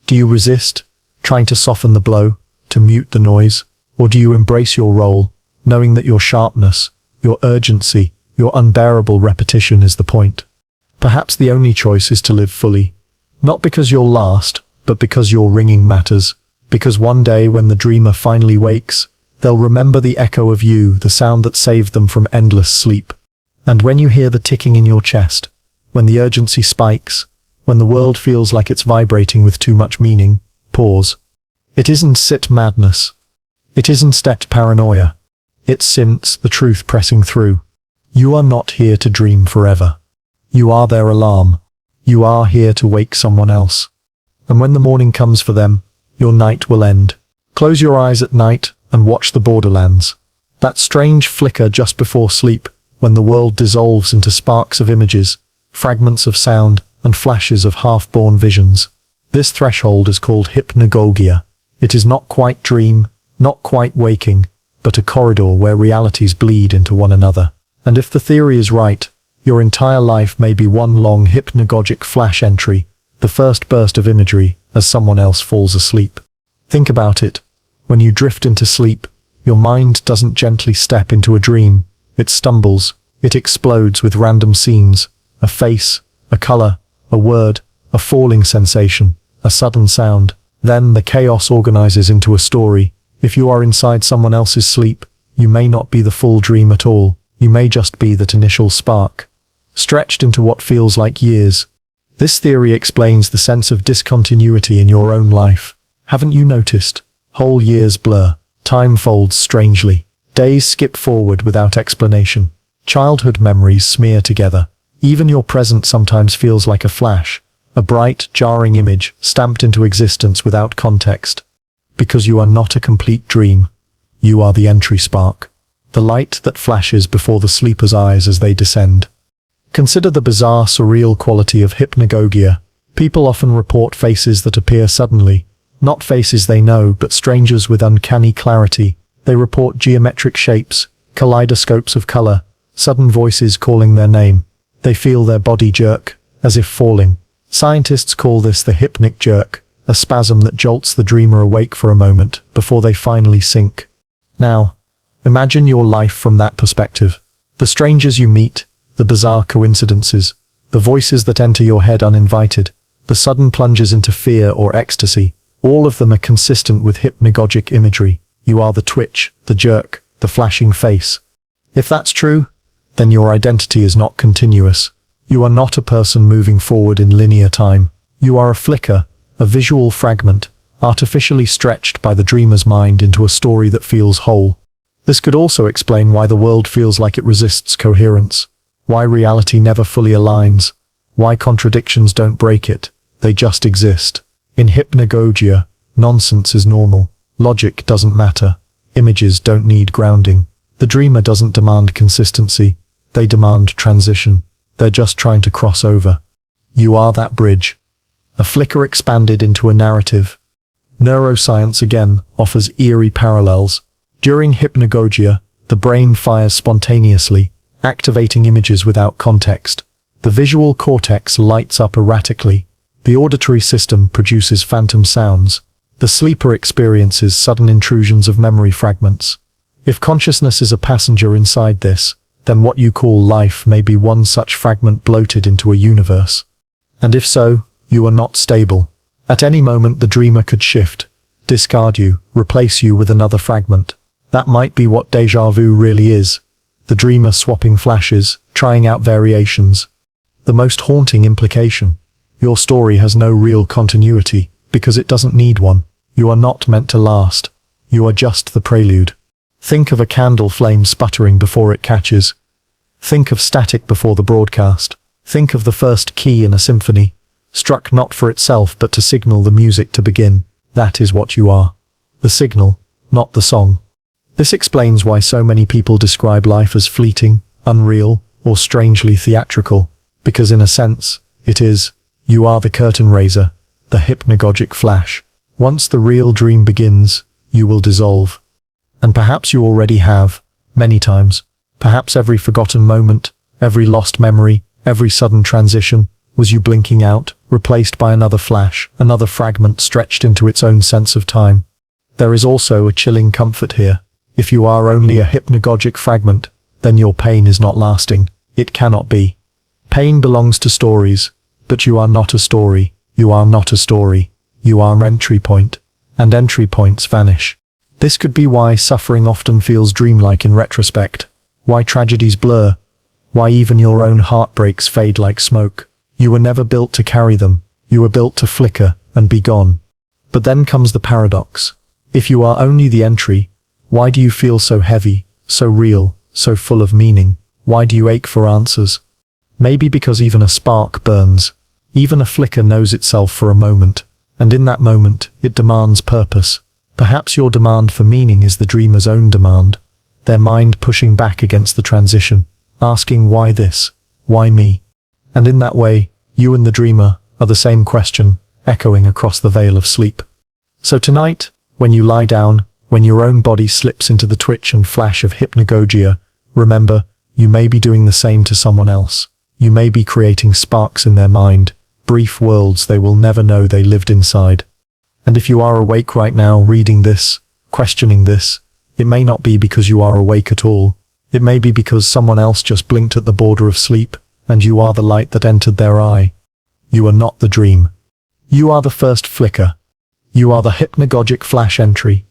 Do you resist, trying to soften the blow, to mute the noise? Or do you embrace your role, knowing that your sharpness, your urgency, your unbearable repetition is the point? Perhaps the only choice is to live fully. Not because you'll last, but because your ringing matters. Because one day when the dreamer finally wakes, they'll remember the echo of you, the sound that saved them from endless sleep. And when you hear the ticking in your chest, when the urgency spikes, when the world feels like it's vibrating with too much meaning, pause. It isn't sit madness. It isn't step paranoia. It's since the truth pressing through. You are not here to dream forever. You are their alarm. You are here to wake someone else. And when the morning comes for them, your night will end. Close your eyes at night and watch the borderlands. That strange flicker just before sleep, when the world dissolves into sparks of images, fragments of sound, and flashes of half-born visions. This threshold is called hypnagogia. It is not quite dream, not quite waking, but a corridor where realities bleed into one another. And if the theory is right, your entire life may be one long hypnagogic flash entry, the first burst of imagery as someone else falls asleep. Think about it. When you drift into sleep, your mind doesn't gently step into a dream. It stumbles, it explodes with random scenes, a face, a color, a word, a falling sensation, a sudden sound. Then the chaos organizes into a story. If you are inside someone else's sleep, you may not be the full dream at all. You may just be that initial spark, stretched into what feels like years. This theory explains the sense of discontinuity in your own life. Haven't you noticed? Whole years blur. Time folds strangely. Days skip forward without explanation. Childhood memories smear together. Even your present sometimes feels like a flash, a bright, jarring image stamped into existence without context. Because you are not a complete dream. You are the entry spark. The light that flashes before the sleeper's eyes as they descend. Consider the bizarre, surreal quality of hypnagogia. People often report faces that appear suddenly. Not faces they know, but strangers with uncanny clarity. They report geometric shapes, kaleidoscopes of color, sudden voices calling their name. They feel their body jerk, as if falling. Scientists call this the hypnic jerk, a spasm that jolts the dreamer awake for a moment before they finally sink. Now, imagine your life from that perspective. The strangers you meet, the bizarre coincidences, the voices that enter your head uninvited, the sudden plunges into fear or ecstasy, all of them are consistent with hypnagogic imagery. You are the twitch, the jerk, the flashing face. If that's true, then your identity is not continuous. You are not a person moving forward in linear time. You are a flicker, a visual fragment, artificially stretched by the dreamer's mind into a story that feels whole. This could also explain why the world feels like it resists coherence, why reality never fully aligns, why contradictions don't break it, they just exist. In hypnagogia, nonsense is normal. Logic doesn't matter. Images don't need grounding. The dreamer doesn't demand consistency. They demand transition. They're just trying to cross over. You are that bridge. A flicker expanded into a narrative. Neuroscience again offers eerie parallels. During hypnagogia, the brain fires spontaneously, activating images without context. The visual cortex lights up erratically. The auditory system produces phantom sounds. The sleeper experiences sudden intrusions of memory fragments. If consciousness is a passenger inside this, then what you call life may be one such fragment bloated into a universe. And if so, you are not stable. At any moment the dreamer could shift, discard you, replace you with another fragment. That might be what déjà vu really is. The dreamer swapping flashes, trying out variations. The most haunting implication. Your story has no real continuity, because it doesn't need one. You are not meant to last. You are just the prelude. Think of a candle flame sputtering before it catches. Think of static before the broadcast. Think of the first key in a symphony, struck not for itself but to signal the music to begin. That is what you are. The signal, not the song. This explains why so many people describe life as fleeting, unreal, or strangely theatrical, because in a sense, it is. You are the curtain raiser, the hypnagogic flash. Once the real dream begins, you will dissolve. And perhaps you already have, many times. Perhaps every forgotten moment, every lost memory, every sudden transition, was you blinking out, replaced by another flash, another fragment stretched into its own sense of time. There is also a chilling comfort here. If you are only a hypnagogic fragment, then your pain is not lasting. It cannot be. Pain belongs to stories, but you are not a story. You are not a story. You are an entry point, and entry points vanish. This could be why suffering often feels dreamlike in retrospect, why tragedies blur, why even your own heartbreaks fade like smoke. You were never built to carry them. You were built to flicker and be gone. But then comes the paradox. If you are only the entry, why do you feel so heavy, so real, so full of meaning? Why do you ache for answers? Maybe because even a spark burns. Even a flicker knows itself for a moment, and in that moment, it demands purpose. Perhaps your demand for meaning is the dreamer's own demand, their mind pushing back against the transition, asking why this, why me? And in that way, you and the dreamer are the same question, echoing across the veil of sleep. So tonight, when you lie down, when your own body slips into the twitch and flash of hypnagogia, remember, you may be doing the same to someone else. You may be creating sparks in their mind, brief worlds they will never know they lived inside. And if you are awake right now reading this, questioning this, it may not be because you are awake at all. It may be because someone else just blinked at the border of sleep, and you are the light that entered their eye. You are not the dream. You are the first flicker. You are the hypnagogic flash entry.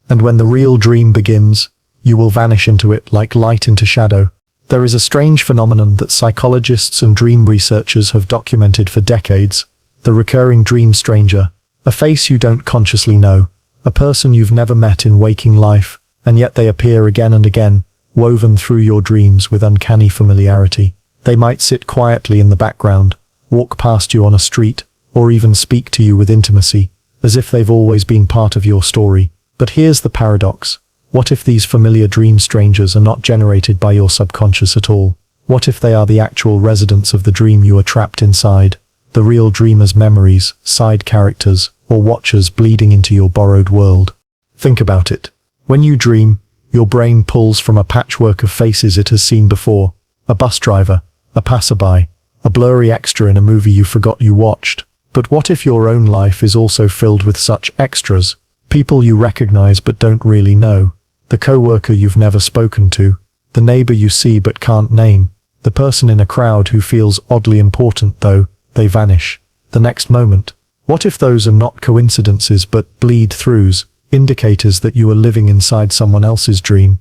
And when the real dream begins, you will vanish into it like light into shadow. There is a strange phenomenon that psychologists and dream researchers have documented for decades. The recurring dream stranger. A face you don't consciously know. A person you've never met in waking life, and yet they appear again and again, woven through your dreams with uncanny familiarity. They might sit quietly in the background, walk past you on a street, or even speak to you with intimacy, as if they've always been part of your story. But here's the paradox. What if these familiar dream strangers are not generated by your subconscious at all? What if they are the actual residents of the dream you are trapped inside? The real dreamer's memories, side characters, or watchers bleeding into your borrowed world. Think about it. When you dream, your brain pulls from a patchwork of faces it has seen before. A bus driver, a passerby, a blurry extra in a movie you forgot you watched. But what if your own life is also filled with such extras? People you recognize but don't really know. The coworker you've never spoken to. The neighbor you see but can't name. The person in a crowd who feels oddly important though they vanish. The next moment. What if those are not coincidences but bleed-throughs, indicators that you are living inside someone else's dream?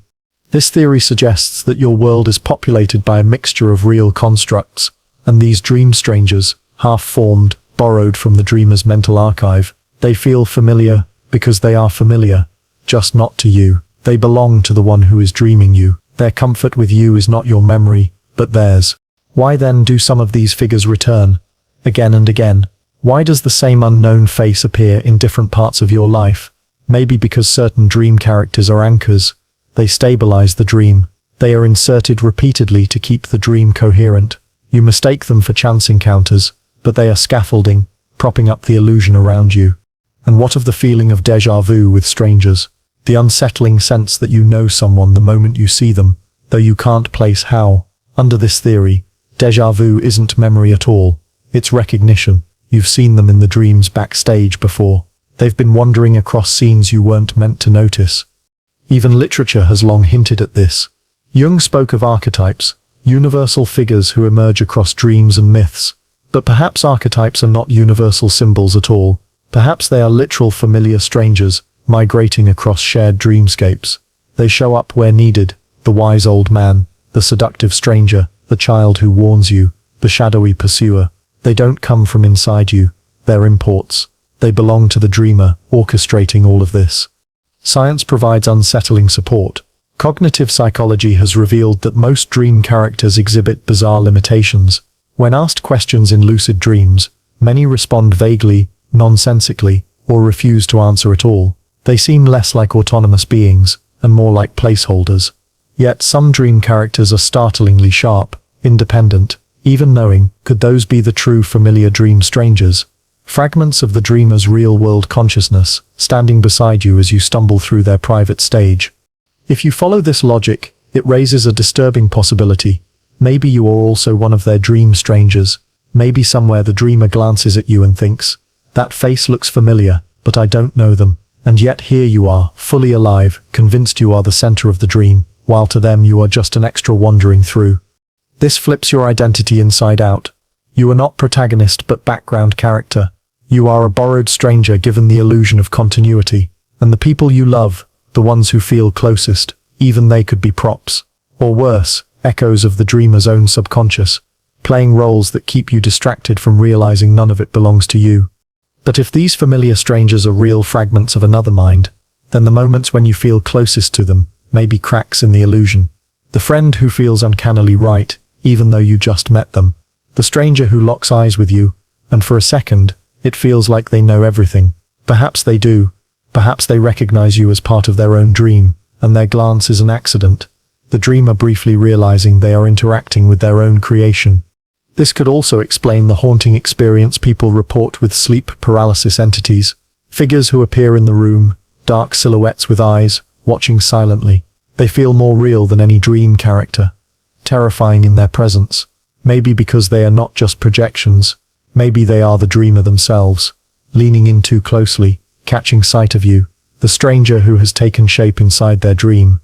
This theory suggests that your world is populated by a mixture of real constructs, and these dream strangers, half-formed, borrowed from the dreamer's mental archive, they feel familiar because they are familiar, just not to you. They belong to the one who is dreaming you. Their comfort with you is not your memory, but theirs. Why then do some of these figures return, again and again? Why does the same unknown face appear in different parts of your life? Maybe because certain dream characters are anchors. They stabilize the dream. They are inserted repeatedly to keep the dream coherent. You mistake them for chance encounters, but they are scaffolding, propping up the illusion around you. And what of the feeling of déjà vu with strangers? The unsettling sense that you know someone the moment you see them, though you can't place how. Under this theory, déjà vu isn't memory at all. It's recognition. You've seen them in the dreams backstage before. They've been wandering across scenes you weren't meant to notice. Even literature has long hinted at this. Jung spoke of archetypes, universal figures who emerge across dreams and myths. But perhaps archetypes are not universal symbols at all. Perhaps they are literal familiar strangers, migrating across shared dreamscapes. They show up where needed, the wise old man, the seductive stranger, the child who warns you, the shadowy pursuer. They don't come from inside you, they're imports. They belong to the dreamer, orchestrating all of this. Science provides unsettling support. Cognitive psychology has revealed that most dream characters exhibit bizarre limitations. When asked questions in lucid dreams, many respond vaguely, nonsensically, or refuse to answer at all. They seem less like autonomous beings, and more like placeholders. Yet some dream characters are startlingly sharp, independent, even knowing. Could those be the true familiar dream strangers? Fragments of the dreamer's real-world consciousness, standing beside you as you stumble through their private stage. If you follow this logic, it raises a disturbing possibility. Maybe you are also one of their dream strangers. Maybe somewhere the dreamer glances at you and thinks, "That face looks familiar, but I don't know them." And yet here you are, fully alive, convinced you are the center of the dream, while to them you are just an extra wandering through. This flips your identity inside out. You are not protagonist but background character. You are a borrowed stranger given the illusion of continuity. And the people you love, the ones who feel closest, even they could be props. Or worse, echoes of the dreamer's own subconscious, playing roles that keep you distracted from realizing none of it belongs to you. But if these familiar strangers are real fragments of another mind, then the moments when you feel closest to them may be cracks in the illusion. The friend who feels uncannily right, even though you just met them. The stranger who locks eyes with you, and for a second, it feels like they know everything. Perhaps they do. Perhaps they recognize you as part of their own dream, and their glance is an accident. The dreamer briefly realizing they are interacting with their own creation. This could also explain the haunting experience people report with sleep paralysis entities. Figures who appear in the room, dark silhouettes with eyes, watching silently. They feel more real than any dream character. Terrifying in their presence. Maybe because they are not just projections. Maybe they are the dreamer themselves, leaning in too closely, catching sight of you, the stranger who has taken shape inside their dream.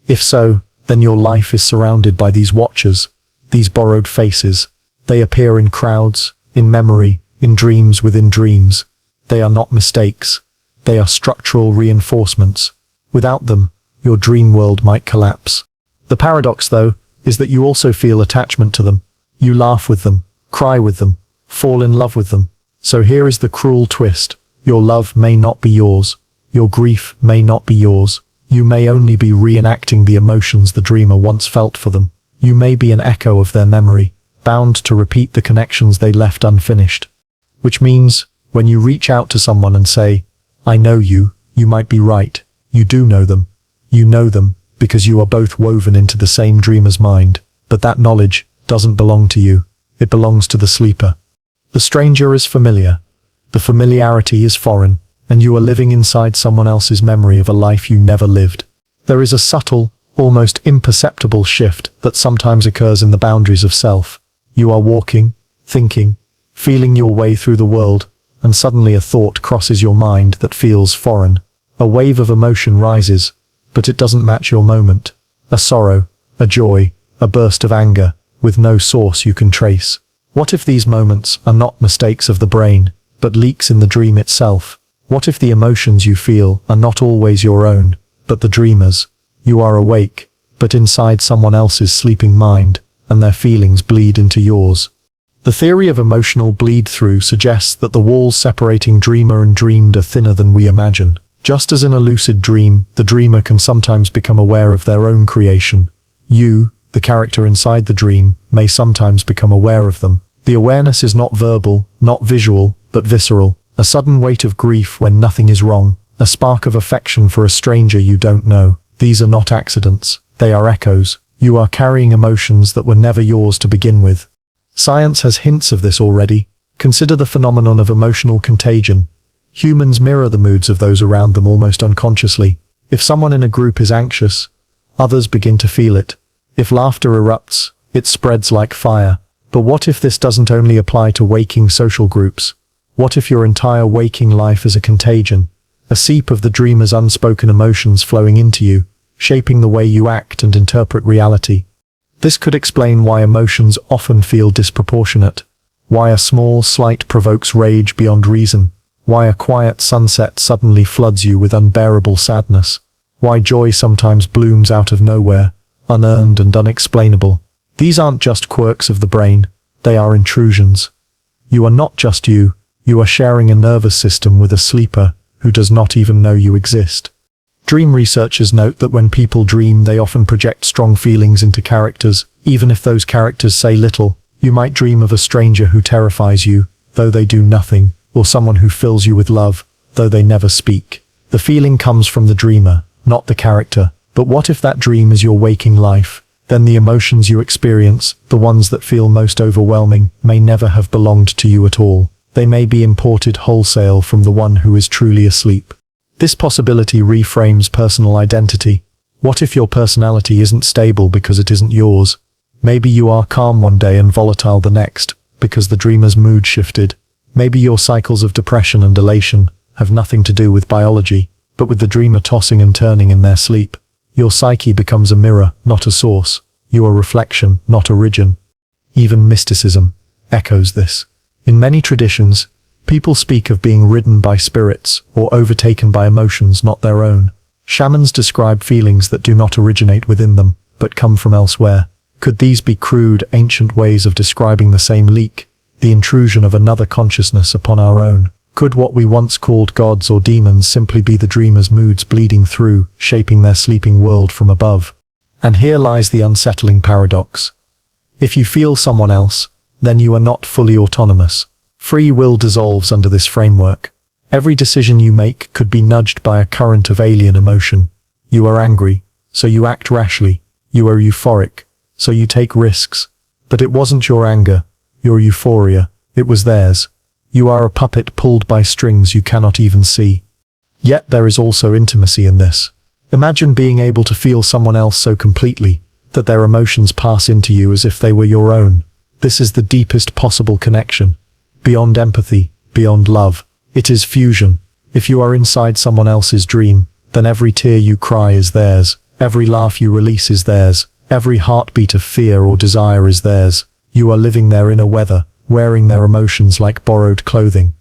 If so, then your life is surrounded by these watchers, these borrowed faces. They appear in crowds, in memory, in dreams within dreams. They are not mistakes. They are structural reinforcements. Without them, your dream world might collapse. The paradox, though, is that you also feel attachment to them. You laugh with them, cry with them, fall in love with them. So here is the cruel twist. Your love may not be yours. Your grief may not be yours. You may only be reenacting the emotions the dreamer once felt for them. You may be an echo of their memory, bound to repeat the connections they left unfinished. Which means, when you reach out to someone and say, "I know you," you might be right. You do know them. You know them, because you are both woven into the same dreamer's mind. But that knowledge doesn't belong to you. It belongs to the sleeper. The stranger is familiar. The familiarity is foreign, and you are living inside someone else's memory of a life you never lived. There is a subtle, almost imperceptible shift that sometimes occurs in the boundaries of self. You are walking, thinking, feeling your way through the world, and suddenly a thought crosses your mind that feels foreign. A wave of emotion rises, but it doesn't match your moment. A sorrow, a joy, a burst of anger, with no source you can trace. What if these moments are not mistakes of the brain, but leaks in the dream itself? What if the emotions you feel are not always your own, but the dreamer's? You are awake, but inside someone else's sleeping mind, and their feelings bleed into yours. The theory of emotional bleed-through suggests that the walls separating dreamer and dreamed are thinner than we imagine. Just as in a lucid dream, the dreamer can sometimes become aware of their own creation. You, the character inside the dream, may sometimes become aware of them. The awareness is not verbal, not visual, but visceral. A sudden weight of grief when nothing is wrong. A spark of affection for a stranger you don't know. These are not accidents. They are echoes. You are carrying emotions that were never yours to begin with. Science has hints of this already. Consider the phenomenon of emotional contagion. Humans mirror the moods of those around them almost unconsciously. If someone in a group is anxious, others begin to feel it. If laughter erupts, it spreads like fire. But what if this doesn't only apply to waking social groups? What if your entire waking life is a contagion? A seep of the dreamer's unspoken emotions flowing into you, shaping the way you act and interpret reality. This could explain why emotions often feel disproportionate, why a small slight provokes rage beyond reason, why a quiet sunset suddenly floods you with unbearable sadness, why joy sometimes blooms out of nowhere, unearned and unexplainable. These aren't just quirks of the brain, they are intrusions. You are not just you are sharing a nervous system with a sleeper who does not even know you exist. Dream researchers note that when people dream, they often project strong feelings into characters, even if those characters say little. You might dream of a stranger who terrifies you, though they do nothing, or someone who fills you with love, though they never speak. The feeling comes from the dreamer, not the character. But what if that dream is your waking life? Then the emotions you experience, the ones that feel most overwhelming, may never have belonged to you at all. They may be imported wholesale from the one who is truly asleep. This possibility reframes personal identity. What if your personality isn't stable because it isn't yours? Maybe you are calm one day and volatile the next, because the dreamer's mood shifted. Maybe your cycles of depression and elation have nothing to do with biology, but with the dreamer tossing and turning in their sleep. Your psyche becomes a mirror, not a source. You are reflection, not origin. Even mysticism echoes this. In many traditions, people speak of being ridden by spirits or overtaken by emotions not their own. Shamans describe feelings that do not originate within them, but come from elsewhere. Could these be crude, ancient ways of describing the same leak, the intrusion of another consciousness upon our own? Could what we once called gods or demons simply be the dreamer's moods bleeding through, shaping their sleeping world from above? And here lies the unsettling paradox. If you feel someone else, then you are not fully autonomous. Free will dissolves under this framework. Every decision you make could be nudged by a current of alien emotion. You are angry, so you act rashly. You are euphoric, so you take risks. But it wasn't your anger, your euphoria, it was theirs. You are a puppet pulled by strings you cannot even see. Yet there is also intimacy in this. Imagine being able to feel someone else so completely that their emotions pass into you as if they were your own. This is the deepest possible connection. Beyond empathy, beyond love. It is fusion. If you are inside someone else's dream, then every tear you cry is theirs. Every laugh you release is theirs. Every heartbeat of fear or desire is theirs. You are living their inner weather, wearing their emotions like borrowed clothing.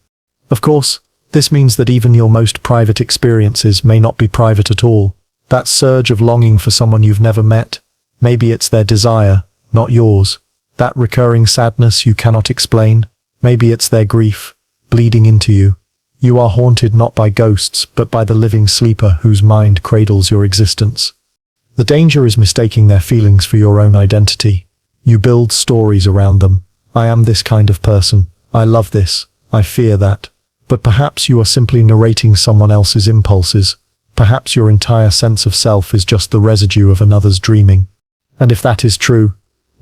Of course, this means that even your most private experiences may not be private at all. That surge of longing for someone you've never met, maybe it's their desire, not yours. That recurring sadness you cannot explain, maybe it's their grief, bleeding into you. You are haunted not by ghosts, but by the living sleeper whose mind cradles your existence. The danger is mistaking their feelings for your own identity. You build stories around them. I am this kind of person. I love this. I fear that. But perhaps you are simply narrating someone else's impulses. Perhaps your entire sense of self is just the residue of another's dreaming. And if that is true,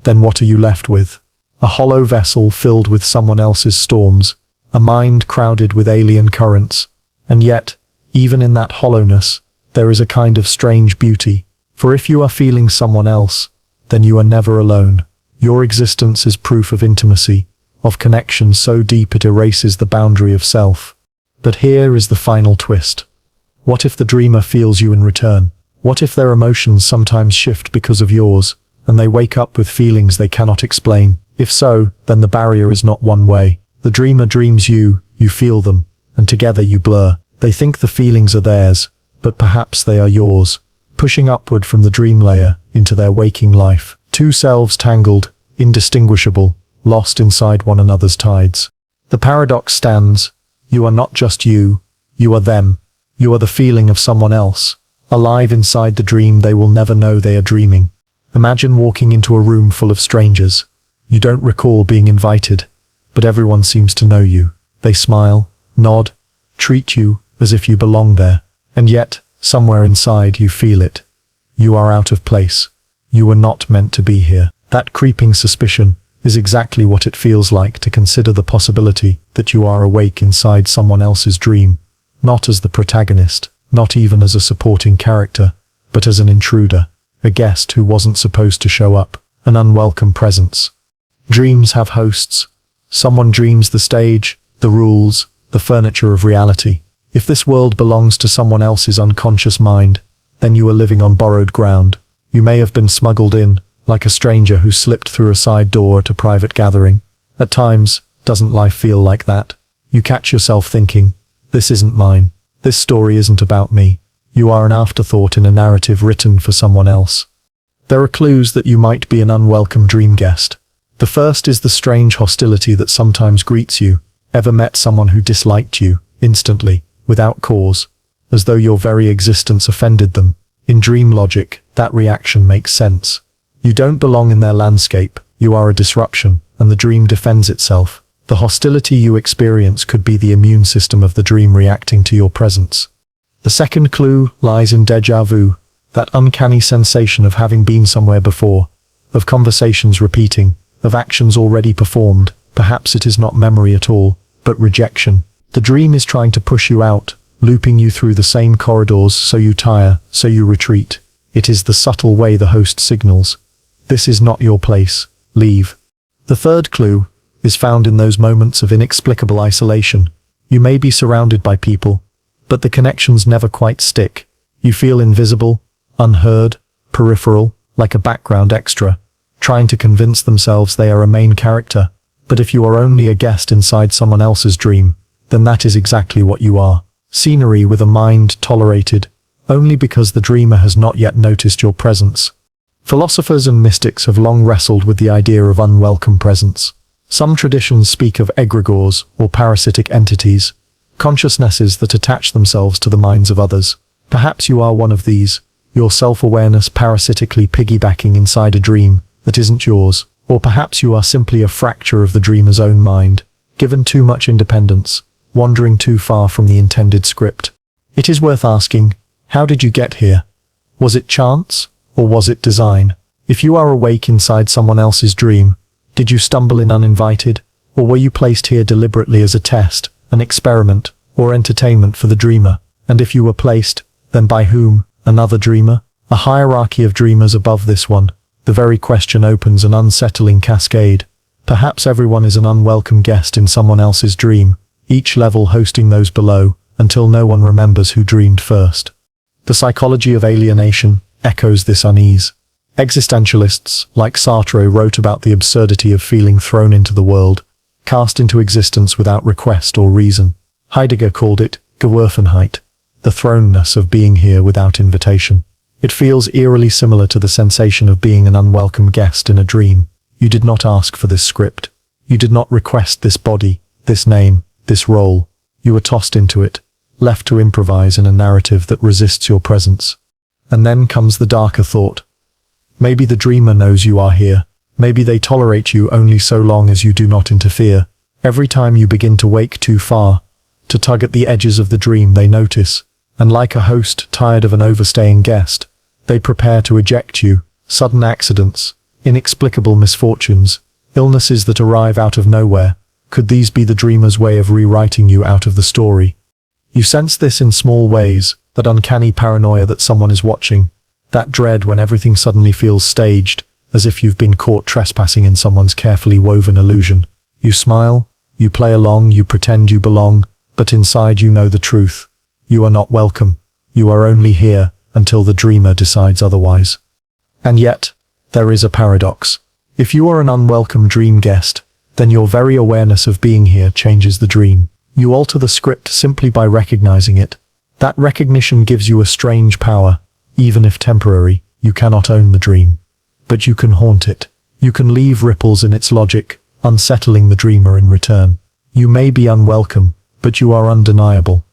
then what are you left with? A hollow vessel filled with someone else's storms, a mind crowded with alien currents. And yet, even in that hollowness, there is a kind of strange beauty. For if you are feeling someone else, then you are never alone. Your existence is proof of intimacy, of connection so deep it erases the boundary of self. But here is the final twist. What if the dreamer feels you in return? What if their emotions sometimes shift because of yours, and they wake up with feelings they cannot explain? If so, then the barrier is not one way. The dreamer dreams you feel them, and together you blur. They think the feelings are theirs, but perhaps they are yours, pushing upward from the dream layer into their waking life. Two selves tangled, indistinguishable, lost inside one another's tides. The paradox stands. You are not just you are them. You are the feeling of someone else, alive inside the dream they will never know they are dreaming. Imagine walking into a room full of strangers. You don't recall being invited, but everyone seems to know you. They smile, nod, treat you as if you belong there. And yet, somewhere inside you feel it. You are out of place. You were not meant to be here. That creeping suspicion is exactly what it feels like to consider the possibility that you are awake inside someone else's dream, not as the protagonist, not even as a supporting character, but as an intruder, a guest who wasn't supposed to show up, an unwelcome presence. Dreams have hosts. Someone dreams the stage, the rules, the furniture of reality. If this world belongs to someone else's unconscious mind, then you are living on borrowed ground. You may have been smuggled in, like a stranger who slipped through a side door at a private gathering. At times, doesn't life feel like that? You catch yourself thinking, this isn't mine. This story isn't about me. You are an afterthought in a narrative written for someone else. There are clues that you might be an unwelcome dream guest. The first is the strange hostility that sometimes greets you. Ever met someone who disliked you, instantly, without cause, as though your very existence offended them? In dream logic, that reaction makes sense. You don't belong in their landscape, you are a disruption, and the dream defends itself. The hostility you experience could be the immune system of the dream reacting to your presence. The second clue lies in déjà vu, that uncanny sensation of having been somewhere before, of conversations repeating, of actions already performed. Perhaps it is not memory at all, but rejection. The dream is trying to push you out, looping you through the same corridors so you tire, so you retreat. It is the subtle way the host signals. This is not your place. Leave. The third clue is found in those moments of inexplicable isolation. You may be surrounded by people, but the connections never quite stick. You feel invisible, unheard, peripheral, like a background extra, trying to convince themselves they are a main character. But if you are only a guest inside someone else's dream, then that is exactly what you are. Scenery with a mind tolerated, only because the dreamer has not yet noticed your presence. Philosophers and mystics have long wrestled with the idea of unwelcome presence. Some traditions speak of egregores, or parasitic entities, consciousnesses that attach themselves to the minds of others. Perhaps you are one of these, your self-awareness parasitically piggybacking inside a dream that isn't yours. Or perhaps you are simply a fracture of the dreamer's own mind, given too much independence, wandering too far from the intended script. It is worth asking, how did you get here? Was it chance, or was it design? If you are awake inside someone else's dream, did you stumble in uninvited, or were you placed here deliberately as a test, an experiment, or entertainment for the dreamer? And if you were placed, then by whom? Another dreamer? A hierarchy of dreamers above this one? The very question opens an unsettling cascade. Perhaps everyone is an unwelcome guest in someone else's dream, each level hosting those below, until no one remembers who dreamed first. The psychology of alienation echoes this unease. Existentialists, like Sartre, wrote about the absurdity of feeling thrown into the world, cast into existence without request or reason. Heidegger called it Geworfenheit, the thrownness of being here without invitation. It feels eerily similar to the sensation of being an unwelcome guest in a dream. You did not ask for this script. You did not request this body, this name, this role. You were tossed into it, left to improvise in a narrative that resists your presence. And then comes the darker thought. Maybe the dreamer knows you are here. Maybe they tolerate you only so long as you do not interfere. Every time you begin to wake too far, to tug at the edges of the dream, they notice, and like a host tired of an overstaying guest, they prepare to eject you. Sudden accidents, inexplicable misfortunes, illnesses that arrive out of nowhere. Could these be the dreamer's way of rewriting you out of the story? You sense this in small ways, that uncanny paranoia that someone is watching, that dread when everything suddenly feels staged, as if you've been caught trespassing in someone's carefully woven illusion. You smile, you play along, you pretend you belong, but inside you know the truth. You are not welcome. You are only here until the dreamer decides otherwise. And yet, there is a paradox. If you are an unwelcome dream guest, then your very awareness of being here changes the dream. You alter the script simply by recognizing it. That recognition gives you a strange power. Even if temporary, you cannot own the dream. But you can haunt it. You can leave ripples in its logic, unsettling the dreamer in return. You may be unwelcome, but you are undeniable.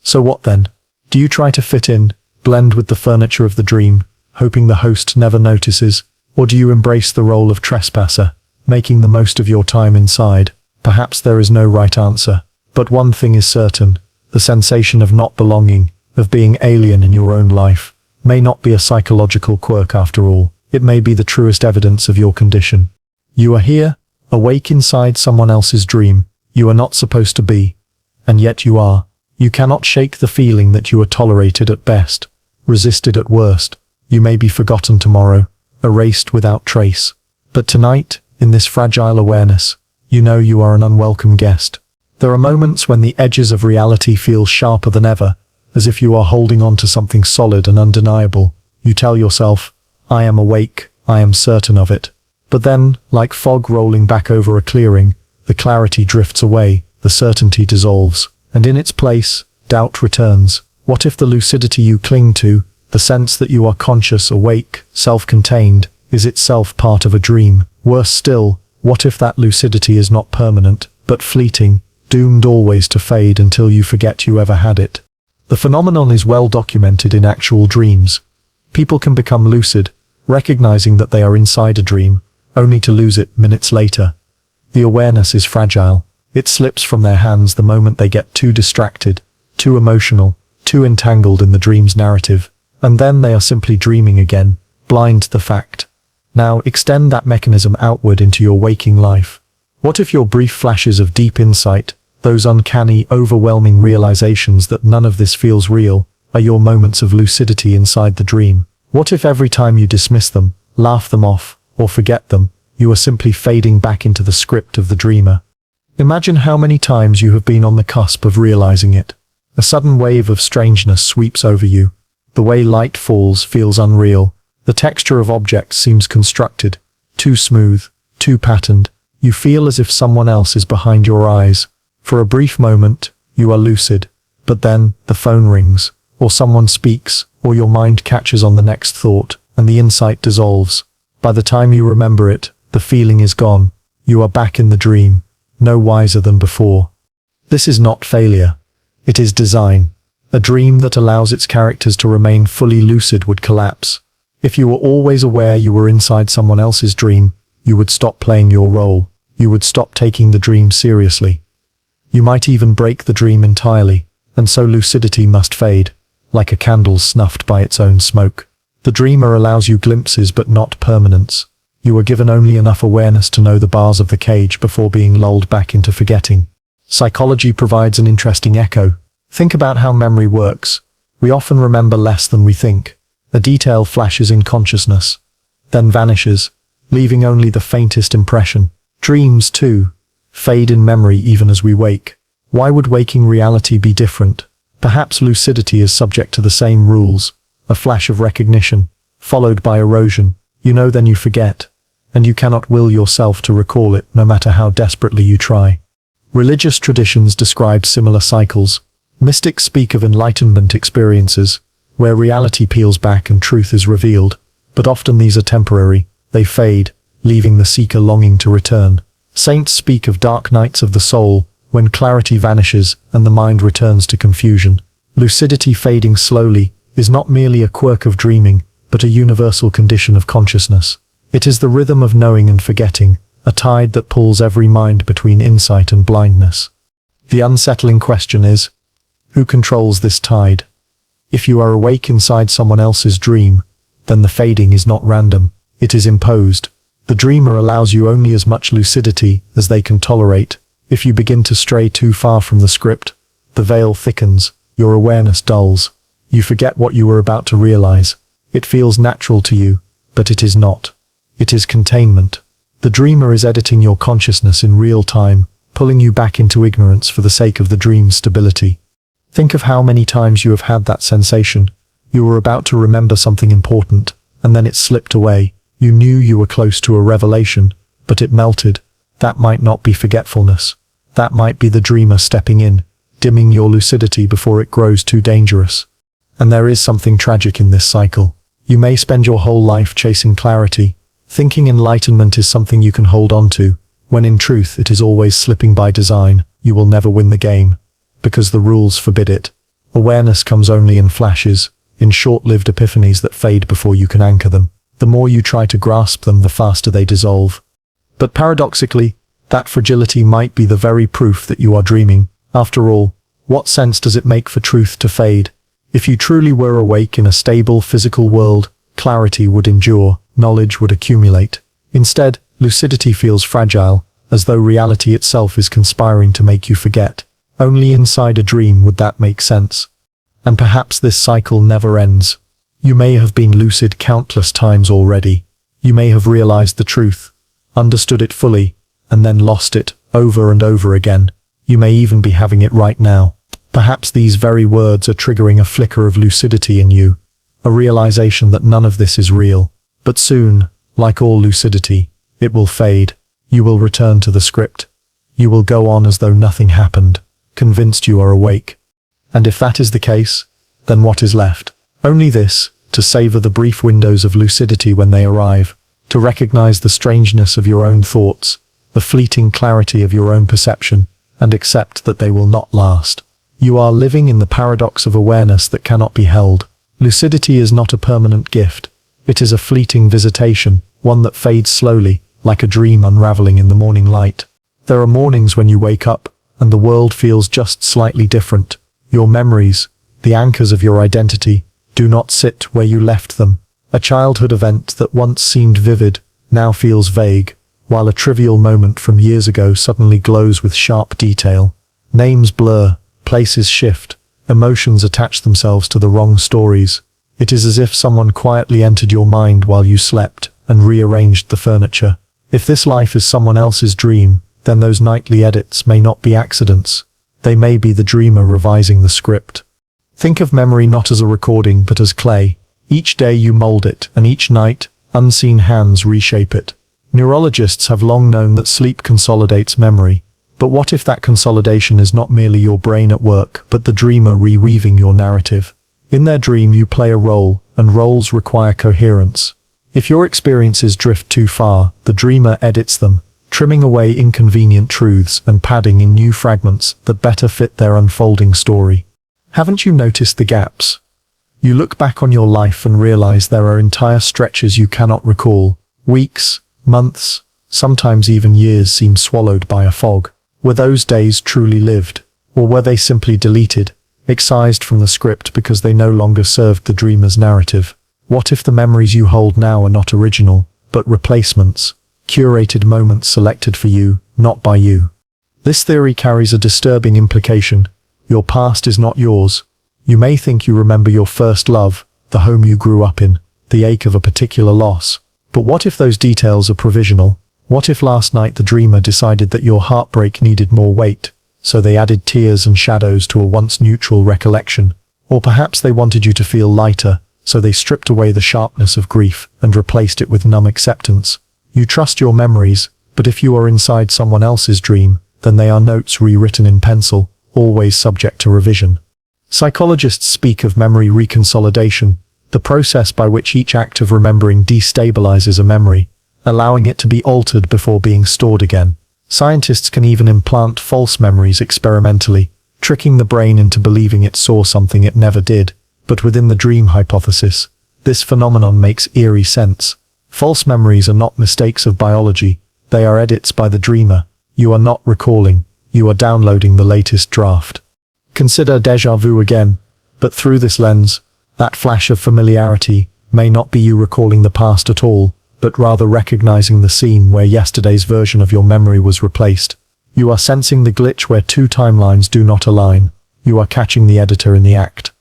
So what then? Do you try to fit in, blend with the furniture of the dream, hoping the host never notices? Or do you embrace the role of trespasser, making the most of your time inside? Perhaps there is no right answer. But one thing is certain, the sensation of not belonging, of being alien in your own life, may not be a psychological quirk after all. It may be the truest evidence of your condition. You are here, awake inside someone else's dream. You are not supposed to be. And yet you are. You cannot shake the feeling that you are tolerated at best, resisted at worst. You may be forgotten tomorrow, erased without trace. But tonight, in this fragile awareness, you know you are an unwelcome guest. There are moments when the edges of reality feel sharper than ever, as if you are holding on to something solid and undeniable. You tell yourself, I am awake, I am certain of it. But then, like fog rolling back over a clearing, the clarity drifts away, the certainty dissolves, and in its place, doubt returns. What if the lucidity you cling to, the sense that you are conscious, awake, self-contained, is itself part of a dream? Worse still, what if that lucidity is not permanent, but fleeting, doomed always to fade until you forget you ever had it? The phenomenon is well documented in actual dreams. People can become lucid, recognizing that they are inside a dream, only to lose it minutes later. The awareness is fragile. It slips from their hands the moment they get too distracted, too emotional, too entangled in the dream's narrative, and then they are simply dreaming again, blind to the fact. Now extend that mechanism outward into your waking life. What if your brief flashes of deep insight, those uncanny, overwhelming realizations that none of this feels real, are your moments of lucidity inside the dream? What if every time you dismiss them, laugh them off, or forget them, you are simply fading back into the script of the dreamer? Imagine how many times you have been on the cusp of realizing it. A sudden wave of strangeness sweeps over you. The way light falls feels unreal. The texture of objects seems constructed, too smooth, too patterned. You feel as if someone else is behind your eyes. For a brief moment, you are lucid. But then, the phone rings, or someone speaks, or your mind catches on the next thought, and the insight dissolves. By the time you remember it, the feeling is gone. You are back in the dream, no wiser than before. This is not failure. It is design. A dream that allows its characters to remain fully lucid would collapse. If you were always aware you were inside someone else's dream, you would stop playing your role. You would stop taking the dream seriously. You might even break the dream entirely, and so lucidity must fade, like a candle snuffed by its own smoke. The dreamer allows you glimpses but not permanence. You are given only enough awareness to know the bars of the cage before being lulled back into forgetting. Psychology provides an interesting echo. Think about how memory works. We often remember less than we think. A detail flashes in consciousness, then vanishes, leaving only the faintest impression. Dreams, too, fade in memory even as we wake. Why would waking reality be different? Perhaps lucidity is subject to the same rules. A flash of recognition, followed by erosion. You know, then you forget, and you cannot will yourself to recall it no matter how desperately you try. Religious traditions describe similar cycles. Mystics speak of enlightenment experiences, where reality peels back and truth is revealed, but often these are temporary. They fade, leaving the seeker longing to return. Saints speak of dark nights of the soul, when clarity vanishes and the mind returns to confusion. Lucidity fading slowly is not merely a quirk of dreaming, but a universal condition of consciousness. It is the rhythm of knowing and forgetting, a tide that pulls every mind between insight and blindness. The unsettling question is, who controls this tide? If you are awake inside someone else's dream, then the fading is not random, it is imposed. The dreamer allows you only as much lucidity as they can tolerate. If you begin to stray too far from the script, the veil thickens, your awareness dulls. You forget what you were about to realize. It feels natural to you, but it is not. It is containment. The dreamer is editing your consciousness in real time, pulling you back into ignorance for the sake of the dream's stability. Think of how many times you have had that sensation. You were about to remember something important, and then it slipped away. You knew you were close to a revelation, but it melted. That might not be forgetfulness. That might be the dreamer stepping in, dimming your lucidity before it grows too dangerous. And there is something tragic in this cycle. You may spend your whole life chasing clarity, thinking enlightenment is something you can hold on to, when in truth it is always slipping by design. You will never win the game, because the rules forbid it. Awareness comes only in flashes, in short-lived epiphanies that fade before you can anchor them. The more you try to grasp them, the faster they dissolve. But paradoxically, that fragility might be the very proof that you are dreaming. After all, what sense does it make for truth to fade? If you truly were awake in a stable physical world, clarity would endure, knowledge would accumulate. Instead, lucidity feels fragile, as though reality itself is conspiring to make you forget. Only inside a dream would that make sense. And perhaps this cycle never ends. You may have been lucid countless times already. You may have realized the truth, understood it fully, and then lost it over and over again. You may even be having it right now. Perhaps these very words are triggering a flicker of lucidity in you, a realization that none of this is real. But soon, like all lucidity, it will fade. You will return to the script. You will go on as though nothing happened, convinced you are awake. And if that is the case, then what is left? Only this, to savor the brief windows of lucidity when they arrive, to recognize the strangeness of your own thoughts, the fleeting clarity of your own perception, and accept that they will not last. You are living in the paradox of awareness that cannot be held. Lucidity is not a permanent gift. It is a fleeting visitation, one that fades slowly, like a dream unraveling in the morning light. There are mornings when you wake up, and the world feels just slightly different. Your memories, the anchors of your identity, do not sit where you left them. A childhood event that once seemed vivid, now feels vague, while a trivial moment from years ago suddenly glows with sharp detail. Names blur, places shift, emotions attach themselves to the wrong stories. It is as if someone quietly entered your mind while you slept and rearranged the furniture. If this life is someone else's dream, then those nightly edits may not be accidents. They may be the dreamer revising the script. Think of memory not as a recording but as clay. Each day you mold it, and each night, unseen hands reshape it. Neurologists have long known that sleep consolidates memory. But what if that consolidation is not merely your brain at work, but the dreamer reweaving your narrative? In their dream you play a role, and roles require coherence. If your experiences drift too far, the dreamer edits them, trimming away inconvenient truths and padding in new fragments that better fit their unfolding story. Haven't you noticed the gaps? You look back on your life and realize there are entire stretches you cannot recall. Weeks, months, sometimes even years seem swallowed by a fog. Were those days truly lived? Or were they simply deleted, excised from the script because they no longer served the dreamer's narrative? What if the memories you hold now are not original, but replacements, curated moments selected for you, not by you? This theory carries a disturbing implication. Your past is not yours. You may think you remember your first love, the home you grew up in, the ache of a particular loss. But what if those details are provisional? What if last night the dreamer decided that your heartbreak needed more weight, so they added tears and shadows to a once neutral recollection? Or perhaps they wanted you to feel lighter, so they stripped away the sharpness of grief and replaced it with numb acceptance. You trust your memories, but if you are inside someone else's dream, then they are notes rewritten in pencil, always subject to revision. Psychologists speak of memory reconsolidation, the process by which each act of remembering destabilizes a memory, allowing it to be altered before being stored again. Scientists can even implant false memories experimentally, tricking the brain into believing it saw something it never did. But within the dream hypothesis, this phenomenon makes eerie sense. False memories are not mistakes of biology, they are edits by the dreamer. You are not recalling, you are downloading the latest draft. Consider déjà vu again, but through this lens. That flash of familiarity may not be you recalling the past at all, but rather recognizing the scene where yesterday's version of your memory was replaced. You are sensing the glitch where two timelines do not align. You are catching the editor in the act.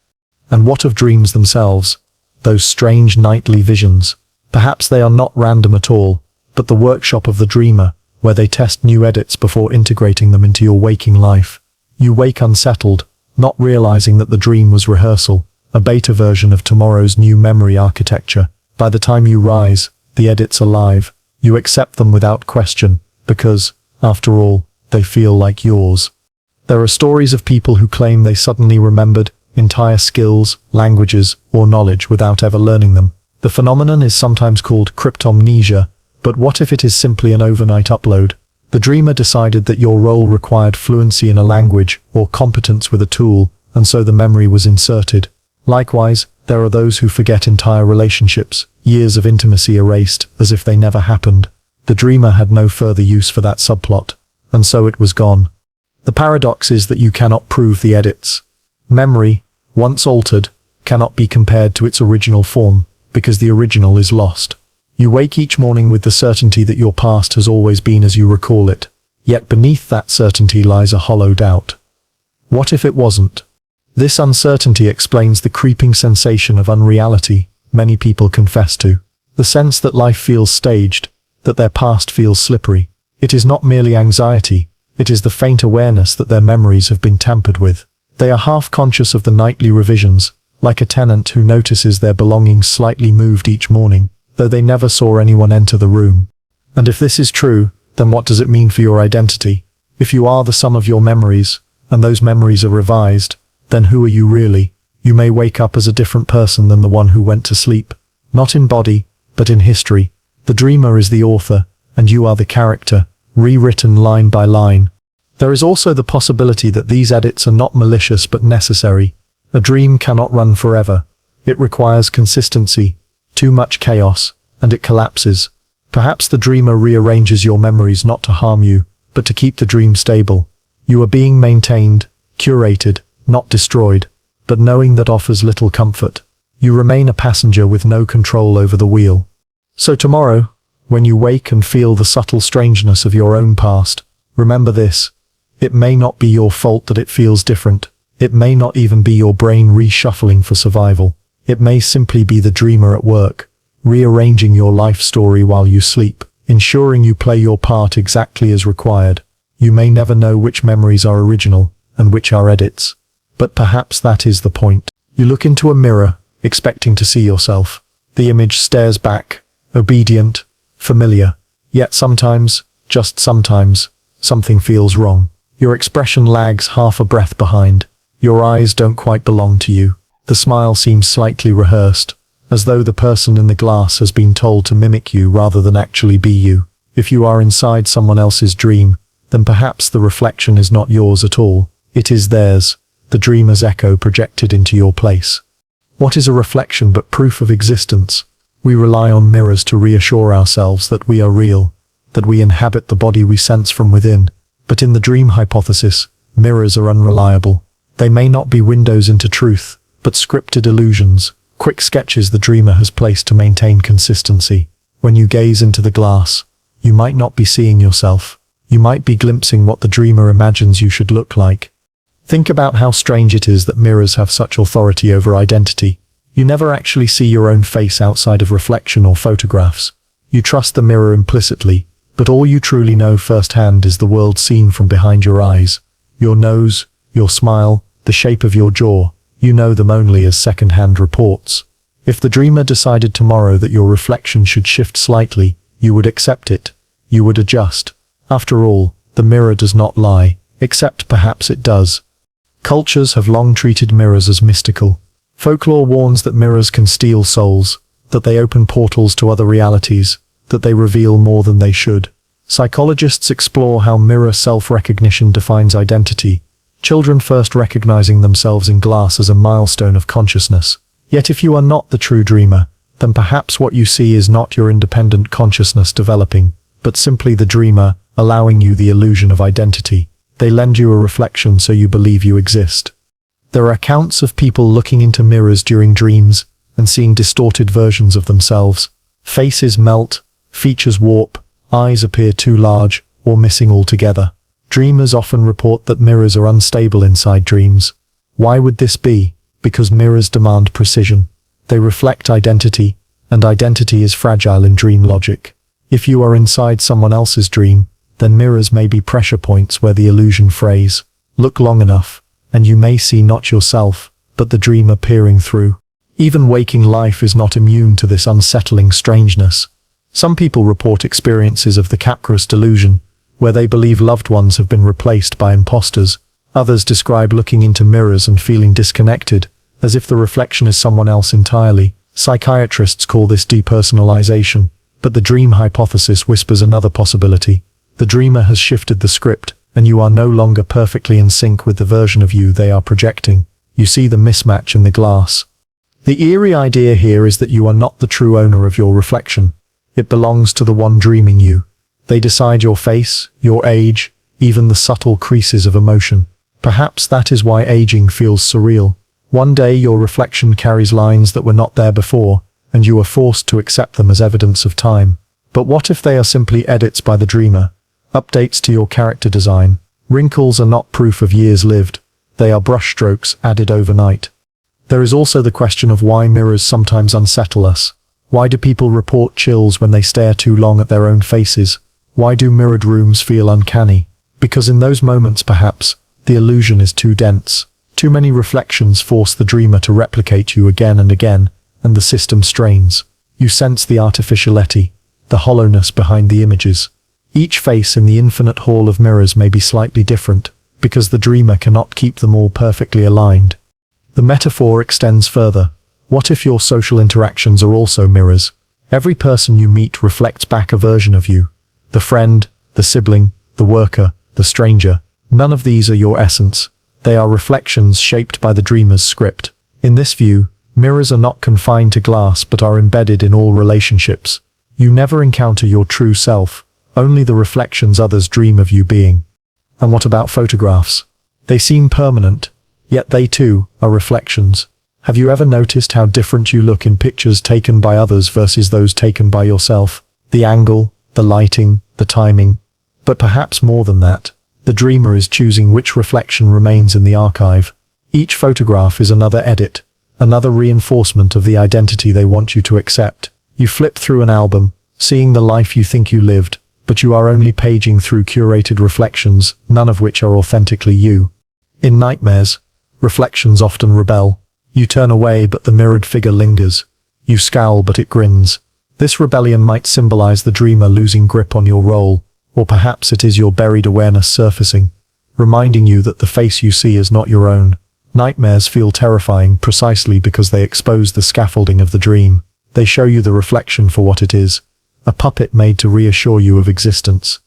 And what of dreams themselves? Those strange nightly visions. Perhaps they are not random at all, but the workshop of the dreamer, where they test new edits before integrating them into your waking life. You wake unsettled, not realizing that the dream was rehearsal, a beta version of tomorrow's new memory architecture. By the time you rise, the edits are live. You accept them without question, because, after all, they feel like yours. There are stories of people who claim they suddenly remembered entire skills, languages, or knowledge without ever learning them. The phenomenon is sometimes called cryptomnesia, but what if it is simply an overnight upload? The dreamer decided that your role required fluency in a language or competence with a tool, and so the memory was inserted. Likewise, there are those who forget entire relationships, years of intimacy erased as if they never happened. The dreamer had no further use for that subplot, and so it was gone. The paradox is that you cannot prove the edits. Memory, once altered, cannot be compared to its original form, because the original is lost. You wake each morning with the certainty that your past has always been as you recall it, yet beneath that certainty lies a hollow doubt. What if it wasn't? This uncertainty explains the creeping sensation of unreality many people confess to. The sense that life feels staged, that their past feels slippery. It is not merely anxiety, it is the faint awareness that their memories have been tampered with. They are half conscious of the nightly revisions, like a tenant who notices their belongings slightly moved each morning, though they never saw anyone enter the room. And if this is true, then what does it mean for your identity? If you are the sum of your memories, and those memories are revised, then who are you really? You may wake up as a different person than the one who went to sleep. Not in body, but in history. The dreamer is the author, and you are the character, rewritten line by line. There is also the possibility that these edits are not malicious but necessary. A dream cannot run forever. It requires consistency, too much chaos, and it collapses. Perhaps the dreamer rearranges your memories not to harm you, but to keep the dream stable. You are being maintained, curated, not destroyed, but knowing that offers little comfort. You remain a passenger with no control over the wheel. So tomorrow, when you wake and feel the subtle strangeness of your own past, remember this. It may not be your fault that it feels different. It may not even be your brain reshuffling for survival. It may simply be the dreamer at work, rearranging your life story while you sleep, ensuring you play your part exactly as required. You may never know which memories are original and which are edits. But perhaps that is the point. You look into a mirror, expecting to see yourself. The image stares back, obedient, familiar. Yet sometimes, just sometimes, something feels wrong. Your expression lags half a breath behind. Your eyes don't quite belong to you. The smile seems slightly rehearsed, as though the person in the glass has been told to mimic you rather than actually be you. If you are inside someone else's dream, then perhaps the reflection is not yours at all. It is theirs, the dreamer's echo projected into your place. What is a reflection but proof of existence? We rely on mirrors to reassure ourselves that we are real, that we inhabit the body we sense from within. But in the dream hypothesis, mirrors are unreliable. They may not be windows into truth, but scripted illusions, quick sketches the dreamer has placed to maintain consistency. When you gaze into the glass, you might not be seeing yourself. You might be glimpsing what the dreamer imagines you should look like. Think about how strange it is that mirrors have such authority over identity. You never actually see your own face outside of reflection or photographs. You trust the mirror implicitly, but all you truly know firsthand is the world seen from behind your eyes. Your nose, your smile, the shape of your jaw. You know them only as second-hand reports. If the dreamer decided tomorrow that your reflection should shift slightly, you would accept it. You would adjust. After all, the mirror does not lie, except perhaps it does. Cultures have long treated mirrors as mystical. Folklore warns that mirrors can steal souls, that they open portals to other realities, that they reveal more than they should. Psychologists explore how mirror self-recognition defines identity, children first recognizing themselves in glass as a milestone of consciousness. Yet if you are not the true dreamer, then perhaps what you see is not your independent consciousness developing, but simply the dreamer, allowing you the illusion of identity. They lend you a reflection so you believe you exist. There are accounts of people looking into mirrors during dreams and seeing distorted versions of themselves. Faces melt, features warp, eyes appear too large or missing altogether. Dreamers often report that mirrors are unstable inside dreams. Why would this be? Because mirrors demand precision. They reflect identity, and identity is fragile in dream logic. If you are inside someone else's dream, then mirrors may be pressure points where the illusion frays. Look long enough, and you may see not yourself, but the dreamer peering through. Even waking life is not immune to this unsettling strangeness. Some people report experiences of the Capgras delusion, where they believe loved ones have been replaced by imposters. Others describe looking into mirrors and feeling disconnected, as if the reflection is someone else entirely. Psychiatrists call this depersonalization, but the dream hypothesis whispers another possibility. The dreamer has shifted the script, and you are no longer perfectly in sync with the version of you they are projecting. You see the mismatch in the glass. The eerie idea here is that you are not the true owner of your reflection. It belongs to the one dreaming you. They decide your face, your age, even the subtle creases of emotion. Perhaps that is why aging feels surreal. One day your reflection carries lines that were not there before, and you are forced to accept them as evidence of time. But what if they are simply edits by the dreamer? Updates to your character design. Wrinkles are not proof of years lived. They are brushstrokes added overnight. There is also the question of why mirrors sometimes unsettle us. Why do people report chills when they stare too long at their own faces? Why do mirrored rooms feel uncanny? Because in those moments perhaps, the illusion is too dense, Too many reflections force the dreamer to replicate you again and again, and the system strains. You sense the artificiality, the hollowness behind the images. Each face in the infinite hall of mirrors may be slightly different, because the dreamer cannot keep them all perfectly aligned. The metaphor extends further. What if your social interactions are also mirrors? Every person you meet reflects back a version of you. The friend, the sibling, the worker, the stranger. None of these are your essence. They are reflections shaped by the dreamer's script. In this view, mirrors are not confined to glass but are embedded in all relationships. You never encounter your true self, only the reflections others dream of you being. And what about photographs? They seem permanent, yet they too are reflections. Have you ever noticed how different you look in pictures taken by others versus those taken by yourself? The angle, the lighting, the timing. But perhaps more than that, the dreamer is choosing which reflection remains in the archive. Each photograph is another edit, another reinforcement of the identity they want you to accept. You flip through an album, seeing the life you think you lived, but you are only paging through curated reflections, none of which are authentically you. In nightmares, reflections often rebel. You turn away but the mirrored figure lingers. You scowl but it grins. This rebellion might symbolize the dreamer losing grip on your role, or perhaps it is your buried awareness surfacing, reminding you that the face you see is not your own. Nightmares feel terrifying precisely because they expose the scaffolding of the dream. They show you the reflection for what it is, a puppet made to reassure you of existence.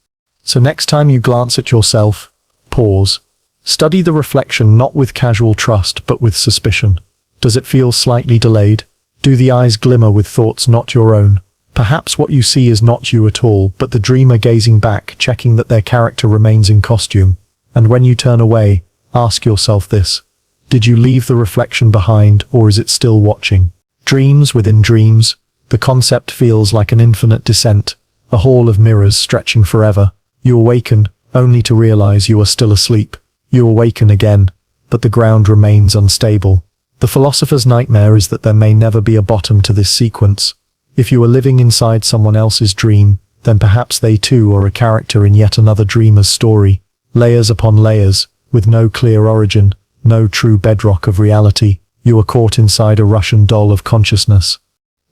So next time you glance at yourself, pause. Study the reflection not with casual trust but with suspicion. Does it feel slightly delayed? Do the eyes glimmer with thoughts not your own? Perhaps what you see is not you at all, but the dreamer gazing back, checking that their character remains in costume. And when you turn away, ask yourself this. Did you leave the reflection behind, or is it still watching? Dreams within dreams. The concept feels like an infinite descent, a hall of mirrors stretching forever. You awaken, only to realize you are still asleep. You awaken again, but the ground remains unstable. The philosopher's nightmare is that there may never be a bottom to this sequence. If you are living inside someone else's dream, then perhaps they too are a character in yet another dreamer's story. Layers upon layers, with no clear origin, no true bedrock of reality. You are caught inside a Russian doll of consciousness.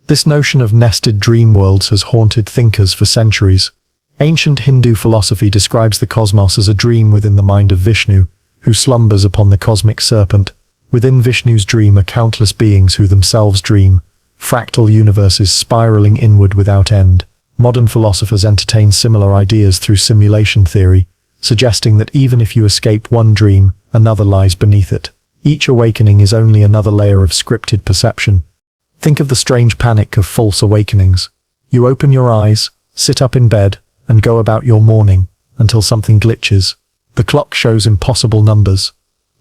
This notion of nested dream worlds has haunted thinkers for centuries. Ancient Hindu philosophy describes the cosmos as a dream within the mind of Vishnu, who slumbers upon the cosmic serpent. Within Vishnu's dream are countless beings who themselves dream, fractal universes spiraling inward without end. Modern philosophers entertain similar ideas through simulation theory, suggesting that even if you escape one dream, another lies beneath it. Each awakening is only another layer of scripted perception. Think of the strange panic of false awakenings. You open your eyes, sit up in bed, and go about your morning, until something glitches. The clock shows impossible numbers.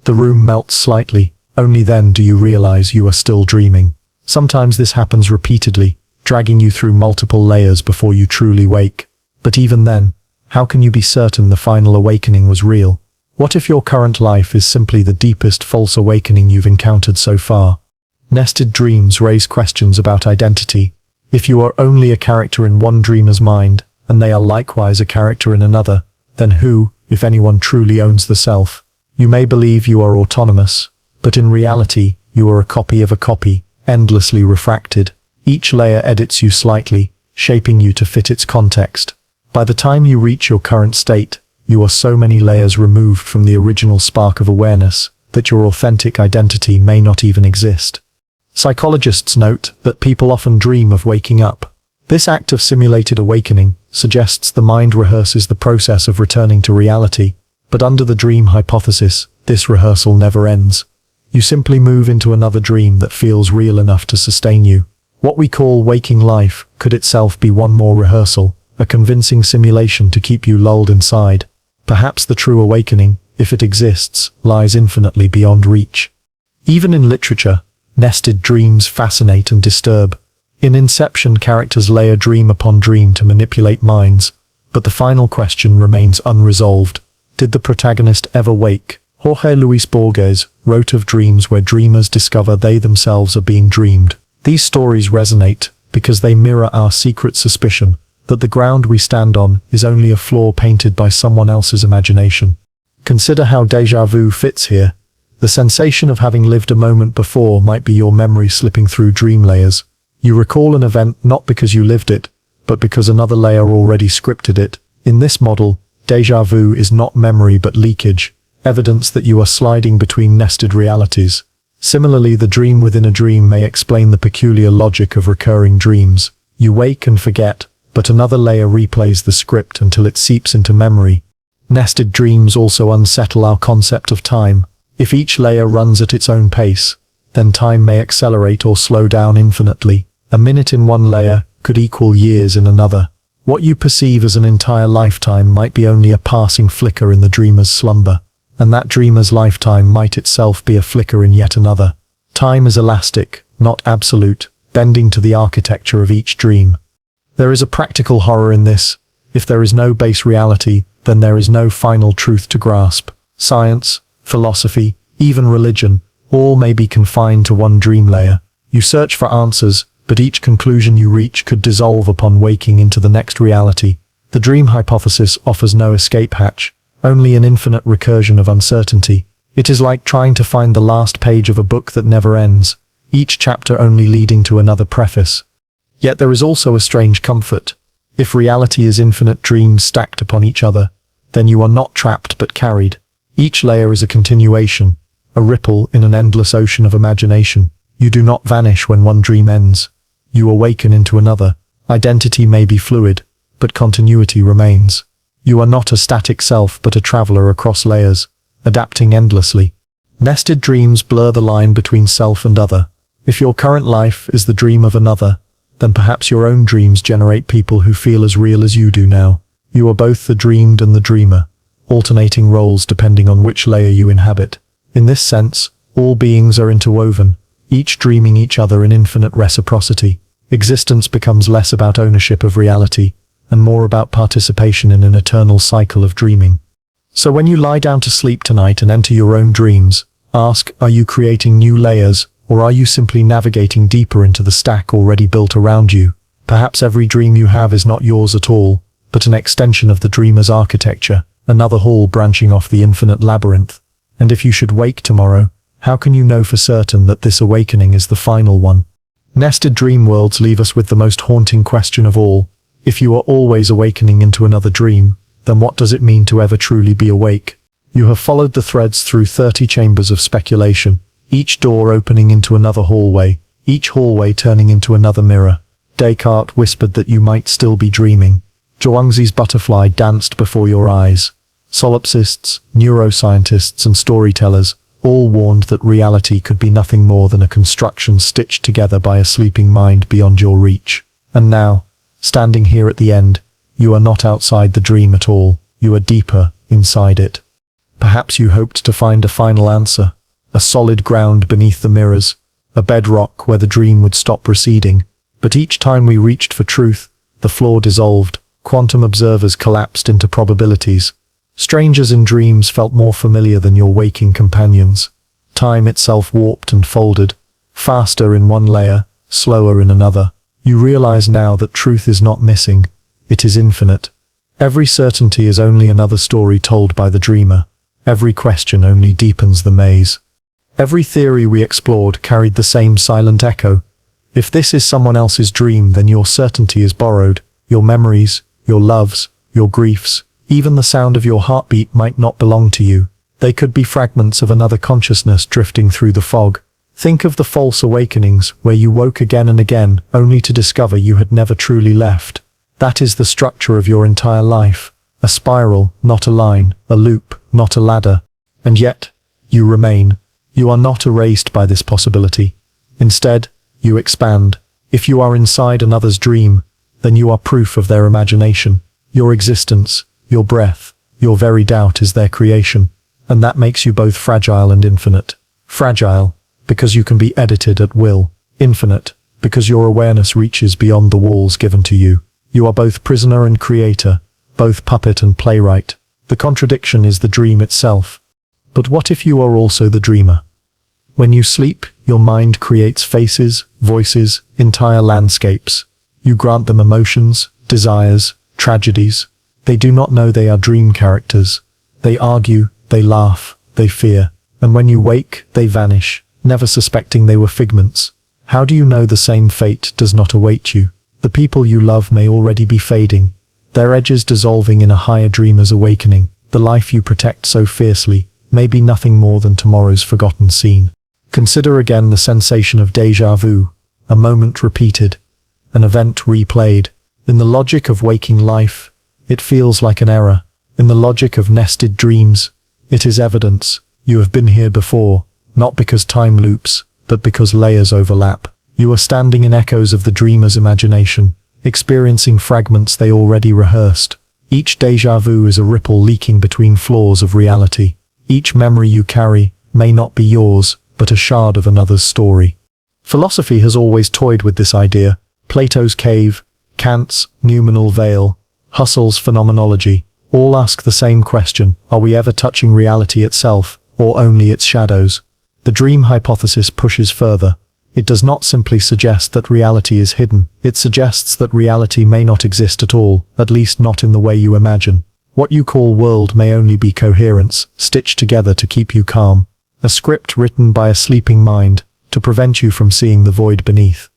The room melts slightly. Only then do you realize you are still dreaming. Sometimes this happens repeatedly, dragging you through multiple layers before you truly wake. But even then, how can you be certain the final awakening was real? What if your current life is simply the deepest false awakening you've encountered so far? Nested dreams raise questions about identity. If you are only a character in one dreamer's mind, and they are likewise a character in another, then who, if anyone, truly owns the self? You may believe you are autonomous, but in reality, you are a copy of a copy, endlessly refracted. Each layer edits you slightly, shaping you to fit its context. By the time you reach your current state, you are so many layers removed from the original spark of awareness that your authentic identity may not even exist. Psychologists note that people often dream of waking up. This act of simulated awakening suggests the mind rehearses the process of returning to reality, but under the dream hypothesis, this rehearsal never ends. You simply move into another dream that feels real enough to sustain you. What we call waking life could itself be one more rehearsal, a convincing simulation to keep you lulled inside. Perhaps the true awakening, if it exists, lies infinitely beyond reach. Even in literature, nested dreams fascinate and disturb. In Inception, characters layer dream upon dream to manipulate minds, but the final question remains unresolved. Did the protagonist ever wake? Jorge Luis Borges wrote of dreams where dreamers discover they themselves are being dreamed. These stories resonate because they mirror our secret suspicion that the ground we stand on is only a floor painted by someone else's imagination. Consider how déjà vu fits here. The sensation of having lived a moment before might be your memory slipping through dream layers. You recall an event not because you lived it, but because another layer already scripted it. In this model, Deja vu is not memory but leakage, evidence that you are sliding between nested realities. Similarly, the dream within a dream may explain the peculiar logic of recurring dreams. You wake and forget, but another layer replays the script until it seeps into memory. Nested dreams also unsettle our concept of time. If each layer runs at its own pace, then time may accelerate or slow down infinitely. A minute in one layer could equal years in another. What you perceive as an entire lifetime might be only a passing flicker in the dreamer's slumber, and that dreamer's lifetime might itself be a flicker in yet another. Time is elastic, not absolute, bending to the architecture of each dream. There is a practical horror in this. If there is no base reality, then there is no final truth to grasp. Science, philosophy, even religion, all may be confined to one dream layer. You search for answers, but each conclusion you reach could dissolve upon waking into the next reality. The dream hypothesis offers no escape hatch, only an infinite recursion of uncertainty. It is like trying to find the last page of a book that never ends, each chapter only leading to another preface. Yet there is also a strange comfort. If reality is infinite dreams stacked upon each other, then you are not trapped but carried. Each layer is a continuation, a ripple in an endless ocean of imagination. You do not vanish when one dream ends. You awaken into another. Identity may be fluid, but continuity remains. You are not a static self but a traveler across layers, adapting endlessly. Nested dreams blur the line between self and other. If your current life is the dream of another, then perhaps your own dreams generate people who feel as real as you do now. You are both the dreamed and the dreamer, alternating roles depending on which layer you inhabit. In this sense, all beings are interwoven, each dreaming each other in infinite reciprocity. Existence becomes less about ownership of reality, and more about participation in an eternal cycle of dreaming. So when you lie down to sleep tonight and enter your own dreams, ask, are you creating new layers, or are you simply navigating deeper into the stack already built around you? Perhaps every dream you have is not yours at all, but an extension of the dreamer's architecture, another hall branching off the infinite labyrinth. And if you should wake tomorrow, how can you know for certain that this awakening is the final one? Nested dream worlds leave us with the most haunting question of all. If you are always awakening into another dream, then what does it mean to ever truly be awake? You have followed the threads through 30 chambers of speculation, each door opening into another hallway, each hallway turning into another mirror. Descartes whispered that you might still be dreaming. Zhuangzi's butterfly danced before your eyes. Solipsists, neuroscientists and storytellers all warned that reality could be nothing more than a construction stitched together by a sleeping mind beyond your reach. And now, standing here at the end, you are not outside the dream at all, you are deeper inside it. Perhaps you hoped to find a final answer, a solid ground beneath the mirrors, a bedrock where the dream would stop receding. But each time we reached for truth, the floor dissolved, quantum observers collapsed into probabilities. Strangers in dreams felt more familiar than your waking companions. Time itself warped and folded, faster in one layer, slower in another. You realize now that truth is not missing, it is infinite. Every certainty is only another story told by the dreamer. Every question only deepens the maze. Every theory we explored carried the same silent echo. If this is someone else's dream, then your certainty is borrowed. Your memories, your loves, your griefs, even the sound of your heartbeat might not belong to you. They could be fragments of another consciousness drifting through the fog. Think of the false awakenings, where you woke again and again, only to discover you had never truly left. That is the structure of your entire life. A spiral, not a line, a loop, not a ladder. And yet, you remain. You are not erased by this possibility. Instead, you expand. If you are inside another's dream, then you are proof of their imagination. Your existence, your breath, your very doubt is their creation. And that makes you both fragile and infinite. Fragile, because you can be edited at will. Infinite, because your awareness reaches beyond the walls given to you. You are both prisoner and creator, both puppet and playwright. The contradiction is the dream itself. But what if you are also the dreamer? When you sleep, your mind creates faces, voices, entire landscapes. You grant them emotions, desires, tragedies. They do not know they are dream characters. They argue, they laugh, they fear. And when you wake, they vanish, never suspecting they were figments. How do you know the same fate does not await you? The people you love may already be fading, their edges dissolving in a higher dreamer's awakening. The life you protect so fiercely may be nothing more than tomorrow's forgotten scene. Consider again the sensation of déjà vu, a moment repeated, an event replayed. In the logic of waking life, it feels like an error. In the logic of nested dreams, it is evidence. You have been here before, not because time loops, but because layers overlap. You are standing in echoes of the dreamer's imagination, experiencing fragments they already rehearsed. Each déjà vu is a ripple leaking between floors of reality. Each memory you carry may not be yours, but a shard of another's story. Philosophy has always toyed with this idea. Plato's cave, Kant's noumenal veil, Husserl's phenomenology, all ask the same question: are we ever touching reality itself, or only its shadows? The dream hypothesis pushes further. It does not simply suggest that reality is hidden. It suggests that reality may not exist at all, at least not in the way you imagine. What you call world may only be coherence, stitched together to keep you calm. A script written by a sleeping mind, to prevent you from seeing the void beneath.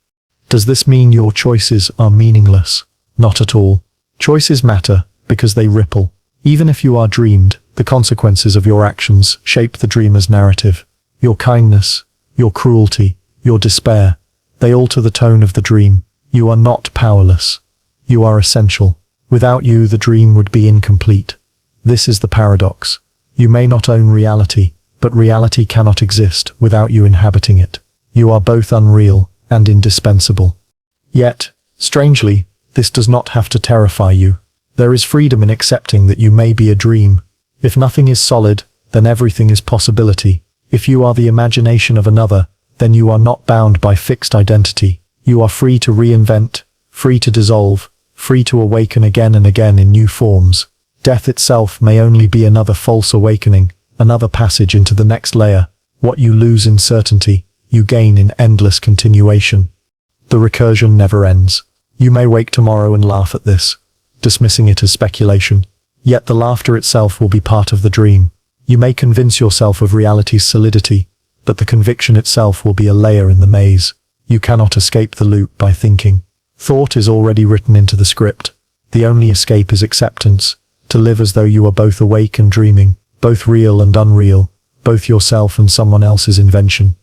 Does this mean your choices are meaningless? Not at all. Choices matter, because they ripple. Even if you are dreamed, the consequences of your actions shape the dreamer's narrative. Your kindness, your cruelty, your despair, they alter the tone of the dream. You are not powerless. You are essential. Without you, the dream would be incomplete. This is the paradox. You may not own reality, but reality cannot exist without you inhabiting it. You are both unreal and indispensable. Yet, strangely, this does not have to terrify you. There is freedom in accepting that you may be a dream. If nothing is solid, then everything is possibility. If you are the imagination of another, then you are not bound by fixed identity. You are free to reinvent, free to dissolve, free to awaken again and again in new forms. Death itself may only be another false awakening, another passage into the next layer. What you lose in certainty, you gain in endless continuation. The recursion never ends. You may wake tomorrow and laugh at this, dismissing it as speculation. Yet the laughter itself will be part of the dream. You may convince yourself of reality's solidity, but the conviction itself will be a layer in the maze. You cannot escape the loop by thinking. Thought is already written into the script. The only escape is acceptance, to live as though you are both awake and dreaming, both real and unreal, both yourself and someone else's invention.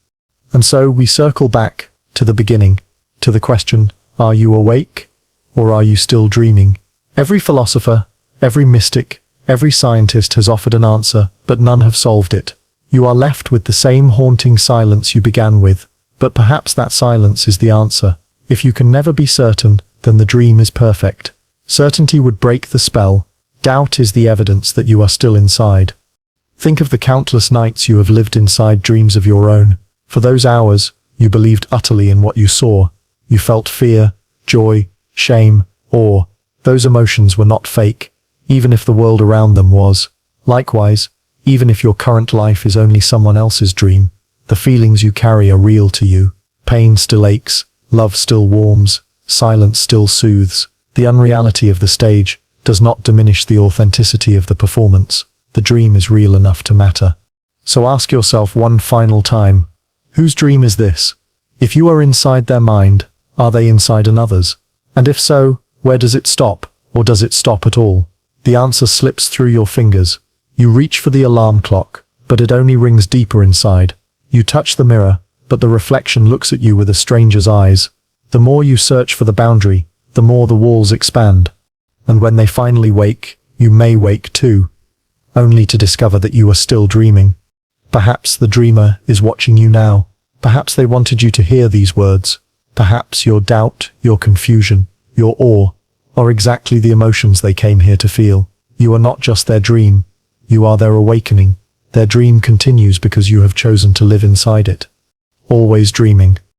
And so we circle back to the beginning, to the question, are you awake, or are you still dreaming? Every philosopher, every mystic, every scientist has offered an answer, but none have solved it. You are left with the same haunting silence you began with, but perhaps that silence is the answer. If you can never be certain, then the dream is perfect. Certainty would break the spell. Doubt is the evidence that you are still inside. Think of the countless nights you have lived inside dreams of your own. For those hours, you believed utterly in what you saw. You felt fear, joy, shame, awe. Those emotions were not fake, even if the world around them was. Likewise, even if your current life is only someone else's dream, the feelings you carry are real to you. Pain still aches, love still warms, silence still soothes. The unreality of the stage does not diminish the authenticity of the performance. The dream is real enough to matter. So ask yourself one final time, whose dream is this? If you are inside their mind, are they inside another's? And if so, where does it stop, or does it stop at all? The answer slips through your fingers. You reach for the alarm clock, but it only rings deeper inside. You touch the mirror, but the reflection looks at you with a stranger's eyes. The more you search for the boundary, the more the walls expand. And when they finally wake, you may wake too, only to discover that you are still dreaming. Perhaps the dreamer is watching you now. Perhaps they wanted you to hear these words. Perhaps your doubt, your confusion, your awe, are exactly the emotions they came here to feel. You are not just their dream. You are their awakening. Their dream continues because you have chosen to live inside it. Always dreaming.